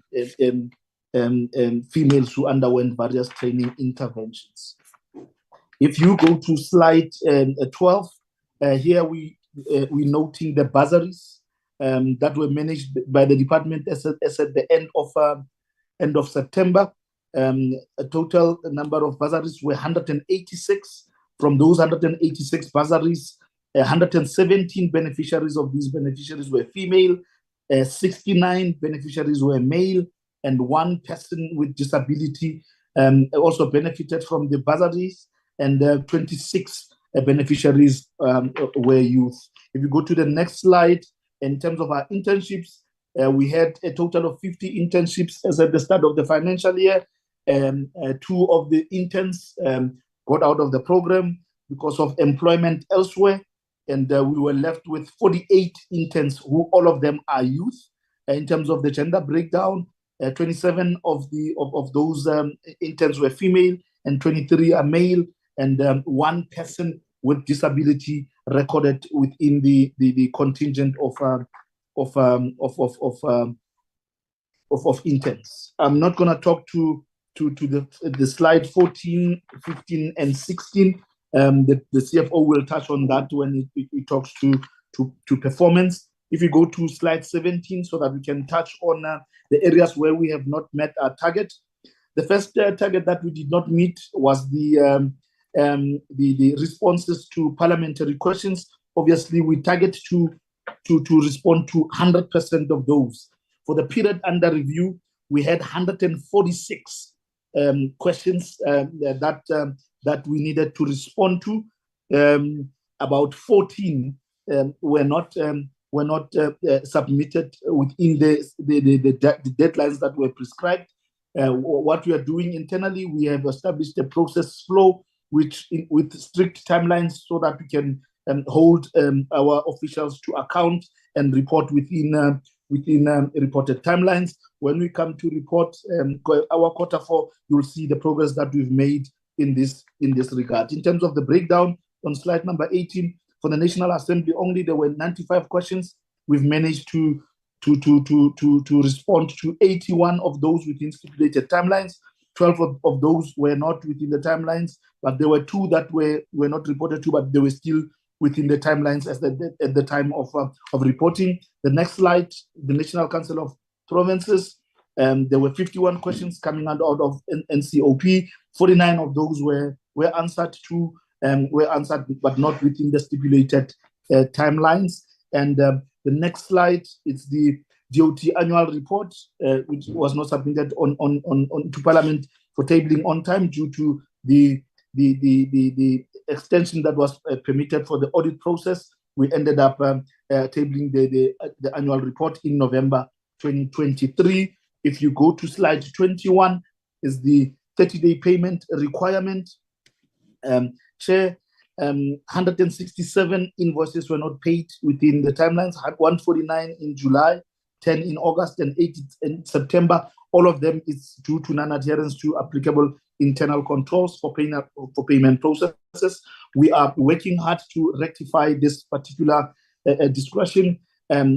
females who underwent various training interventions. If you go to slide 12, here we noting the bursaries that were managed by the department as at the end of September. A total number of bursaries were 186. From those 186 bursaries, 117 beneficiaries of these beneficiaries were female, 69 beneficiaries were male, and 1 person with disability also benefited from the bursaries, and 26 beneficiaries were youth. If you go to the next slide, in terms of our internships, we had a total of 50 internships as at the start of the financial year. 2 of the interns got out of the program because of employment elsewhere, and we were left with 48 interns who all of them are youth. In terms of the gender breakdown, 27 of those interns were female and 23 are male, and 1 person with disability recorded within the contingent of interns. I'm not going to talk to the slide 14, 15, and 16. The CFO will touch on that when he talks to performance. If you go to slide 17, so that we can touch on the areas where we have not met our target. The first target that we did not meet was the responses to parliamentary questions. Obviously, we target to respond to 100% of those. For the period under review, we had 146 questions that we needed to respond to. About 14 were not submitted within the deadlines that were prescribed. What we are doing internally, we have established a process flow with strict timelines so that we can hold our officials to account and report within reported timelines. When we come to report our quarter four, you'll see the progress that we've made in this regard. In terms of the breakdown on slide number 18, for the National Assembly only, there were 95 questions. We've managed to respond to 81 of those within stipulated timelines. 12 of those were not within the timelines, but there were 2 that were not reported to, but they were still within the timelines at the time of reporting. The next slide, the National Council of Provinces. There were 51 questions coming out of NCOP. 49 of those were answered but not within the stipulated timelines. And the next slide is the DOT annual report, which was not submitted to Parliament for tabling on time due to the extension that was permitted for the audit process. We ended up tabling the annual report in November 2023. If you go to slide 21, is the 30-day payment requirement. Chair, 167 invoices were not paid within the timelines. 149 in July, 10 in August, and 8 in September. All of them is due to non-adherence to applicable internal controls for payment processes. We are working hard to rectify this particular discretion.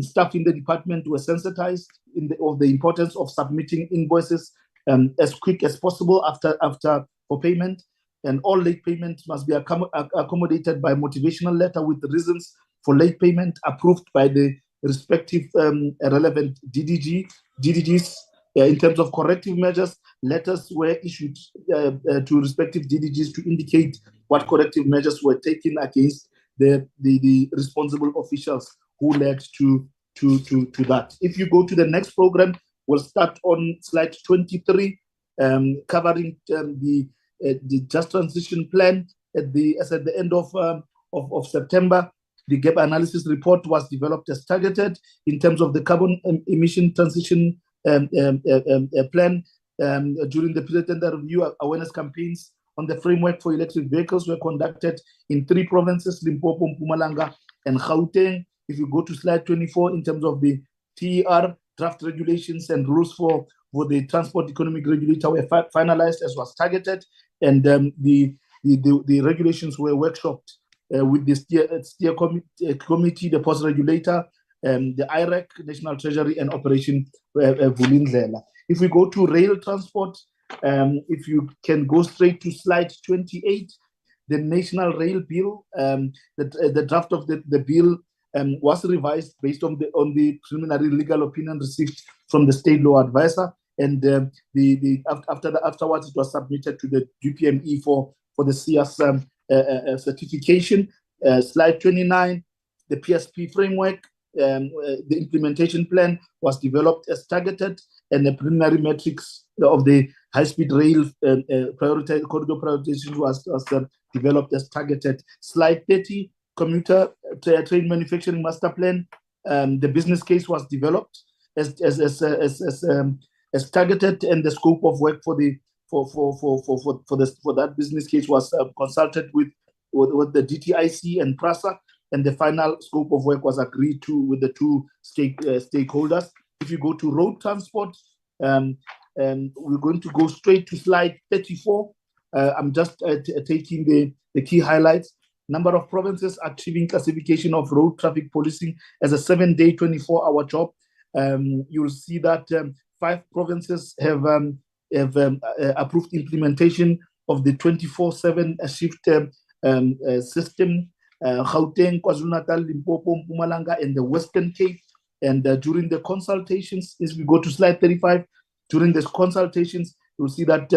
Staff in the department were sensitized of the importance of submitting invoices as quick as possible for payment, and all late payments must be accommodated by motivational letter with the reasons for late payment approved by the respective relevant DDGs. In terms of corrective measures, letters were issued to respective DDGs to indicate what corrective measures were taken against the responsible officials who led to that. If you go to the next program, we'll start on slide 23, covering the Just Transition Plan. At the end of September, the gap analysis report was developed as targeted. In terms of the carbon emission transition plan, during the pre-tender review, awareness campaigns on the framework for electric vehicles were conducted in 3 provinces, Limpopo, Mpumalanga, and Gauteng. If you go to slide 24, in terms of the TER draft regulations and rules for the Transport Economic Regulator were finalized as was targeted, and the regulations were workshopped with the steer committee, the post regulator, the IREC, National Treasury, and Operation Vulindlela. If we go to rail transport, if you can go straight to slide 28, the National Rail Bill, the draft of the bill was revised based on the preliminary legal opinion received from the state law advisor, and afterwards it was submitted to the DPME for the CS certification. Slide 29, the PSP framework, the implementation plan was developed as targeted, and the preliminary metrics of the high-speed rail corridor prioritization was developed as targeted. Slide 30, commuter train manufacturing master plan. The business case was developed as targeted, and the scope of work for that business case was consulted with the DTIC and PRASA, and the final scope of work was agreed to with the 2 stakeholders. If you go to road transport, we're going to go straight to slide 34. I'm just taking the key highlights. Number of provinces achieving classification of road traffic policing as a 7-day, 24-hour job. You'll see that 5 provinces have approved implementation of the 24/7 shift system. Gauteng, KwaZulu-Natal, Limpopo, Mpumalanga, and the Western Cape. And during the consultations, as we go to slide 35, during the consultations, you'll see that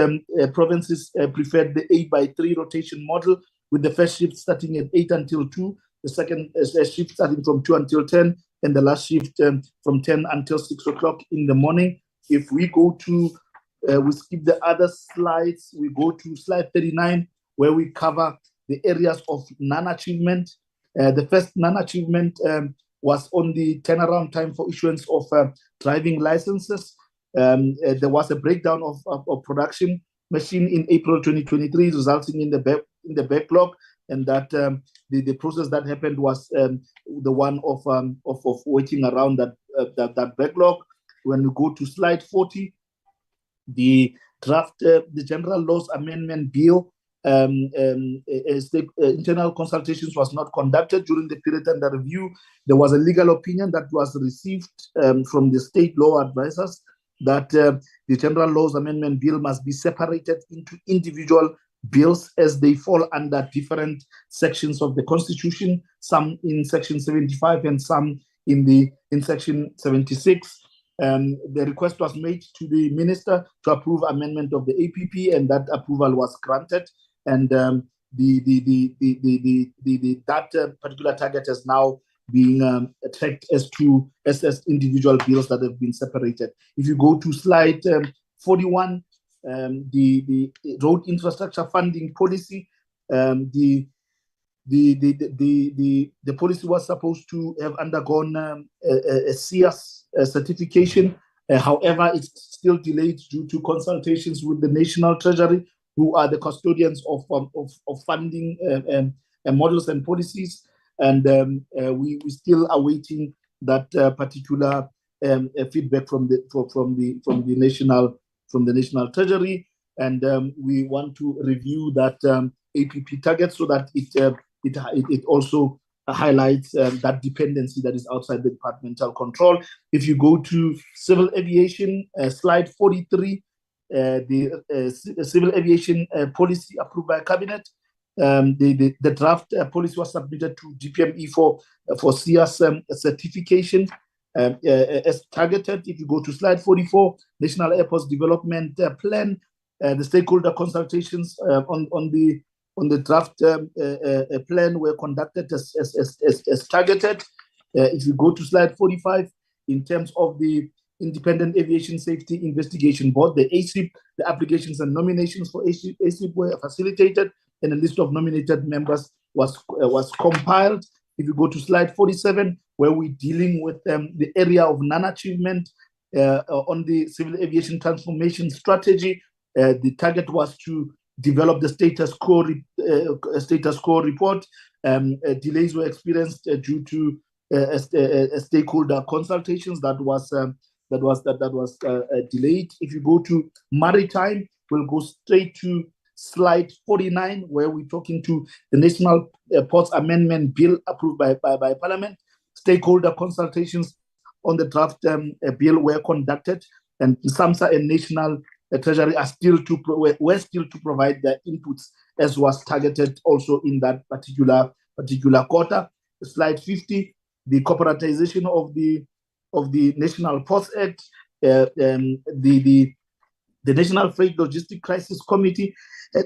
provinces preferred the 8x3 rotation model, with the first shift starting at 8 until 2, the second shift starting from 2 until 10, and the last shift from 10 until 6 o'clock in the morning. If we go to, we skip the other slides, we go to slide 39, where we cover the areas of non-achievement. The first non-achievement was on the turnaround time for issuance of driving licenses. There was a breakdown of production machine in April 2023, resulting in the backlog. and that the process that happened was the one of working around that backlog. When we go to slide 40, the draft, the General Laws Amendment Bill, internal consultations was not conducted during the period under review. There was a legal opinion that was received from the state law advisors that the General Laws Amendment Bill must be separated into individual bills as they fall under different sections of the Constitution, some in Section 75 and some in Section 76. The request was made to the minister to approve amendment of the APP, and that approval was granted. And that particular target is now being tracked as individual bills that have been separated. If you go to slide 41, the road infrastructure funding policy, the policy was supposed to have undergone a CS certification. However, it's still delayed due to consultations with the National Treasury, who are the custodians of funding models and policies. And we still awaiting that particular feedback from the National Treasury. And we want to review that APP target so that it also highlights that dependency that is outside the departmental control. If you go to civil aviation, slide 43, the civil aviation policy approved by cabinet, the draft policy was submitted to GPME for CS certification as targeted. If you go to slide 44, National Airports Development Plan, the stakeholder consultations on the draft plan were conducted as targeted. If you go to slide 45, in terms of the Independent Aviation Safety Investigation Board, the ASIP, the applications and nominations for ASIP were facilitated, and a list of nominated members was compiled. If you go to slide 47, where we're dealing with the area of non-achievement on the civil aviation transformation strategy, the target was to develop the status quo report. Delays were experienced due to stakeholder consultations that was delayed. If you go to maritime, we'll go straight to slide 49, where we're talking to the National Ports Amendment Bill approved by Parliament. Stakeholder consultations on the draft bill were conducted, and SAMSA and National Treasury are still to provide their inputs, as was targeted also in that particular quarter. Slide 50, the corporatization of the National Ports Act, the National Freight Logistic Crisis Committee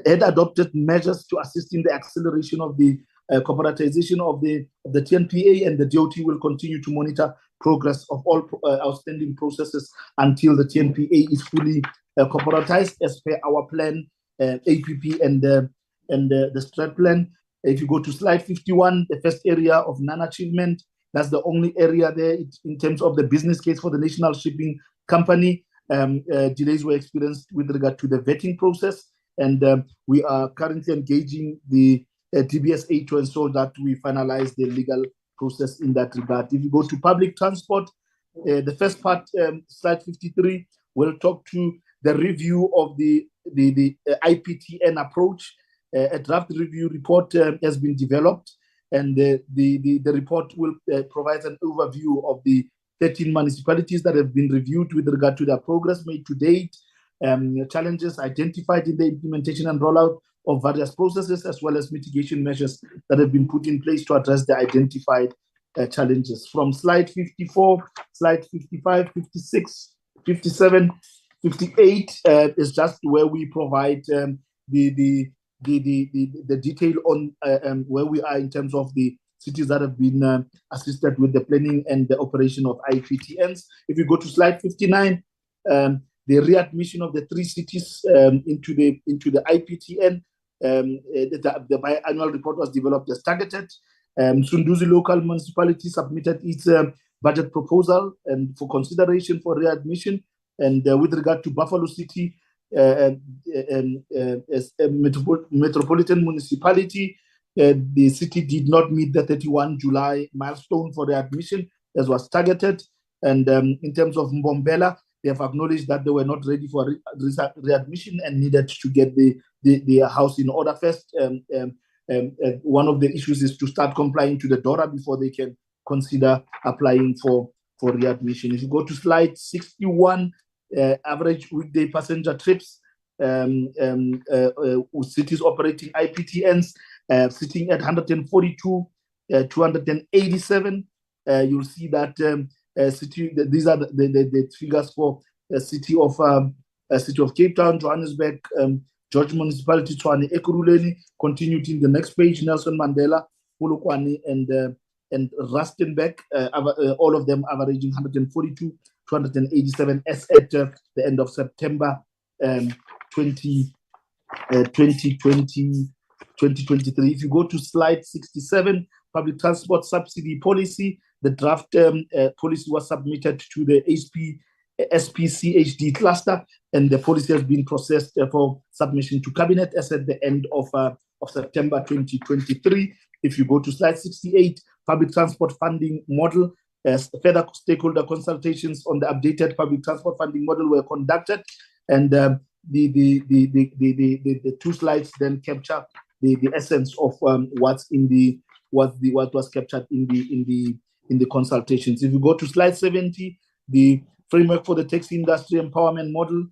had adopted measures to assist in the acceleration of the corporatization of the TNPA, and the DOT will continue to monitor progress of all outstanding processes until the TNPA is fully corporatized as per our plan, APP and the strat plan. If you go to slide 51, the first area of non-achievement, that's the only area there in terms of the business case for the National Shipping Company. Delays were experienced with regard to the vetting process, and we are currently engaging the DBSA to ensure that we finalize the legal process in that regard. If you go to public transport, the first part, slide 53, will talk to the review of the IPTN approach. A draft review report has been developed, and the report will provide an overview of the 13 municipalities that have been reviewed with regard to their progress made to date, challenges identified in the implementation and rollout of various processes, as well as mitigation measures that have been put in place to address the identified challenges. From slide 54, slide 55, 56, 57, 58 is just where we provide the detail on where we are in terms of the cities that have been assisted with the planning and the operation of IPTNs. If you go to slide 59, the readmission of the 3 cities into the IPTN, the biannual report was developed as targeted. Sunduzi local municipality submitted its budget proposal and for consideration for readmission. And with regard to Buffalo City, as a metropolitan municipality, the city did not meet the 31 July milestone for the admission as was targeted. And in terms of Mbombela, they have acknowledged that they were not ready for readmission and needed to get the house in order first. One of the issues is to start complying to the DORA before they can consider applying for readmission. If you go to slide 61, average weekday passenger trips, cities operating IPTNs, sitting at 142, 287. You'll see that these are the figures for city of Cape Town, Johannesburg, George Municipality, Tshwane, Ekurhuleni, continued in the next page, Nelson Mandela, Polokwane, and Rustenburg, all of them averaging 142, 287 as at the end of September 2023. If you go to slide 67, public transport subsidy policy, the draft policy was submitted to the SPCHD cluster, and the policy has been processed for submission to cabinet as at the end of September 2023. If you go to slide 68, public transport funding model, further stakeholder consultations on the updated public transport funding model were conducted, and the two slides then capture the essence of what was captured in the consultations. If you go to slide 70, the framework for the taxi industry empowerment model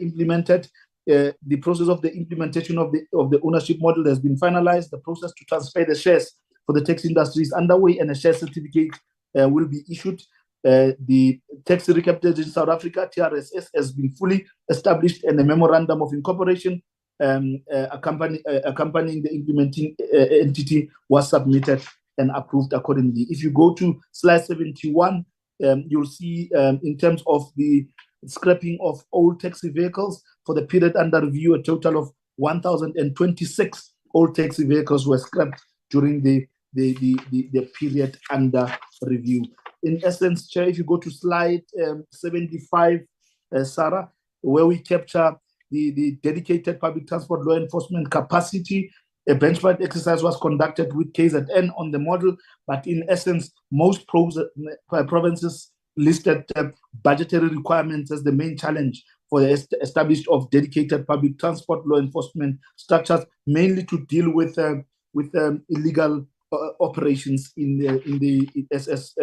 implemented. The process of the implementation of the ownership model has been finalized. The process to transfer the shares for the taxi industry is underway, and a share certificate will be issued. The Taxi Recapitalization in South Africa, TRSS, has been fully established, and a memorandum of incorporation accompanying the implementing entity was submitted and approved accordingly. If you go to slide 71, you'll see in terms of the scrapping of old taxi vehicles for the period under review, a total of 1,026 old taxi vehicles were scrapped during the period under review. In essence, Chair, if you go to slide 75, Sarah, where we capture the dedicated public transport law enforcement capacity, a benchmark exercise was conducted with KZN on the model, but in essence, most provinces listed budgetary requirements as the main challenge for the establishment of dedicated public transport law enforcement structures, mainly to deal with illegal operations as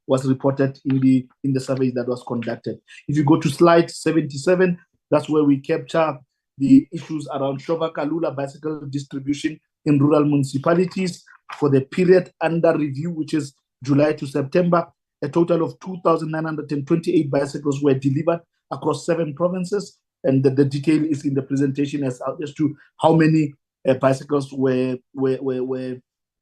was reported in the survey that was conducted. If you go to slide 77, that's where we capture the issues around Shoba Kalula bicycle distribution in rural municipalities for the period under review, which is July to September. A total of 2,928 bicycles were delivered across 7 provinces, and the detail is in the presentation as to how many bicycles were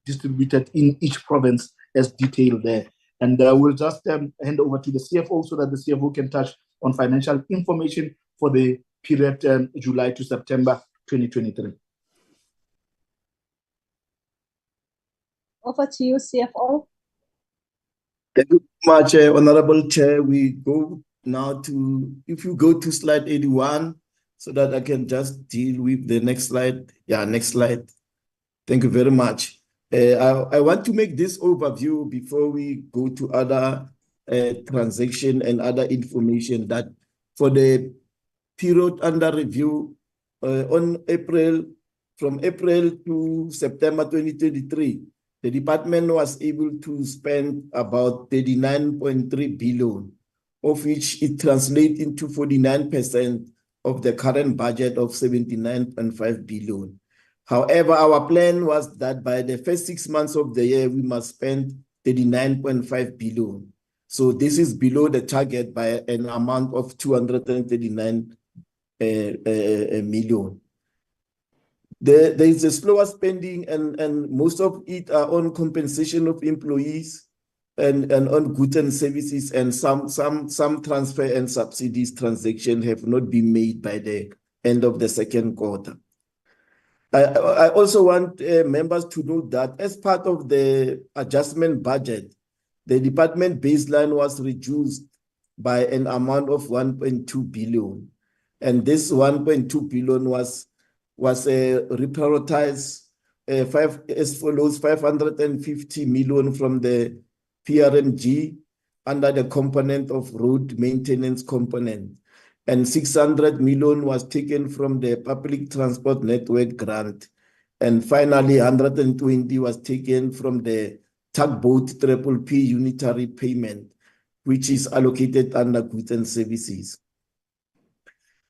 distributed in each province as detailed there. And we'll just hand over to the CFO so that the CFO can touch on financial information for the period July to September 2023. Over to you, CFO. Thank you very much, Honorable Chair. We go now to, if you go to slide 81, so that I can just deal with the next slide. Yeah, next slide. Thank you very much. I want to make this overview before we go to other transaction and other information that for the period under review from April to September 2023, the department was able to spend about 39.3 billion, of which it translates into 49% of the current budget of 79.5 billion. However, our plan was that by the first 6 months of the year, we must spend 39.5 billion. So this is below the target by an amount of 239 million. There is a slower spending, and most of it are on compensation of employees and on goods and services, and some transfer and subsidies transactions have not been made by the end of the second quarter. I also want members to know that as part of the adjustment budget, the department baseline was reduced by an amount of 1.2 billion. And this 1.2 billion was reprioritized as follows: 550 million from the PRMG under the component of road maintenance component, and 600 million was taken from the public transport network grant. And finally, 120 was taken from the tugboat triple P unitary payment, which is allocated under goods and services.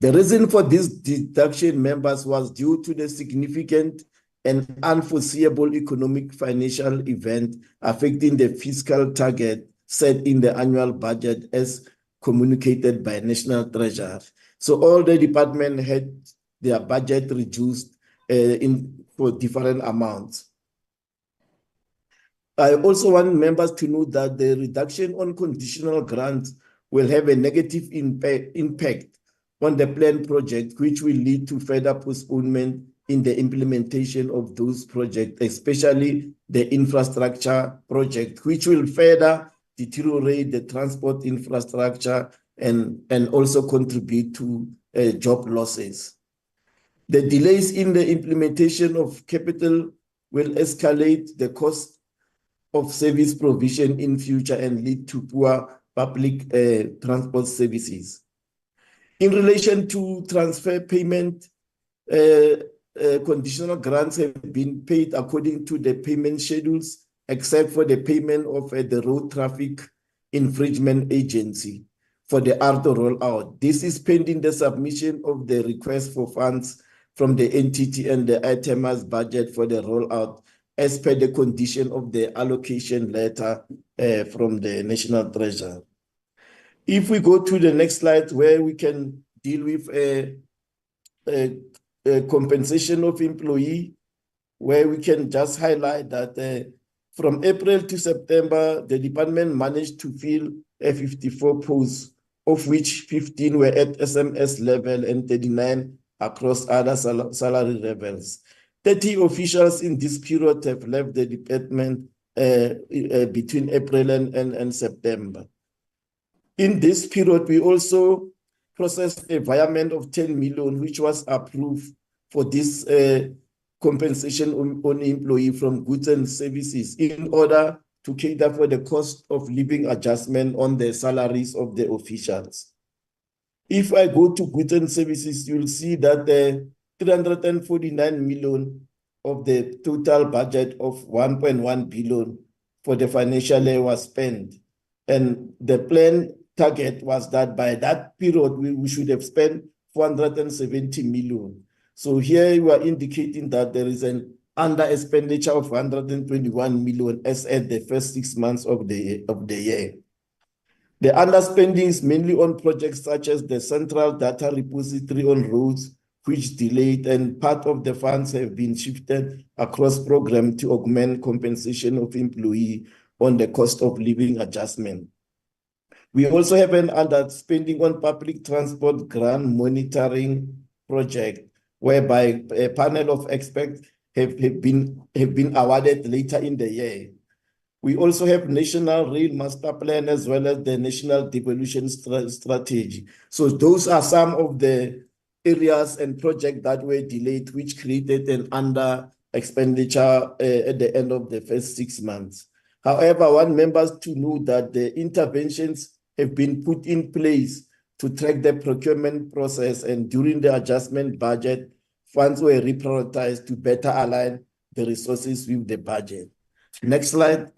The reason for this deduction, members, was due to the significant and unforeseeable economic financial event affecting the fiscal target set in the annual budget as communicated by National Treasurer. So all the department had their budget reduced for different amounts. I also want members to know that the reduction on conditional grants will have a negative impact on the planned project, which will lead to further postponement in the implementation of those projects, especially the infrastructure project, which will further deteriorate the transport infrastructure and also contribute to job losses. The delays in the implementation of capital will escalate the cost of service provision in future and lead to poor public transport services. In relation to transfer payment, conditional grants have been paid according to the payment schedules, except for the payment of the Road Traffic Infringement Agency for the ARTO rollout. This is pending the submission of the request for funds from the entity and the itemized budget for the rollout as per the condition of the allocation letter from the National Treasurer. If we go to the next slide, where we can deal with a compensation of employee, where we can just highlight that from April to September, the department managed to fill 54 posts, of which 15 were at SMS level and 39 across other salary levels. 30 officials in this period have left the department between April and September. In this period, we also processed a virement of 10 million, which was approved for this compensation on employee from goods and services in order to cater for the cost of living adjustment on the salaries of the officials. If I go to goods and services, you'll see that the 349 million of the total budget of 1.1 billion for the financial year was spent. And the plan target was that by that period, we should have spent 470 million. So here we are indicating that there is an under expenditure of 121 million as at the first 6 months of the year. The underspending is mainly on projects such as the central data repository on roads, which delayed, and part of the funds have been shifted across programs to augment compensation of employee on the cost of living adjustment. We also have an underspending on public transport grant monitoring project, whereby a panel of experts have been awarded later in the year. We also have National Rail Master Plan as well as the National Devolution Strategy. So those are some of the areas and projects that were delayed, which created an under expenditure at the end of the first 6 months. However, I want members to know that the interventions have been put in place to track the procurement process, and during the adjustment budget, funds were reprioritized to better align the resources with the budget. Next slide.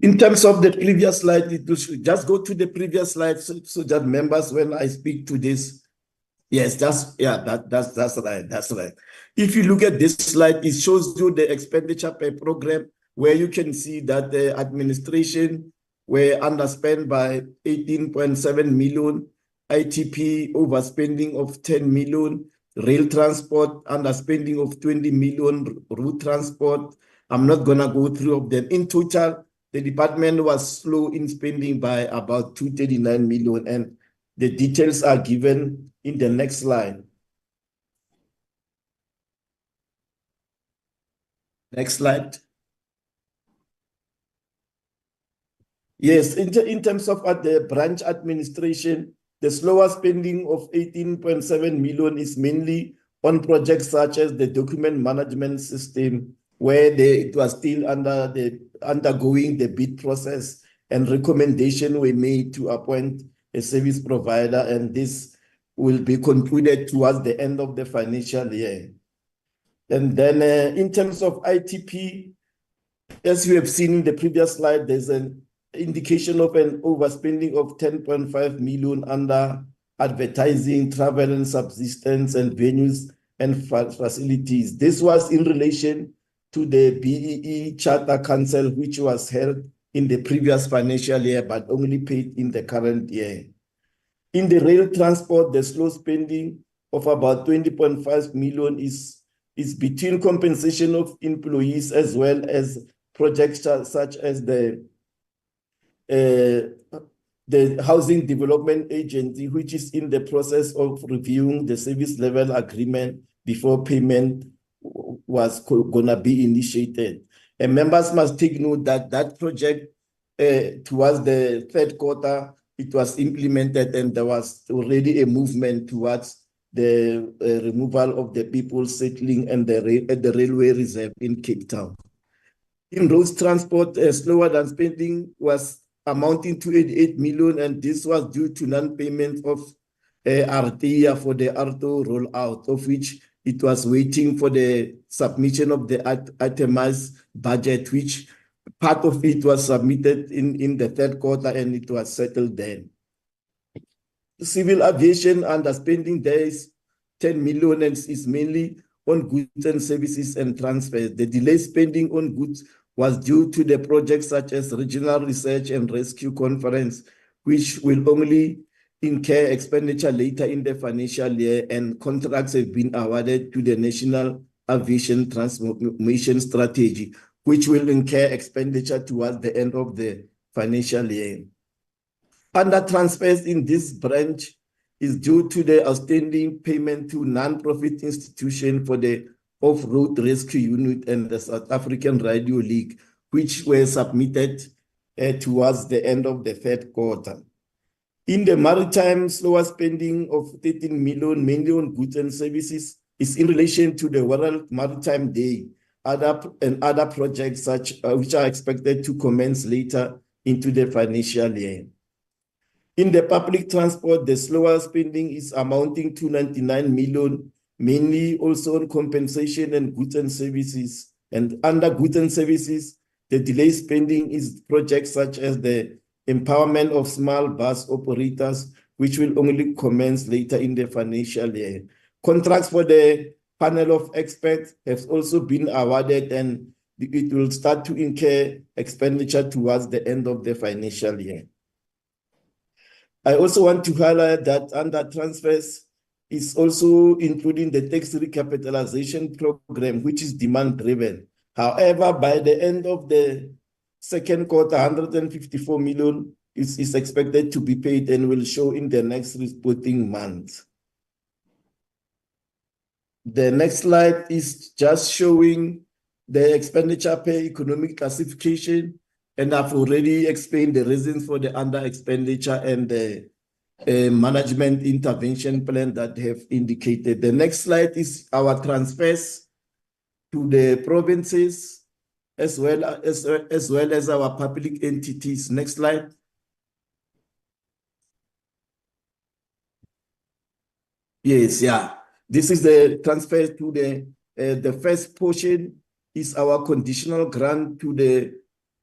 In terms of the previous slide, just go to the previous slide so that members, when I speak to this, yes, that's right, that's right. If you look at this slide, it shows you the expenditure per program, where you can see that the administration were underspent by 18.7 million, ITP overspending of 10 million, rail transport underspending of 20 million, road transport. I'm not gonna go through of them. In total, the department was slow in spending by about 239 million, and the details are given in the next slide. Next slide. Yes, in terms of at the branch administration, the slower spending of 18.7 million is mainly on projects such as the document management system, where it was still undergoing the bid process, and recommendation were made to appoint a service provider, and this will be concluded towards the end of the financial year. And then in terms of ITP, as you have seen in the previous slide, there's an indication of an overspending of 10.5 million under advertising, travel and subsistence, and venues and facilities. This was in relation to the BEE Charter Council, which was held in the previous financial year, but only paid in the current year. In the rail transport, the slow spending of about 20.5 million is between compensation of employees as well as projects such as the Housing Development Agency, which is in the process of reviewing the service level agreement before payment was gonna be initiated. And members must take note that that project towards the third quarter, it was implemented, and there was already a movement towards the removal of the people settling at the railway reserve in Cape Town. In roads transport, slower than spending was amounting to 88 million, and this was due to non-payment of RTA for the ARTO rollout, of which it was waiting for the submission of the itemized budget, which part of it was submitted in the third quarter, and it was settled then. Civil aviation underspending there is 10 million, and is mainly on goods and services and transfers. The delayed spending on goods was due to the projects such as Regional Research and Rescue Conference, which will only incur expenditure later in the financial year, and contracts have been awarded to the National Aviation Transformation Strategy, which will incur expenditure towards the end of the financial year. Under transfers in this branch is due to the outstanding payment to non-profit institution for the Off-Road Rescue Unit and the South African Radio League, which were submitted towards the end of the third quarter. In the maritime, slower spending of 13 million, mainly on goods and services, is in relation to the World Maritime Day and other projects which are expected to commence later into the financial year. In the public transport, the slower spending is amounting to 99 million, mainly also on compensation and goods and services. And under goods and services, the delayed spending is projects such as the empowerment of small bus operators, which will only commence later in the financial year. Contracts for the panel of experts have also been awarded, and it will start to incur expenditure towards the end of the financial year. I also want to highlight that under transfers is also including the tax recapitalization program, which is demand-driven. However, by the end of the second quarter, 154 million is expected to be paid and will show in the next reporting month. The next slide is just showing the expenditure per economic classification, and I've already explained the reasons for the under expenditure and the management intervention plan that have indicated. The next slide is our transfers to the provinces as well as our public entities. Next slide. Yes, yeah. This is the transfer to the first portion is our conditional grant to the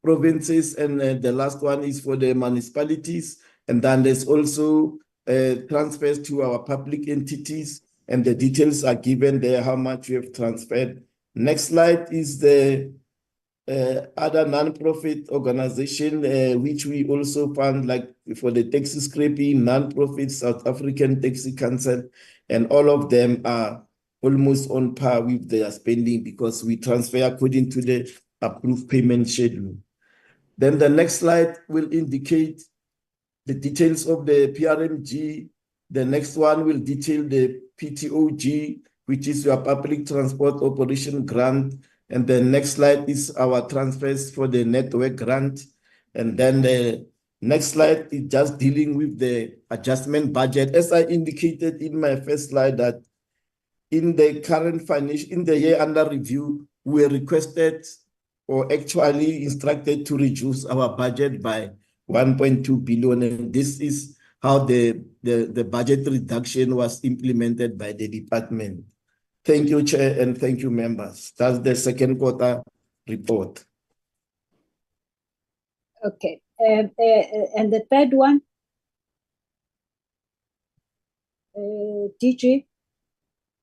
provinces, and the last one is for the municipalities. And then there's also transfers to our public entities, and the details are given there, how much we have transferred. Next slide is the other non-profit organization, which we also fund, like for the taxi scraping, non-profit South African Taxi Council, and all of them are almost on par with their spending because we transfer according to the approved payment schedule. Then the next slide will indicate the details of the PRMG. The next one will detail the PTOG, which is your public transport operation grant. And the next slide is our transfers for the network grant. And then the next slide is just dealing with the adjustment budget. As I indicated in my first slide, that in the current financial, in the year under review, we requested or actually instructed to reduce our budget by 1.2 billion. And this is how the budget reduction was implemented by the department. Thank you, Chair, and thank you, members. That's the second quarter report. Okay. And the third one, DG,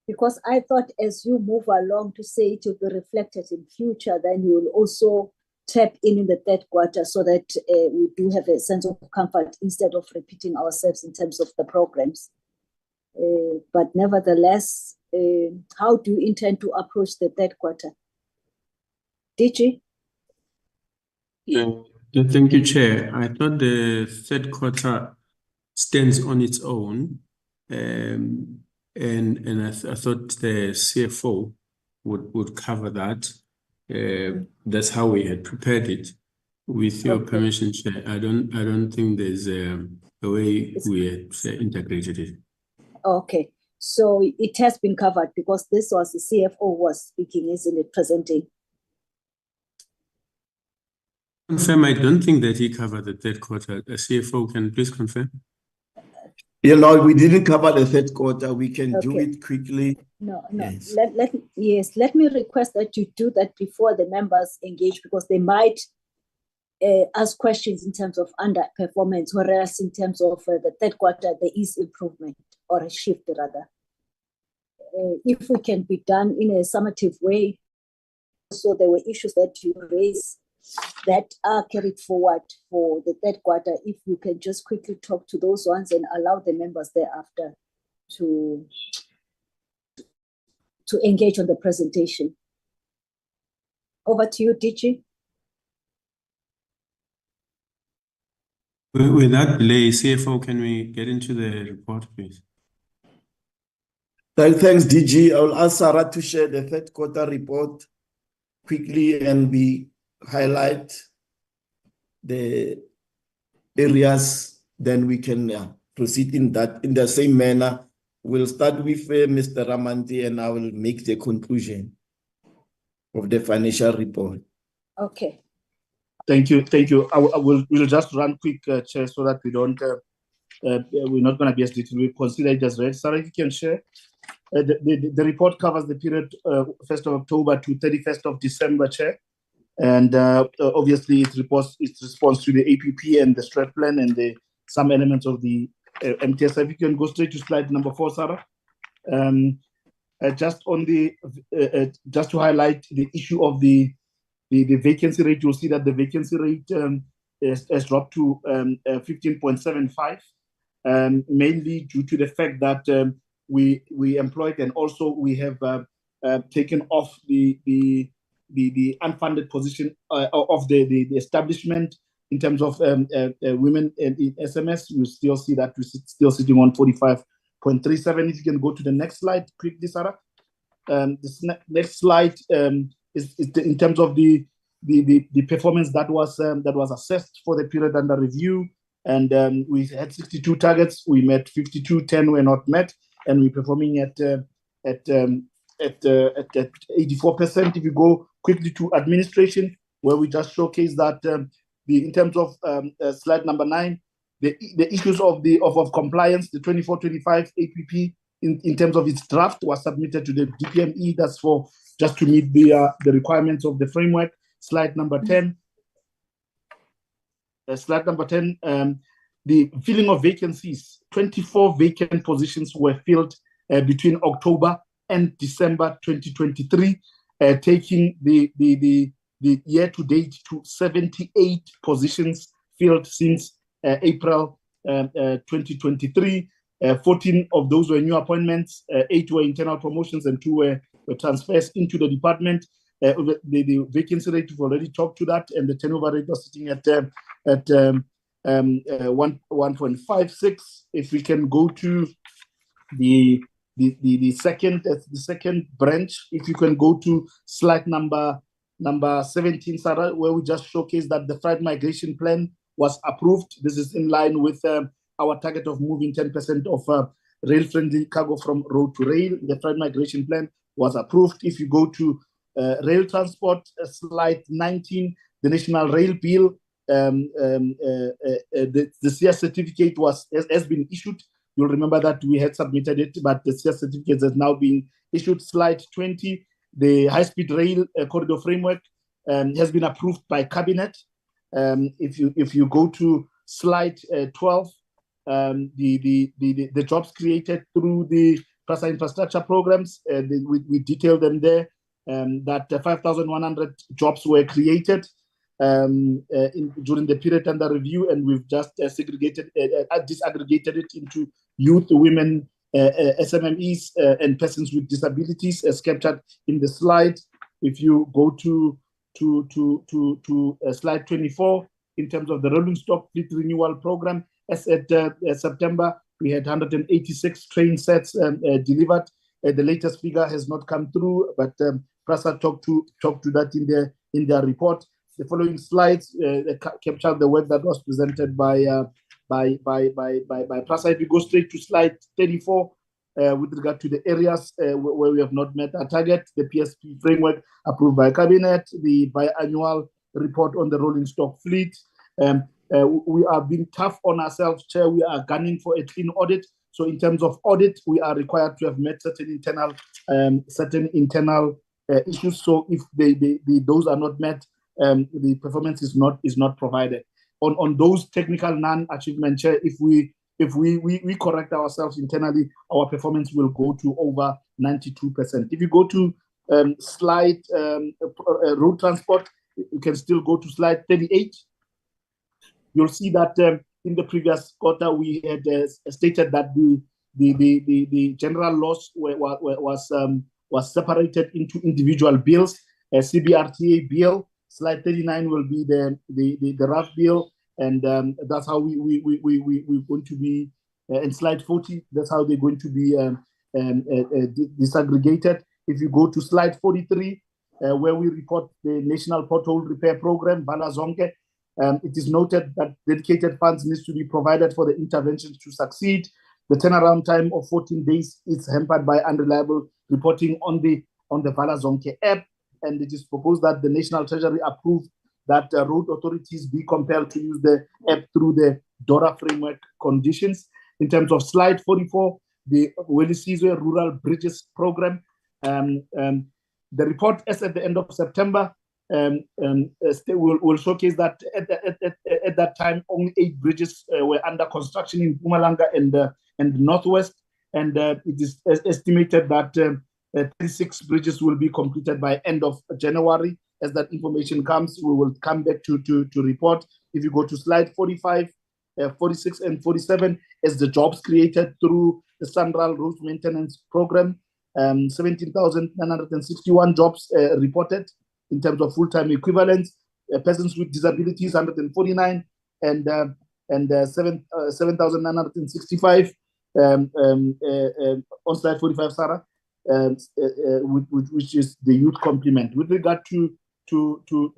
because I thought as you move along to say it will be reflected in future, then you will also tap in the third quarter so that we do have a sense of comfort instead of repeating ourselves in terms of the programs. But nevertheless, how do you intend to approach the third quarter? DG? Thank you, Chair. I thought the third quarter stands on its own, and I thought the CFO would cover that. That's how we had prepared it. With your permission, Chair, I don't think there's a way we had integrated it. Okay, so it has been covered because this was the CFO was speaking, isn't it, presenting? Confirm, I don't think that he covered the third quarter. The CFO can please confirm? You know, we didn't cover the third quarter. We can do it quickly. No. Yes. Let me request that you do that before the members engage, because they might ask questions in terms of underperformance, whereas in terms of the third quarter, there is improvement or a shift rather. If we can be done in a summative way, so there were issues that you raised that are carried forward for the third quarter. If you can just quickly talk to those ones and allow the members thereafter to engage on the presentation. Over to you, DG. Without delay, CFO, can we get into the report, please? Thanks, DG. I will ask Sarah to share the third quarter report quickly, and we highlight the areas, then we can proceed in the same manner. We'll start with Mr. Ramanti, and I will make the conclusion of the financial report. Okay. Thank you. We'll just run quick, Chair, so that we don't, we're not going to be as detailed. We consider it as read. Sarah, if you can share. The report covers the period 1st of October to 31st of December, Chair. And obviously it responds to the APP and the strat plan and some elements of the MTS. If you can go straight to slide number 4, Sarah. Just to highlight the issue of the vacancy rate, you'll see that the vacancy rate has dropped to 15.75, mainly due to the fact that we employed, and also we have taken off the unfunded position of the establishment in terms of women in SMS. You still see that we're still sitting on 45.37. If you can go to the next slide quickly, Sarah. This next slide is in terms of the performance that was assessed for the period under review, and we had 62 targets. We met 52, 10 were not met, and we're performing at 84%. If you go quickly to administration, where we just showcase that in terms of slide number 9, the issues of compliance, the 24-25 APP in terms of its draft was submitted to the DPME. That's for just to meet the requirements of the framework. Slide number 10. The filling of vacancies. 24 vacant positions were filled between October and December 2023, taking the year to date to 78 positions filled since April 2023. 14 of those were new appointments, 8 were internal promotions, and 2 were transfers into the department. The vacancy rate, we've already talked to that, and the turnover rate was sitting at 1.56. If we can go to the second branch, if you can go to slide number number 17, Sarah, where we just showcased that the freight migration plan was approved. This is in line with our target of moving 10% of rail-friendly cargo from road to rail. The freight migration plan was approved. If you go to rail transport, slide 19, the National Rail Bill, the CS certificate has been issued. You'll remember that we had submitted it, but the CS certificate has now been issued. Slide 20, the high-speed rail corridor framework has been approved by Cabinet. If you go to slide 12, the jobs created through the PRASA infrastructure programs, we detailed them there, that 5,100 jobs were created during the period under review, and we've just disaggregated it into youth, women, SMMEs, and persons with disabilities, as captured in the slide. If you go to slide 24, in terms of the rolling stock fleet renewal program, as at September, we had 186 train sets delivered. The latest figure has not come through, but PRASA talked to that in their report. The following slides capture the work that was presented by PRASA. If you go straight to slide 34, with regard to the areas where we have not met our target, the PSP framework approved by Cabinet, the biannual report on the rolling stock fleet. We are being tough on ourselves, Chair. We are gunning for a clean audit. So in terms of audit, we are required to have met certain internal issues. So if those are not met, the performance is not provided. On those technical non-achievement, Chair, if we correct ourselves internally, our performance will go to over 92%. If you go to slide road transport, you can still go to slide 38. You'll see that in the previous quarter, we had stated that the general loss was separated into individual bills. A CBRTA bill, slide 39 will be the rough bill, and that's how we're going to be. In slide 40, that's how they're going to be disaggregated. If you go to slide 43, where we report the National Pothole Repair Program, Vala Zonke, it is noted that dedicated funds needs to be provided for the interventions to succeed. The turnaround time of 14 days is hampered by unreliable reporting on the Vala Zonke app, and it is proposed that the National Treasury approve that road authorities be compelled to use the app through the DORA framework conditions. In terms of slide 44, the Welisizwe Rural Bridges Program, the report as at the end of September will showcase that at that time only 8 bridges were under construction in Mpumalanga and Northwest, and it is estimated that 36 bridges will be completed by end of January. As that information comes, we will come back to report. If you go to slide 45, 46 and 47, as the jobs created through the Central Road Maintenance Program, 17,961 jobs reported in terms of full-time equivalents, persons with disabilities 149, and 7,965 on slide 45, Sarah, which is the youth complement. With regard to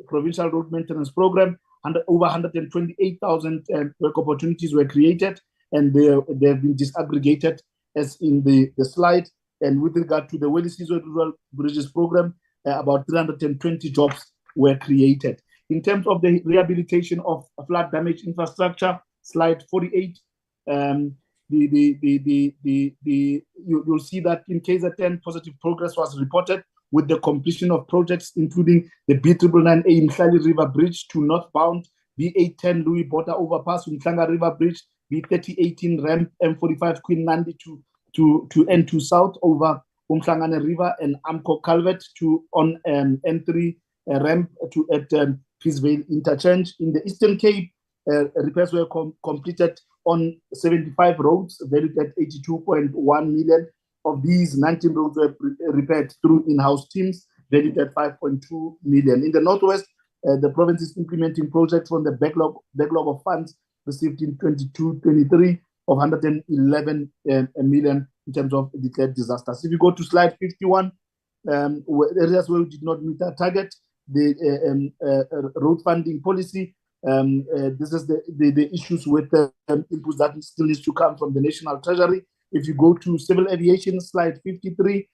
provincial road maintenance program, over 128,000 work opportunities were created, and they have been disaggregated as in the slide. And with regard to the Welisizwe Rural Bridges Program, about 320 jobs were created. In terms of the rehabilitation of flood damage infrastructure, slide 48, you'll see that in KZN, positive progress was reported with the completion of projects including the B999A Mhlali River Bridge to northbound, B810 Louis Botha Overpass, Mhlanga River Bridge, B3018 ramp, M45 Queen Nandi to N2 South over Umhlangane River, and Amco Culvert on N3 ramp to at Peaceville Interchange. In the Eastern Cape, repairs were completed on 75 roads valued at 82.1 million. Of these, 19 roads were repaired through in-house teams valued at 5.2 million. In the Northwest, the province is implementing projects from the backlog of funds received in 22-23 of 111 million in terms of declared disasters. If you go to slide 51, areas where we did not meet our target, road funding policy. This is the issues with inputs that still needs to come from the National Treasury. If you go to civil aviation, slide 53,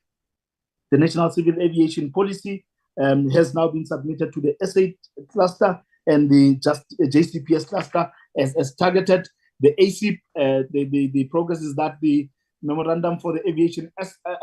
the National Civil Aviation Policy has now been submitted to the S8 cluster and the JCPS cluster as targeted. The ACIP, the progress is that the memorandum for the aviation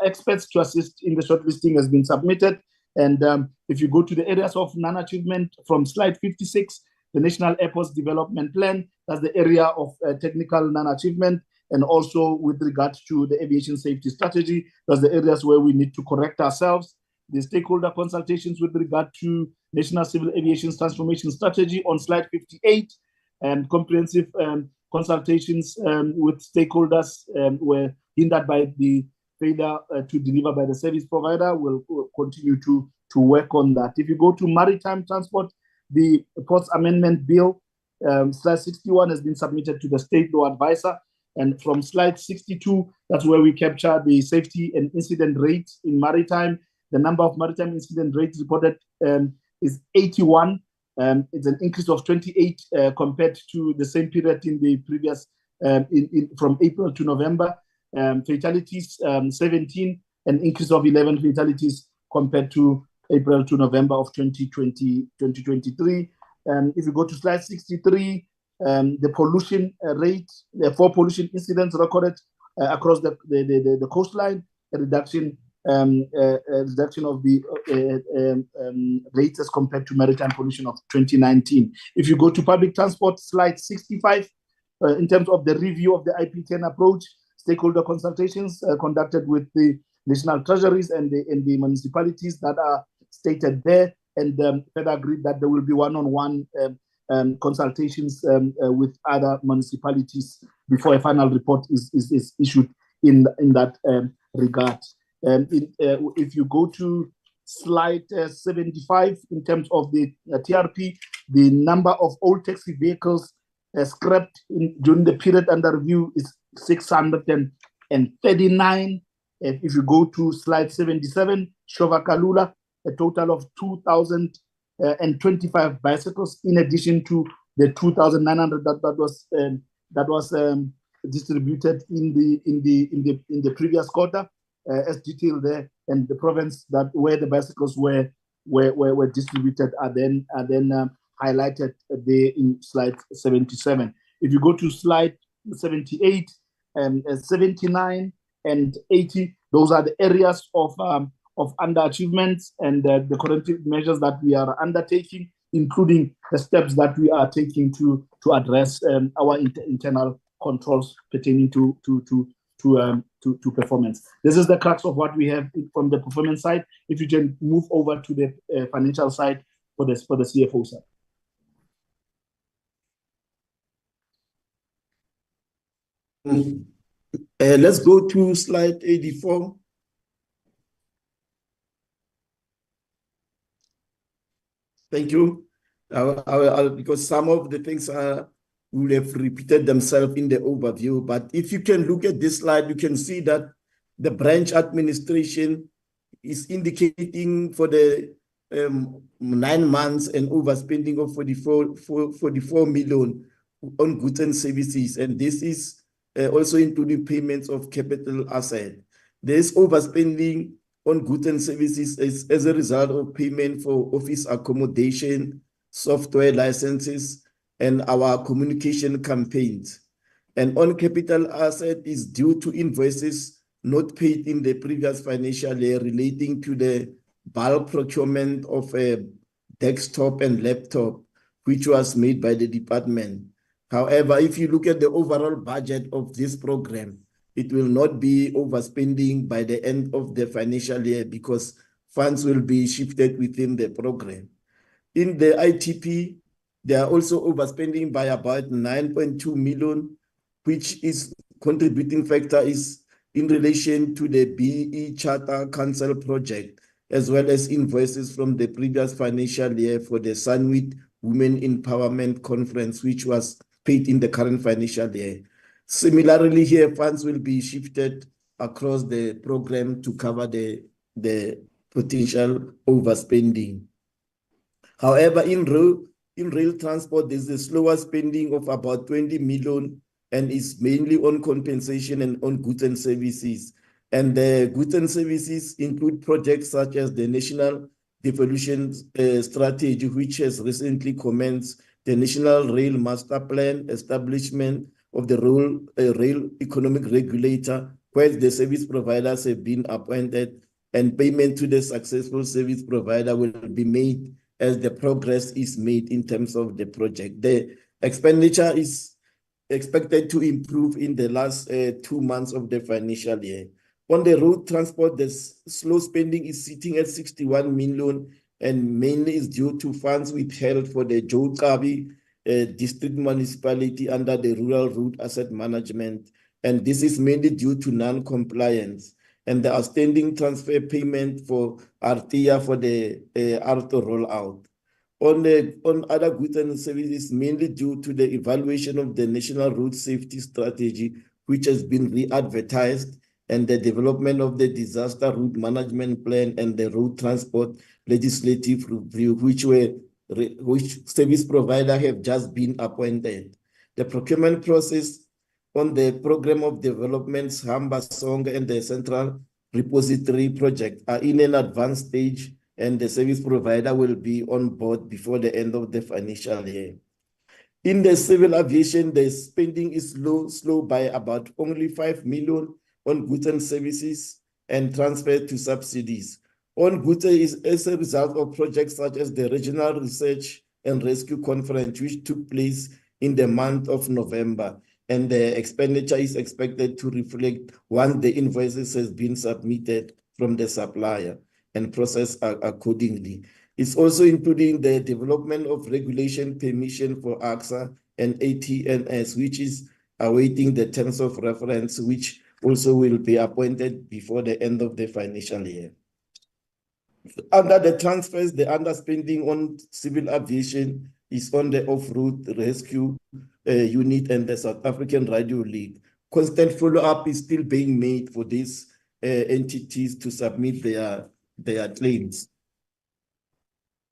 experts to assist in the shortlisting has been submitted. And if you go to the areas of non-achievement from slide 56, the National Airports Development Plan, that's the area of technical non-achievement, and also with regard to the aviation safety strategy, that's the areas where we need to correct ourselves. The stakeholder consultations with regard to National Civil Aviation Transformation Strategy on slide 58, and comprehensive consultations with stakeholders were hindered by the failure to deliver by the service provider. We'll continue to work on that. If you go to maritime transport, the Ports Amendment Bill, slide 61 has been submitted to the State Law Advisor. And from slide 62, that's where we capture the safety and incident rates in maritime. The number of maritime incident rates reported is 81. It's an increase of 28 compared to the same period in the previous, from April to November. Fatalities, 17, an increase of 11 fatalities compared to April to November of 2023. If you go to slide 63, the pollution rate, the 4 pollution incidents recorded across the coastline, a reduction of the rates as compared to maritime pollution of 2019. If you go to public transport, slide 65, in terms of the review of the IP10 approach, stakeholder consultations conducted with the national treasuries and the municipalities that are stated there, and further agreed that there will be one-on-one consultations with other municipalities before a final report is issued in that regard. If you go to slide 75, in terms of the TRP, the number of old taxi vehicles scrapped during the period under review is 639. If you go to slide 77, Shova Kalula, a total of 2,025 bicycles, in addition to the 2,900 that was distributed in the previous quarter, as detailed there, and the province that where the bicycles were distributed are then highlighted there in slide 77. If you go to slide 78, 79 and 80, those are the areas of underachievements and the corrective measures that we are undertaking, including the steps that we are taking to address our internal controls pertaining to performance. This is the crux of what we have from the performance side. If you can move over to the financial side for the CFO side. Let's go to slide 84. Thank you. Because some of the things will have repeated themselves in the overview, but if you can look at this slide, you can see that the branch administration is indicating for the 9 months an overspending of 44 million on goods and services, and this is also including payments of capital asset. There's overspending on goods and services as a result of payment for office accommodation, software licenses, and our communication campaigns. And on capital asset is due to invoices not paid in the previous financial year relating to the bulk procurement of a desktop and laptop, which was made by the department. However, if you look at the overall budget of this program, it will not be overspending by the end of the financial year because funds will be shifted within the program. In the ITP, they are also overspending by about 9.2 million, which is contributing factor is in relation to the BE Charter Council project, as well as invoices from the previous financial year for the Sunwit Women Empowerment Conference, which was paid in the current financial year. Similarly, here funds will be shifted across the program to cover the potential overspending. However, in rail transport, there's a slower spending of about 20 million and is mainly on compensation and on goods and services. And the goods and services include projects such as the National Devolution Strategy, which has recently commenced the National Rail Master Plan, establishment of the rail economic regulator, where the service providers have been appointed, and payment to the successful service provider will be made as the progress is made in terms of the project. The expenditure is expected to improve in the last 2 months of the financial year. On the road transport, the slow spending is sitting at 61 million and mainly is due to funds withheld for the Joe Kabi district municipality under the Rural Route Asset Management. And this is mainly due to non-compliance and the outstanding transfer payment for Artia for the Arto rollout. On other goods and services, mainly due to the evaluation of the National Road Safety Strategy, which has been re-advertised, and the development of the Disaster Route Management Plan and the Road Transport Legislative Review, which service provider have just been appointed. The procurement process on the Program of Developments, Hamba Song and the Central Repository Project are in an advanced stage, and the service provider will be on board before the end of the financial year. In the civil aviation, the spending is slow by about only 5 million on goods and services and transfer to subsidies. On goods is as a result of projects such as the Regional Research and Rescue Conference, which took place in the month of November, and the expenditure is expected to reflect once the invoices has been submitted from the supplier and processed accordingly. It's also including the development of regulation permission for AXA and ATNS, which is awaiting the terms of reference, which also will be appointed before the end of the financial year. Under the transfers, the underspending on civil aviation is on the off-road rescue unit and the South African Radio League. Constant follow-up is still being made for these entities to submit their claims.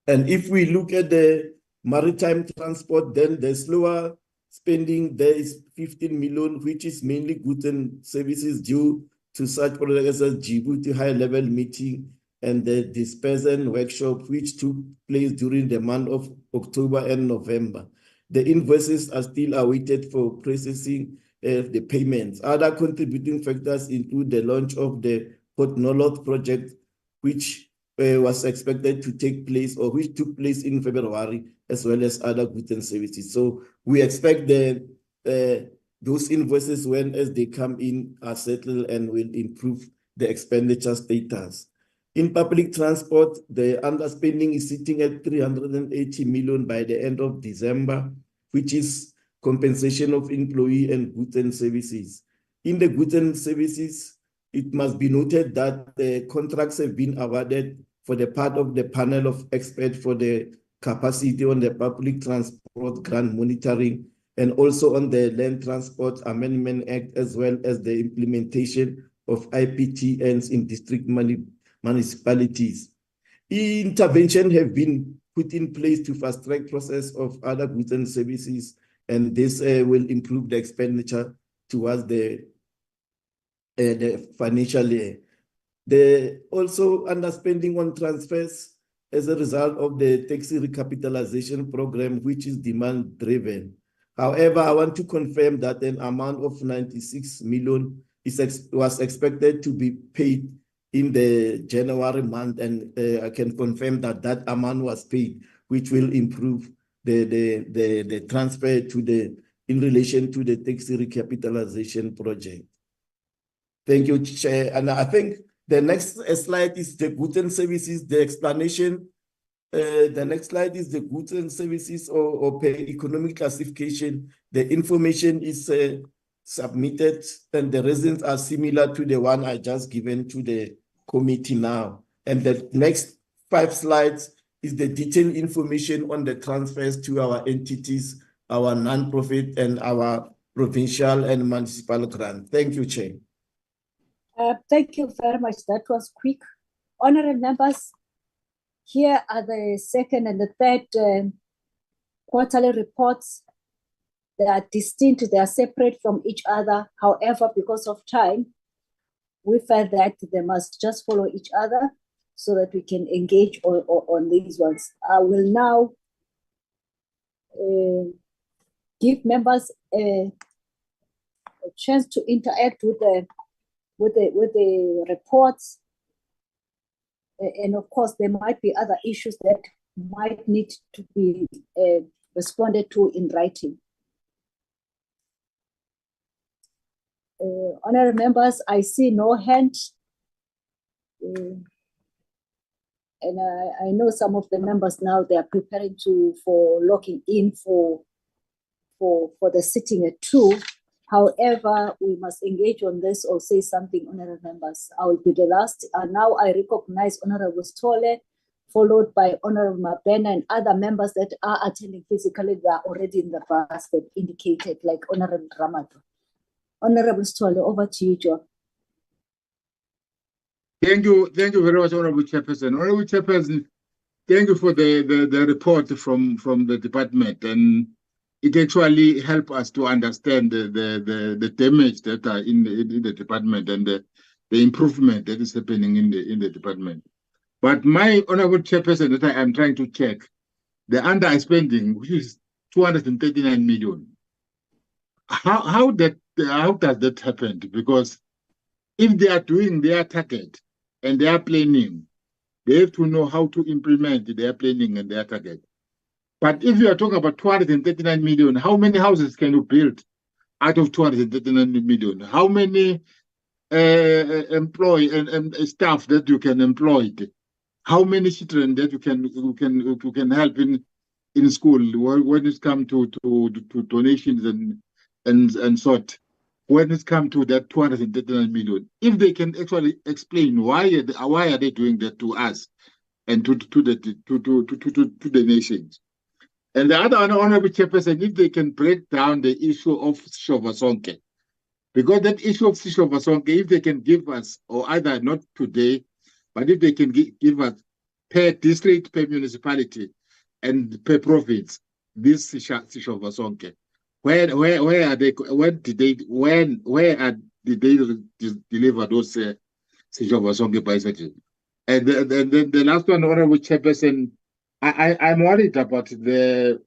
And if we look at the maritime transport, then the slower spending there is 15 million, which is mainly goods and services due to such projects as Djibouti high-level meeting and the dispersion workshop, which took place during the month of October and November. The invoices are still awaited for processing the payments. Other contributing factors include the launch of the Port Noloth project, which was expected to take place or which took place in February, as well as other goods and services. So we expect those invoices, when as they come in, are settled and will improve the expenditure status. In public transport, the underspending is sitting at 380 million by the end of December, which is compensation of employee and goods and services. In the goods and services, it must be noted that the contracts have been awarded for the part of the panel of experts for the capacity on the public transport grant monitoring and also on the Land Transport Amendment Act, as well as the implementation of IPTNs in district municipalities. Intervention have been put in place to fast-track process of other goods and services, and this will improve the expenditure towards the financial year. The also underspending on transfers as a result of the taxi recapitalization program, which is demand-driven. However, I want to confirm that an amount of 96 million was expected to be paid in the January month, and I can confirm that that amount was paid, which will improve the transfer to in relation to the taxi recapitalization project. Thank you, Chair. And I think the next slide is the goods and services, the explanation. The next slide is the goods and services or per economic classification. The information is submitted and the reasons are similar to the one I just given to the committee now. And the next 5 slides is the detailed information on the transfers to our entities, our non-profit and our provincial and municipal grant. Thank you, Chair. Thank you very much. That was quick. Honorable members, Here are the second and the third quarterly reports. They are distinct, they are separate from each other. However, because of time, we felt that they must just follow each other so that we can engage on these ones. I will now give members a chance to interact with the reports. And of course, there might be other issues that might need to be responded to in writing. Honorable members, I see no hand. And I know some of the members now, they are preparing for logging in for the sitting at 2. However, we must engage on this or say something, honorable members. I will be the last. Now I recognize Honorable Stole, followed by Honorable Mabena and other members that are attending physically. They are already in the basket indicated, like Honorable Ramato. Honorable Stole, over to you, John. Thank you very much, Honorable Chairperson. Honorable Chairperson, thank you for the report from the department, and it actually helps us to understand the damage that are in the department and the improvement that is happening in the department. But my Honorable Chairperson, that I am trying to check, the underspending, which is 239 million. How does that happen? Because if they are doing their target and their planning, they have to know how to implement their planning and their target. But if you are talking about 239 million, how many houses can you build out of 239 million? How many employ and staff that you can employ? How many children that you can help in school when it comes to donations and sort? When it comes to that 239 million, if they can actually explain why are they doing that to us and to the nations. And the other Honorable Chairperson, if they can break down the issue of Sishovasonke, because that issue of Sishovasonke, if they can give us, or either not today, but if they can give us per district, per municipality, and per province, this Sishovasonke. Where are they? Where did they deliver those Sishovasonke bicycles? And then the last one, Honorable Chairperson, I'm worried about the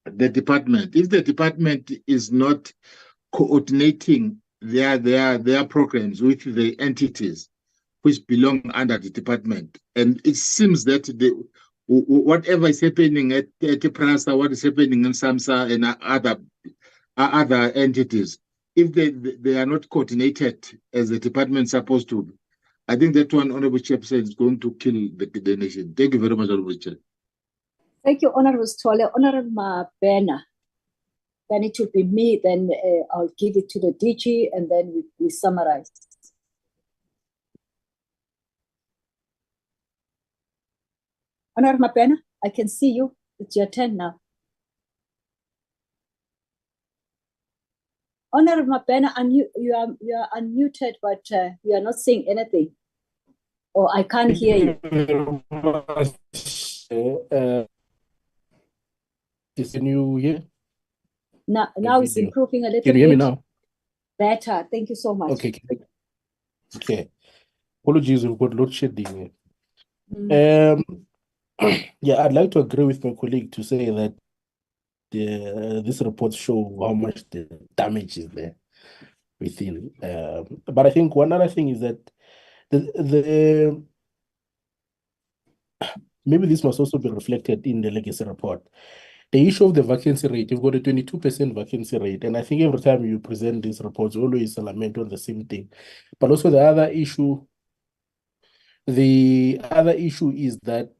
department. If the department is not coordinating their programs with the entities which belong under the department, and it seems that whatever is happening at PRASA, what is happening in SAMSA and other entities, if they are not coordinated as the department is supposed to, I think that one, Honorable Chairperson, is going to kill the nation. Thank you very much, Honorable Chair. Thank you, Honorable Stole. Honorable Mabena. Then it will be me, then I'll give it to the DG, and then we summarize. Honorable Mabena, I can see you. It's your turn now. Honorable Mabena, you are unmuted, but you are not saying anything. Or I can't hear you. Can you hear? Now it's improving a little bit. Can you hear me now? Better. Thank you so much. Okay. Apologies, we've got load shedding. Yeah, I'd like to agree with my colleague to say that these reports show how much the damage is there within. But I think one other thing is that maybe this must also be reflected in the legacy report. The issue of the vacancy rate, you've got a 22% vacancy rate, and I think every time you present these reports, always lament on the same thing. But also the other issue is that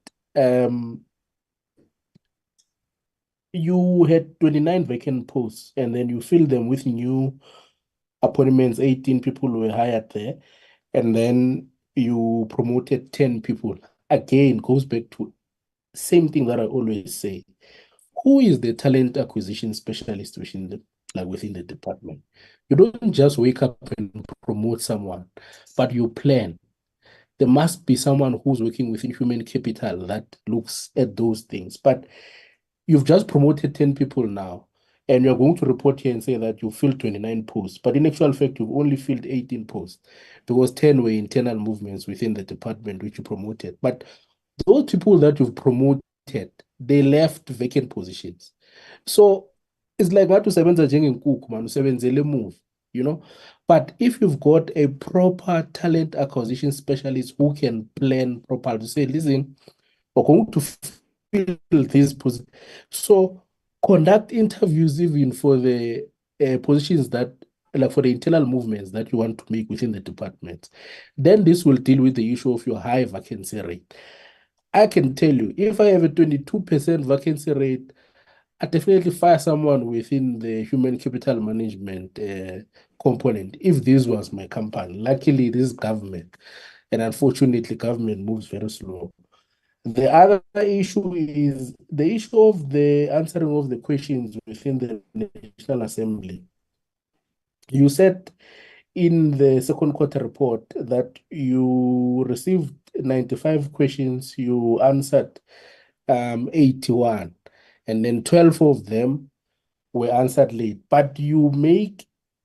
you had 29 vacant posts, and then you fill them with new appointments. 18 people were hired there, and then you promoted 10 people. Again, goes back to same thing that I always say. Who is the talent acquisition specialist within the department? You don't just wake up and promote someone, but you plan. there must be someone who's working within human capital that looks at those things. But you've just promoted 10 people now, and you're going to report here and say that you filled 29 posts. But in actual fact, you've only filled 18 posts because 10 were internal movements within the department which you promoted. But those people that you've promoted, they left vacant positions. So it's like what usebenza njengenkukhu man, usebenzele move, you know. But if you've got a proper talent acquisition specialist who can plan properly to say, listen, we're going to fill these positions. So conduct interviews even for the positions that, like for the internal movements that you want to make within the department. Then this will deal with the issue of your high vacancy rate. I can tell you, if I have a 22% vacancy rate, I definitely fire someone within the human capital management component if this was my company. Luckily, this is government, and unfortunately, government moves very slow. The other issue is the issue of the answering of the questions within the National Assembly. You said in the second quarter report that you received 95 questions, you answered 81, and then 12 of them were answered late. But you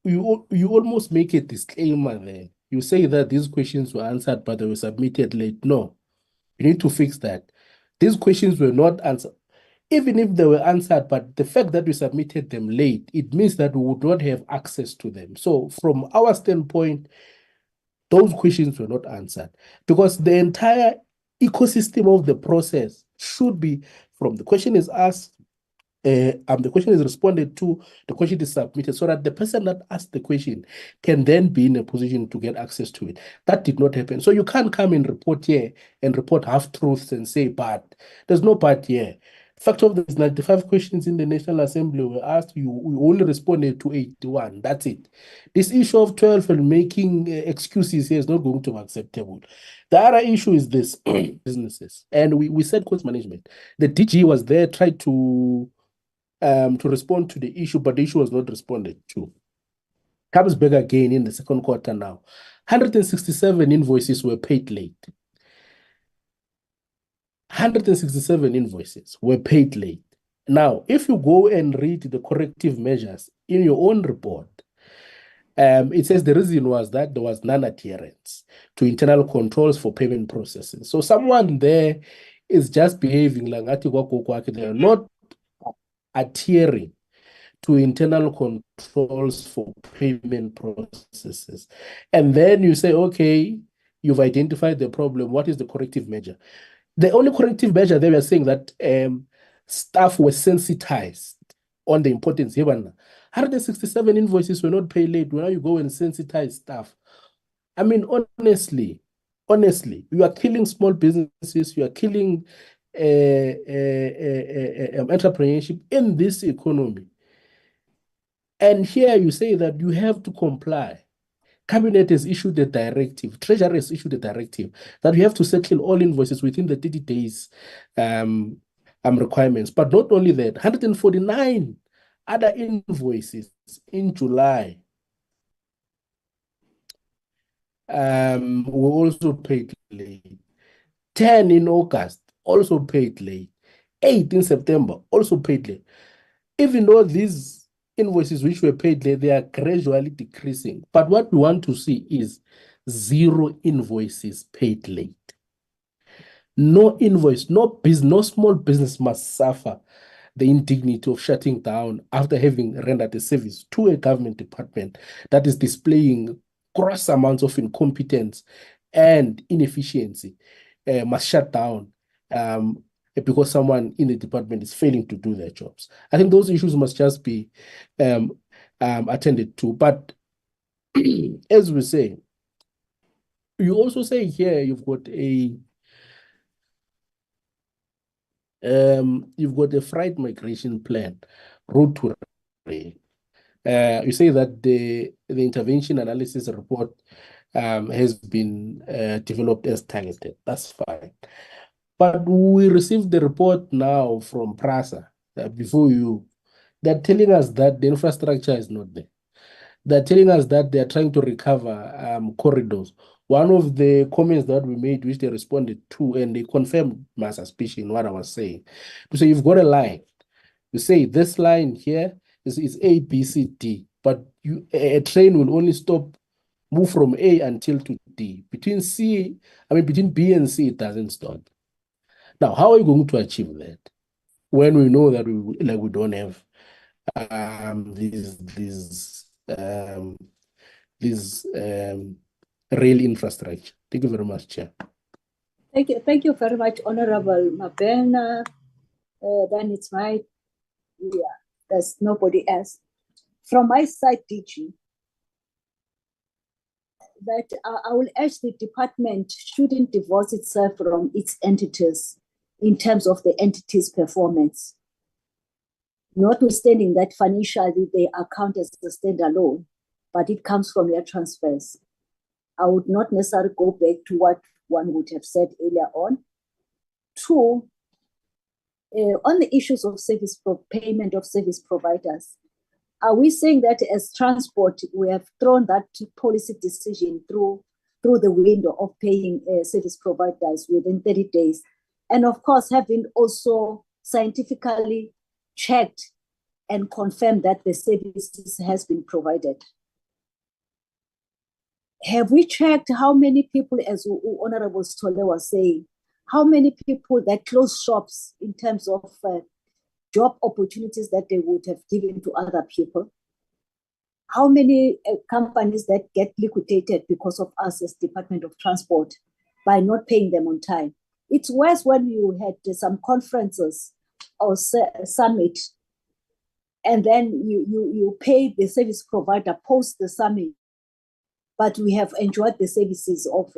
almost make a disclaimer there. You say that these questions were answered, but they were submitted late. No, you need to fix that. These questions were not answered. Even if they were answered, but the fact that we submitted them late, it means that we would not have access to them. So from our standpoint, those questions were not answered because the entire ecosystem of the process should be from the question is asked, the question is responded to, the question is submitted, so that the person that asked the question can then be in a position to get access to it. That did not happen. So you can't come and report here and report half-truths and say, but there's no but here. Fact of this, 95 questions in the National Assembly were asked, you only responded to 81. That's it. This issue of 12 and making excuses here is not going to be acceptable. The other issue is this, businesses. And we said cost management. The DG was there, tried to respond to the issue, but the issue was not responded to. Comes back again in the second quarter now. 167 invoices were paid late. 167 invoices were paid late. Now, if you go and read the corrective measures in your own report, it says the reason was that there was non-adherence to internal controls for payment processes. So someone there is just behaving like they are not adhering to internal controls for payment processes. And then you say, okay, you've identified the problem. What is the corrective measure? The only corrective measure they were saying that staff were sensitized on the importance. 167 invoices were not paid late. Now you go and sensitize staff. I mean, honestly, you are killing small businesses. You are killing entrepreneurship in this economy. And here you say that you have to comply. Cabinet has issued a directive, Treasury has issued a directive that you have to settle all invoices within the 30 days requirements. But not only that, 149 other invoices in July were also paid late. 10 in August, also paid late. 8 in September, also paid late. Even though these invoices which were paid late, they are gradually decreasing. But what we want to see is 0 invoices paid late. No invoice, no small business must suffer the indignity of shutting down after having rendered a service to a government department that is displaying gross amounts of incompetence and inefficiency, must shut down because someone in the department is failing to do their jobs. I think those issues must just be attended to. But as we say, you also say here you've got a freight migration plan, route to rail. You say that the intervention analysis report has been developed as targeted. That's fine. But we received the report now from PRASA before you. They're telling us that the infrastructure is not there. They're telling us that they're trying to recover corridors. one of the comments that we made, which they responded to, and they confirmed my suspicion, what I was saying, to say you've got a line. You say this line here is A, B, C, D, but a train will only move from A until to D. Between B and C, it doesn't stop. Now, how are you going to achieve that when we know that we don't have this rail infrastructure? Thank you very much, Chair. Thank you very much, Honorable Mabena. Then it's there's nobody else. From my side, DG, that I will urge the department shouldn't divorce itself from its entities in terms of the entity's performance. Notwithstanding that financially they account as a standalone, but it comes from their transfers. I would not necessarily go back to what one would have said earlier on. Two, on the issues of payment of service providers, are we saying that as transport, we have thrown that policy decision through the window of paying service providers within 30 days? And of course, having also scientifically checked and confirmed that the services has been provided. Have we checked how many people, as Honorable Stole was saying, how many people that close shops in terms of job opportunities that they would have given to other people? How many companies that get liquidated because of us as Department of Transport by not paying them on time? It's worse when you had some conferences or summit, and then you pay the service provider post the summit, but we have enjoyed the services of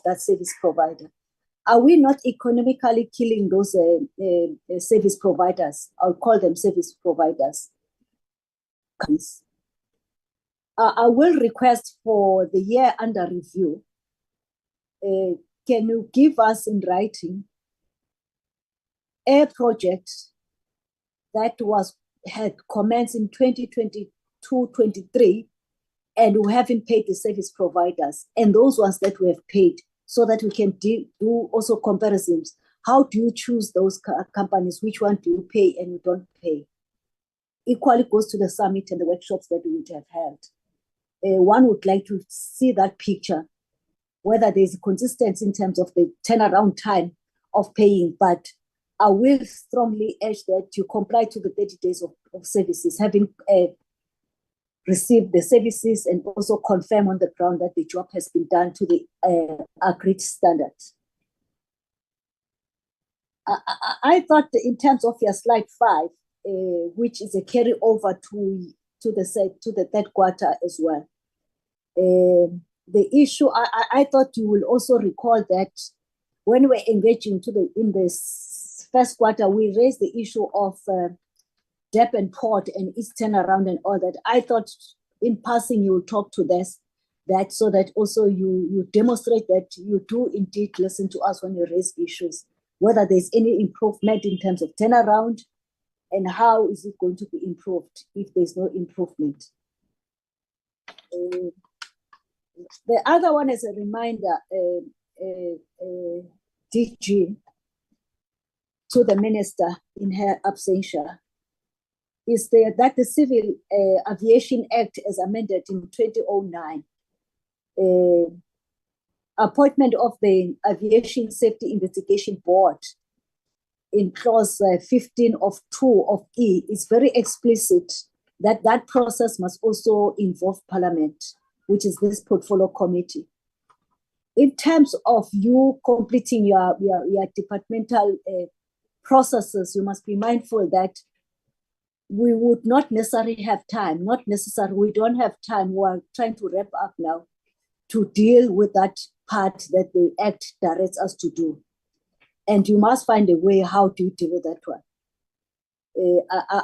that service provider. Are we not economically killing those service providers? I'll call them service providers. I will request for the year under review. Can you give us in writing a project that had commenced in 2022-23 and we haven't paid the service providers, and those ones that we have paid, so that we can do also comparisons? How do you choose those companies? Which one do you pay and you don't pay? Equally goes to the summit and the workshops that we would have held. One would like to see that picture, whether there's consistency in terms of the turnaround time of paying, but I will strongly urge that you comply to the 30 days of services, having receive the services and also confirm on the ground that the job has been done to the agreed standards. I thought in terms of your slide 5, which is a carryover to the third quarter as well. The issue, I thought you will also recall that when we're engaging in this first quarter, we raised the issue of Durban Port and its turnaround and all that. I thought in passing you will talk to that so that also you demonstrate that you do indeed listen to us when you raise issues, whether there's any improvement in terms of turnaround and how is it going to be improved if there's no improvement. The other one is a reminder, DG, to the minister in her absentia, is that the Civil Aviation Act as amended in 2009, appointment of the Aviation Safety Investigation Board in clause 15 of 2 of E is very explicit that that process must also involve Parliament, which is this portfolio committee. In terms of you completing your departmental processes, you must be mindful that we would not necessarily have time, we don't have time, we are trying to wrap up now, to deal with that part that the Act directs us to do. And you must find a way how to deal with that one.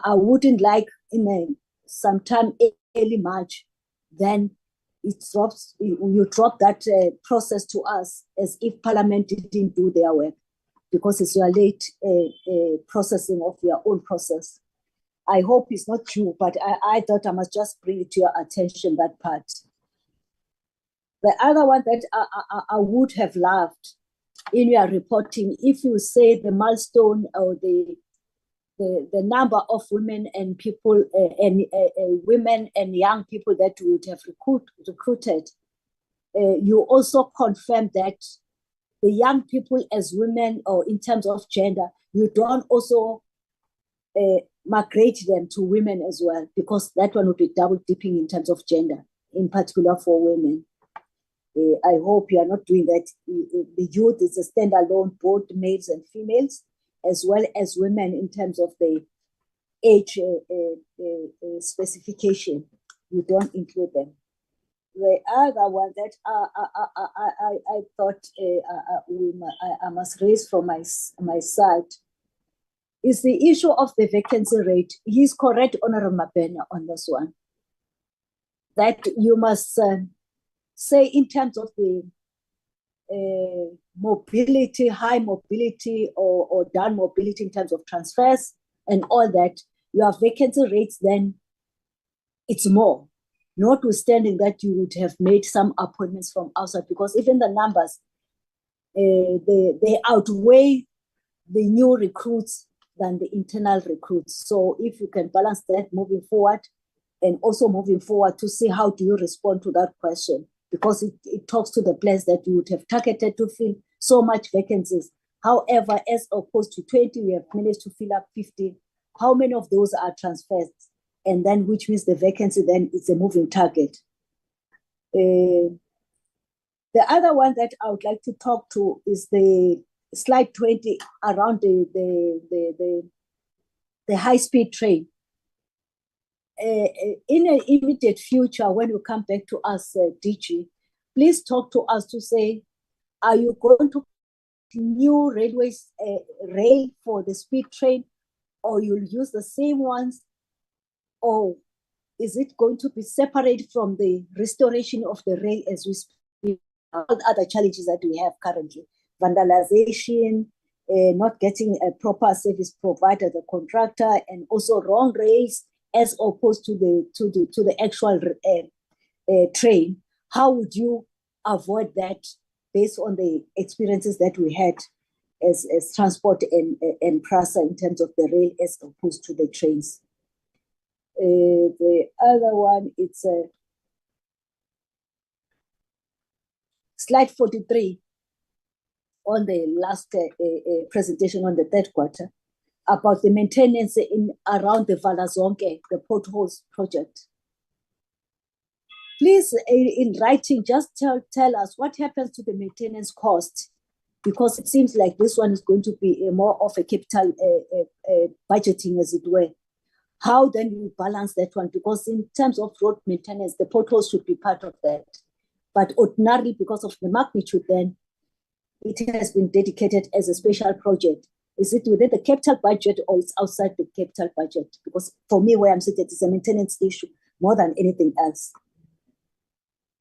I wouldn't like sometime early March, then it drops, you drop that process to us as if Parliament didn't do their work, because it's your late processing of your own process. I hope it's not true, but I thought I must just bring it to your attention, that part. The other one that I would have loved in your reporting, if you say the milestone or the number of women and people and women and young people that you would have recruited, you also confirm that the young people as women or in terms of gender, you don't also migrate them to women as well, because that one would be double dipping in terms of gender, in particular for women. I hope you are not doing that. The youth is a standalone, both males and females, as well as women in terms of the age specification. You don't include them. The other one that I thought I must raise from my side is the issue of the vacancy rate. He's correct, Honorable Mabena, on this one. That you must say in terms of the mobility, high mobility or down mobility in terms of transfers and all that, your vacancy rates, then it's more. Notwithstanding that you would have made some appointments from outside, because even the numbers, they outweigh the new recruits than the internal recruits. So if you can balance that moving forward, and also moving forward to see how do you respond to that question, because it talks to the place that you would have targeted to fill so much vacancies. However, as opposed to 20, we have managed to fill up 50. How many of those are transfers? And then, which means the vacancy then is a moving target. The other one that I would like to talk to is the slide 20 around the high-speed train. In an immediate future, when you come back to us, DG, please talk to us to say, are you going to new railways rail for the speed train, or you'll use the same ones, or is it going to be separate from the restoration of the rail as we speak? Other challenges that we have currently, vandalization, not getting a proper service provider, the contractor, and also wrong rails as opposed to the actual train. How would you avoid that based on the experiences that we had as transport and PRASA in terms of the rail as opposed to the trains? The other one, it's slide 43 on the last presentation on the third quarter about the maintenance in around the Valazonke, the potholes project. Please, in writing, just tell us what happens to the maintenance cost, because it seems like this one is going to be more of a capital budgeting, as it were. How then you balance that one? Because in terms of road maintenance, the potholes should be part of that. But ordinarily, because of the magnitude, then it has been dedicated as a special project. Is it within the capital budget or it's outside the capital budget? Because for me, where I'm sitting, it's a maintenance issue more than anything else.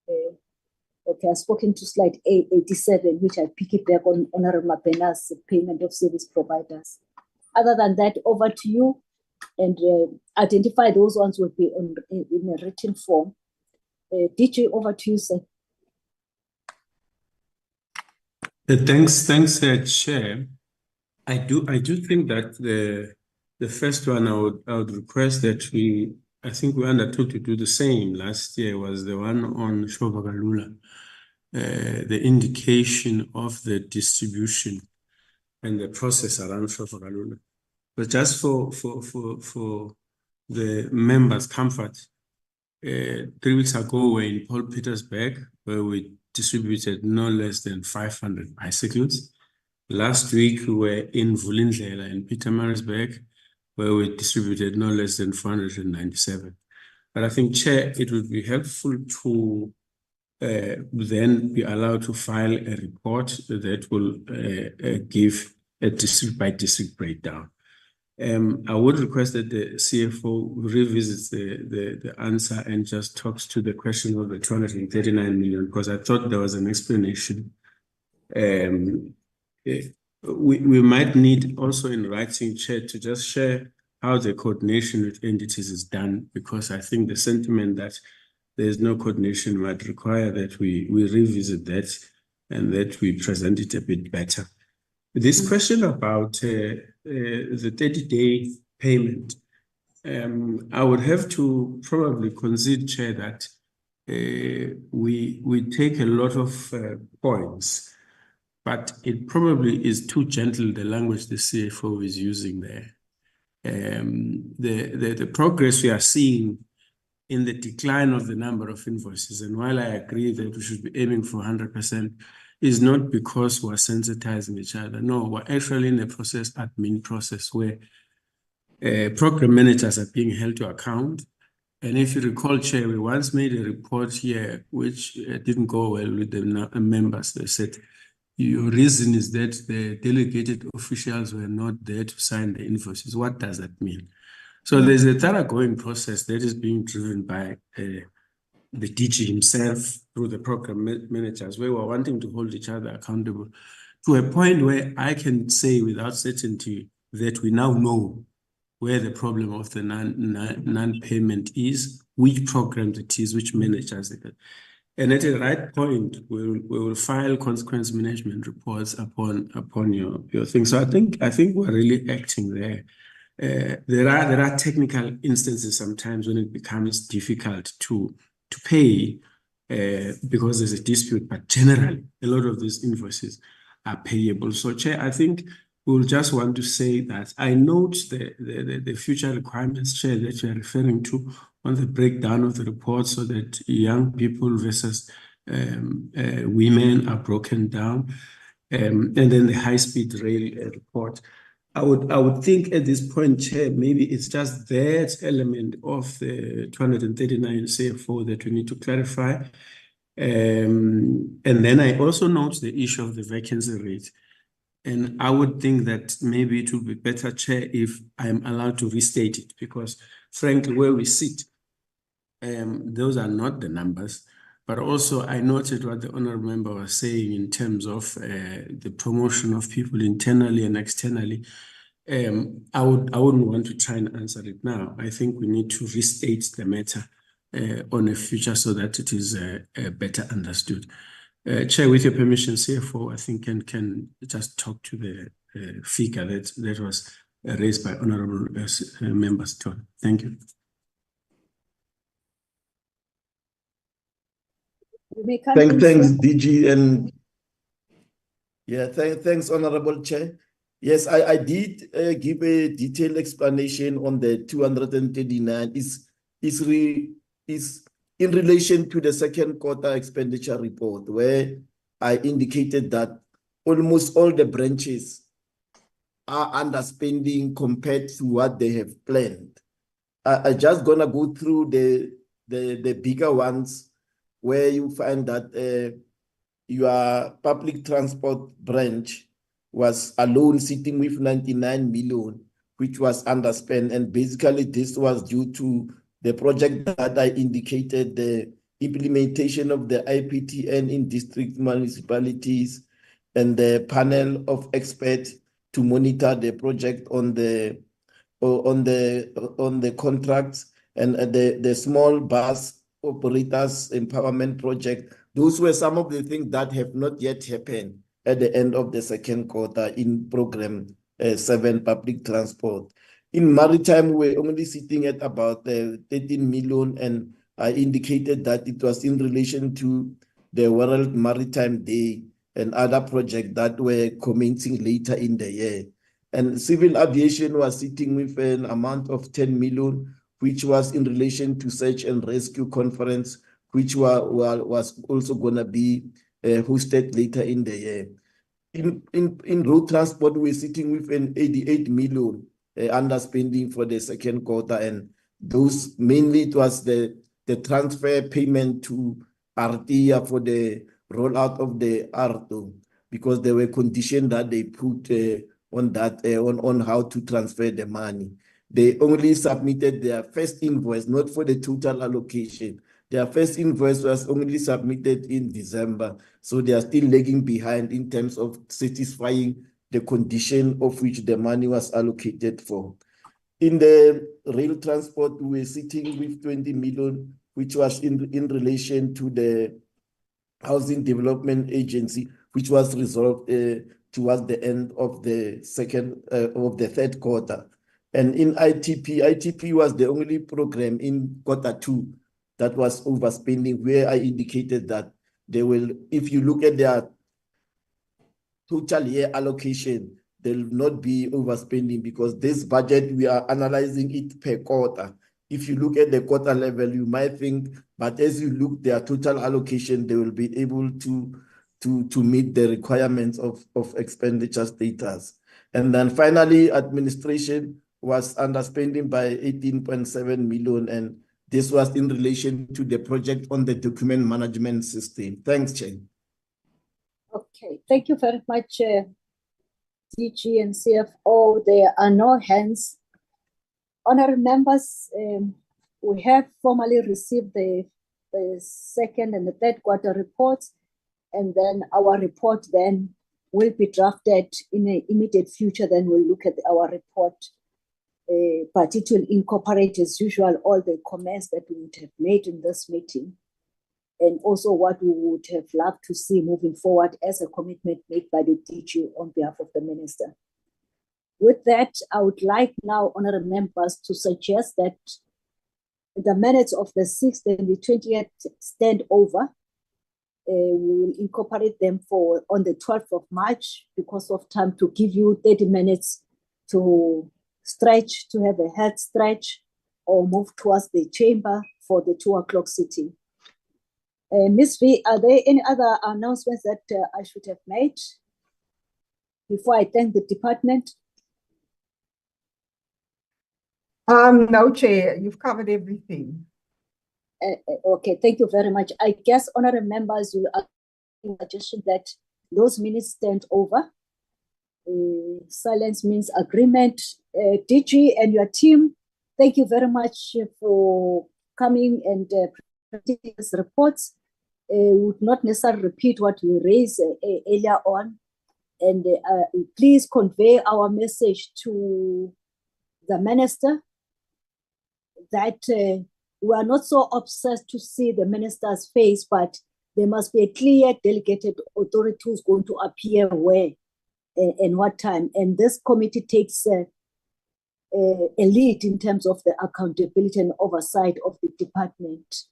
Okay, I've spoken to slide 87, which I pick it back on Honorable Mabena's payment of service providers. Other than that, over to you, and identify those ones will be in a written form. DJ, over to you, sir. Thanks, Chair. I do think that the first one I would request that I think we undertook to do the same last year, was the one on Shovagalula, the indication of the distribution and the process around Shovagalula. But just for the members' comfort, 3 weeks ago we're in Paul Petersburg, where we distributed no less than 500 bicycles. Last week we were in Vulindlela in Pietermaritzburg, where we distributed no less than 497. But I think, Chair, it would be helpful to then be allowed to file a report that will give a district by district breakdown. I would request that the CFO revisits the answer and just talks to the question of the 239 million, because I thought there was an explanation. We might need also in writing, Chair, to just share how the coordination with entities is done, because I think the sentiment that there's no coordination, might require that we revisit that and that we present it a bit better. This question about the 30-day payment, I would have to probably concede, Chair, that we take a lot of points, but it probably is too gentle, the language the CFO is using there. The progress we are seeing in the decline of the number of invoices, and while I agree that we should be aiming for 100%, is not because we're sensitizing each other. No, we're actually in a admin process where program managers are being held to account. And if you recall, Chair, we once made a report here which didn't go well with the members. They said, your reason is that the delegated officials were not there to sign the invoices. What does that mean? So there's a thoroughgoing process that is being driven by the DG himself through the program managers, where we're wanting to hold each other accountable to a point where I can say without certainty that we now know where the problem of the non-payment is, which programs it is, which managers it is. And at the right point, we will file consequence management reports upon your thing. So I think we're really acting there. There are technical instances sometimes when it becomes difficult to pay because there's a dispute, but generally a lot of these invoices are payable. So, Chair, I think we'll just want to say that I note the future requirements, Chair, that you're referring to on the breakdown of the report, so that young people versus women are broken down, and then the high-speed rail report. I would think at this point, Chair, maybe it's just that element of the 239 CFO that we need to clarify. And then I also note the issue of the vacancy rate. And I would think that maybe it would be better, Chair, if I'm allowed to restate it, because frankly, where we sit, those are not the numbers. But also I noted what the honourable member was saying in terms of the promotion of people internally and externally. I wouldn't want to try and answer it now. I think we need to restate the matter on a future so that it is better understood. Chair, with your permission, CFO, I think can just talk to the figure that was raised by honourable members. Thank you. Thanks, DG, and yeah, thanks, Honourable Chair. Yes, I did give a detailed explanation on the 239. Is in relation to the second quarter expenditure report, where I indicated that almost all the branches are underspending compared to what they have planned. I just gonna go through the bigger ones, where you find that your public transport branch was alone sitting with 99 million, which was underspent. And basically this was due to the project that I indicated, the implementation of the IPTN in district municipalities and the panel of experts to monitor the project on the contracts and the small bus operators empowerment project. Those were some of the things that have not yet happened at the end of the second quarter in program 7 public transport. In maritime, we're only sitting at about 13 million, and I indicated that it was in relation to the World Maritime Day and other projects that were commencing later in the year. And civil aviation was sitting with an amount of 10 million, which was in relation to search and rescue conference, which was also going to be hosted later in the year. In road transport, we're sitting with an 88 million underspending for the second quarter, and those mainly it was the transfer payment to RTA for the rollout of the ARTO, because there were conditions that they put on that on how to transfer the money. They only submitted their first invoice, not for the total allocation. Their first invoice was only submitted in December, so they are still lagging behind in terms of satisfying the condition of which the money was allocated for. In the rail transport, we were sitting with 20 million, which was in relation to the Housing Development Agency, which was resolved towards the end of the third quarter. And in ITP was the only program in Q2 that was overspending, where I indicated that they will, if you look at their total year allocation, there will not be overspending, because this budget, we are analyzing it per quarter. If you look at the quarter level, you might think, but as you look their total allocation, they will be able to meet the requirements of expenditure status. And then finally, administration was underspending by 18.7 million, and this was in relation to the project on the document management system. Thanks, Chair. Okay, thank you very much, DG and CFO. There are no hands. Honourable members, we have formally received the second and the third quarter reports, and then our report then will be drafted in the immediate future. Then we'll look at our report, but it will incorporate, as usual, all the comments that we would have made in this meeting, and also what we would have loved to see moving forward as a commitment made by the DG on behalf of the Minister. With that, I would like now, honourable members, to suggest that the minutes of the 6th and the 20th stand over. We will incorporate them for on the 12th of March because of time, to give you 30 minutes to stretch, to have a head stretch, or move towards the chamber for the 2 o'clock sitting. Ms. V, are there any other announcements that I should have made before I thank the department? No, Chair, you've covered everything. Okay, thank you very much. I guess, honourable members, will suggestion that those minutes stand over. Silence means agreement. DG and your team, thank you very much for coming and presenting these reports. Would not necessarily repeat what we raised earlier on, and please convey our message to the Minister that we are not so obsessed to see the Minister's face, but there must be a clear delegated authority who's going to appear where and what time. And this committee takes a lead in terms of the accountability and oversight of the department,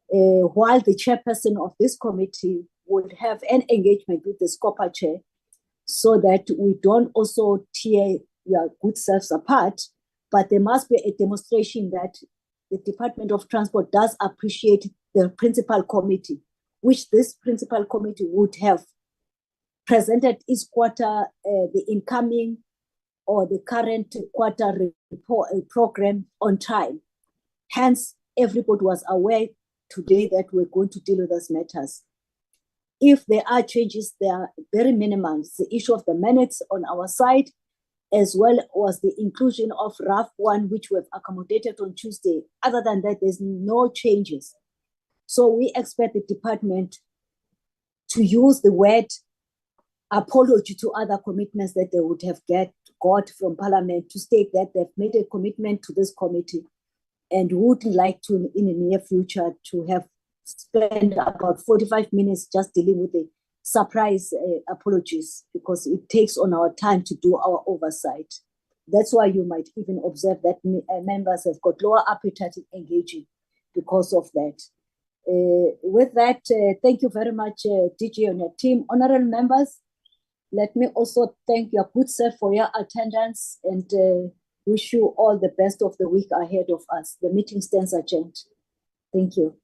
while the chairperson of this committee would have an engagement with the SCOPA chair, so that we don't also tear your good selves apart. But there must be a demonstration that the Department of Transport does appreciate the principal committee, which this principal committee would have presented each quarter the incoming or the current quarter report program on time. Hence, everybody was aware today that we're going to deal with those matters. If there are changes, they are very minimal. It's the issue of the minutes on our side, as well as the inclusion of RAF 1, which we've accommodated on Tuesday. Other than that, there's no changes. So we expect the department to use the word apology to other commitments that they would have got from Parliament, to state that they've made a commitment to this committee and would like to, in the near future, to have spent about 45 minutes just dealing with the surprise apologies, because it takes on our time to do our oversight. That's why you might even observe that members have got lower appetite in engaging because of that. With that, thank you very much, DG and your team. Honourable members, let me also thank your good self for your attendance, and wish you all the best of the week ahead of us. The meeting stands adjourned. Thank you.